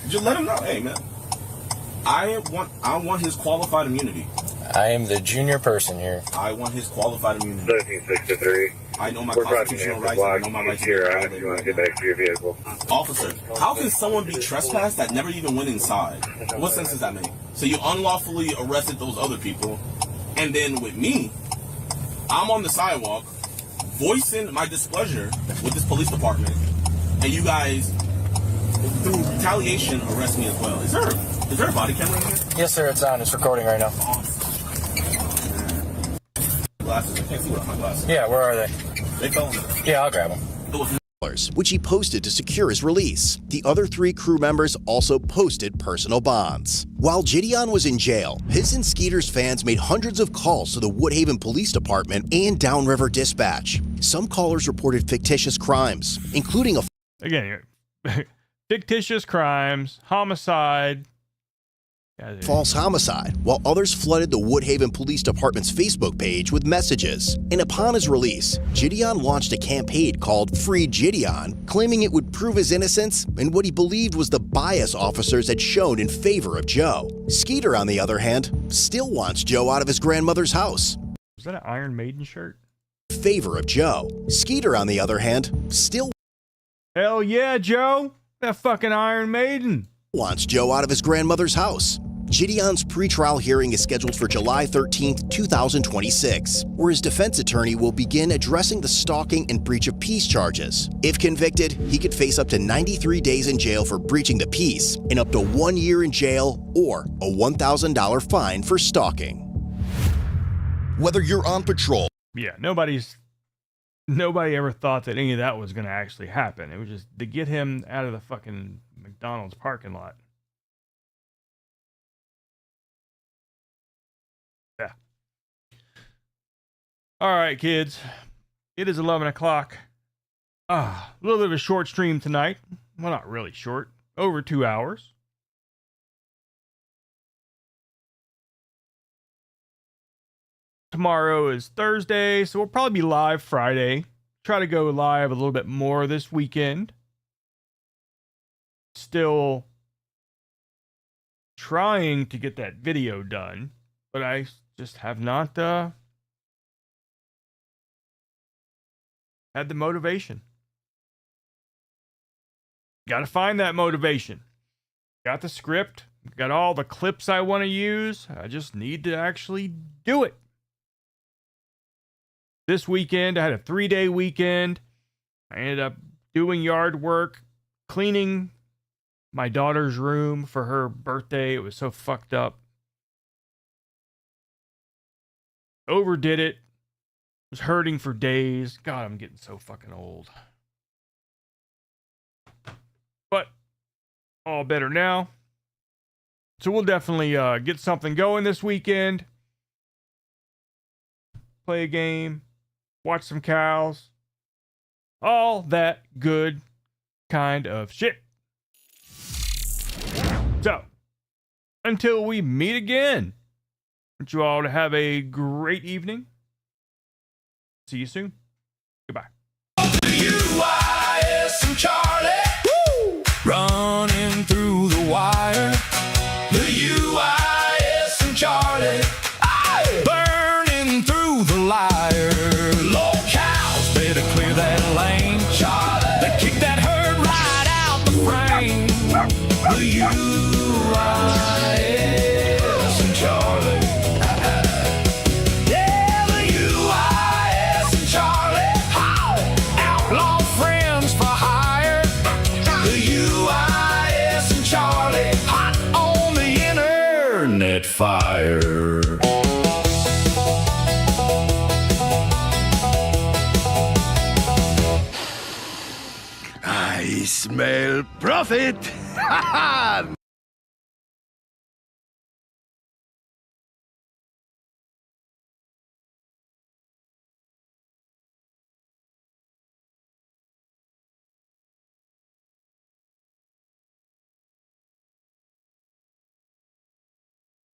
Just let him know, hey, man. I want his qualified immunity. I am the junior person here. I want his qualified immunity. 1363. I know my constitutional rights. I know my rights. Here, if you want to get back to your vehicle. Officer, how can someone be trespassed that never even went inside? What sense does that make? So you unlawfully arrested those other people, and then with me, I'm on the sidewalk voicing my displeasure with this police department, and you guys, through retaliation, arrest me as well. Is there a body camera in here? Yes, sir, it's on. It's recording right now. Glasses. I can't see without my glasses. Yeah, where are they? They fell in there. Yeah, I'll grab them. which he posted to secure his release. The other 3 crew members also posted personal bonds. While Gideon was in jail, his and Skeeter's fans made hundreds of calls to the Woodhaven Police Department and Downriver Dispatch. Some callers reported fictitious crimes, including fictitious crimes, homicide, false homicide, while others flooded the Woodhaven Police Department's Facebook page with messages. And upon his release, Gideon launched a campaign called Free Gideon, claiming it would prove his innocence and what he believed was the bias officers had shown in favor of Joe. Skeeter, on the other hand, still wants Joe out of his grandmother's house. Was that an Iron Maiden shirt? Favor of Joe. Skeeter, on the other hand, still hell yeah, Joe! That fucking Iron Maiden! Wants Joe out of his grandmother's house. Gideon's pretrial hearing is scheduled for July 13th, 2026, where his defense attorney will begin addressing the stalking and breach of peace charges. If convicted, he could face up to 93 days in jail for breaching the peace and up to 1 year in jail or a $1,000 fine for stalking. Whether you're on patrol. Yeah, nobody ever thought that any of that was going to actually happen. It was just to get him out of the fucking McDonald's parking lot. Yeah. All right, kids. It is 11 o'clock. A little bit of a short stream tonight. Well, not really short. Over 2 hours. Tomorrow is Thursday, so we'll probably be live Friday. Try to go live a little bit more this weekend. Still trying to get that video done, but I just have not had the motivation. Got to find that motivation. Got the script, got all the clips I want to use. I just need to actually do it. This weekend, I had a 3-day weekend. I ended up doing yard work, cleaning my daughter's room for her birthday. It was so fucked up. Overdid it. Was hurting for days. God, I'm getting so fucking old. But all better now. So we'll definitely get something going this weekend. Play a game. Watch some cows. All that good kind of shit. So, until we meet again, I want you all to have a great evening. See you soon. Goodbye. The UIS and Charlie. Woo! Running through the wire. The UIS and Charlie. Aye! Burning through the liar. Lolcows, better clear that lane. Charlie. They kick that herd right out the frame. The UIS and Charlie. Yeah, the UIS and Charlie. Outlaw friends for hire. The UIS and Charlie. Hot on the internet fire. I smell profit.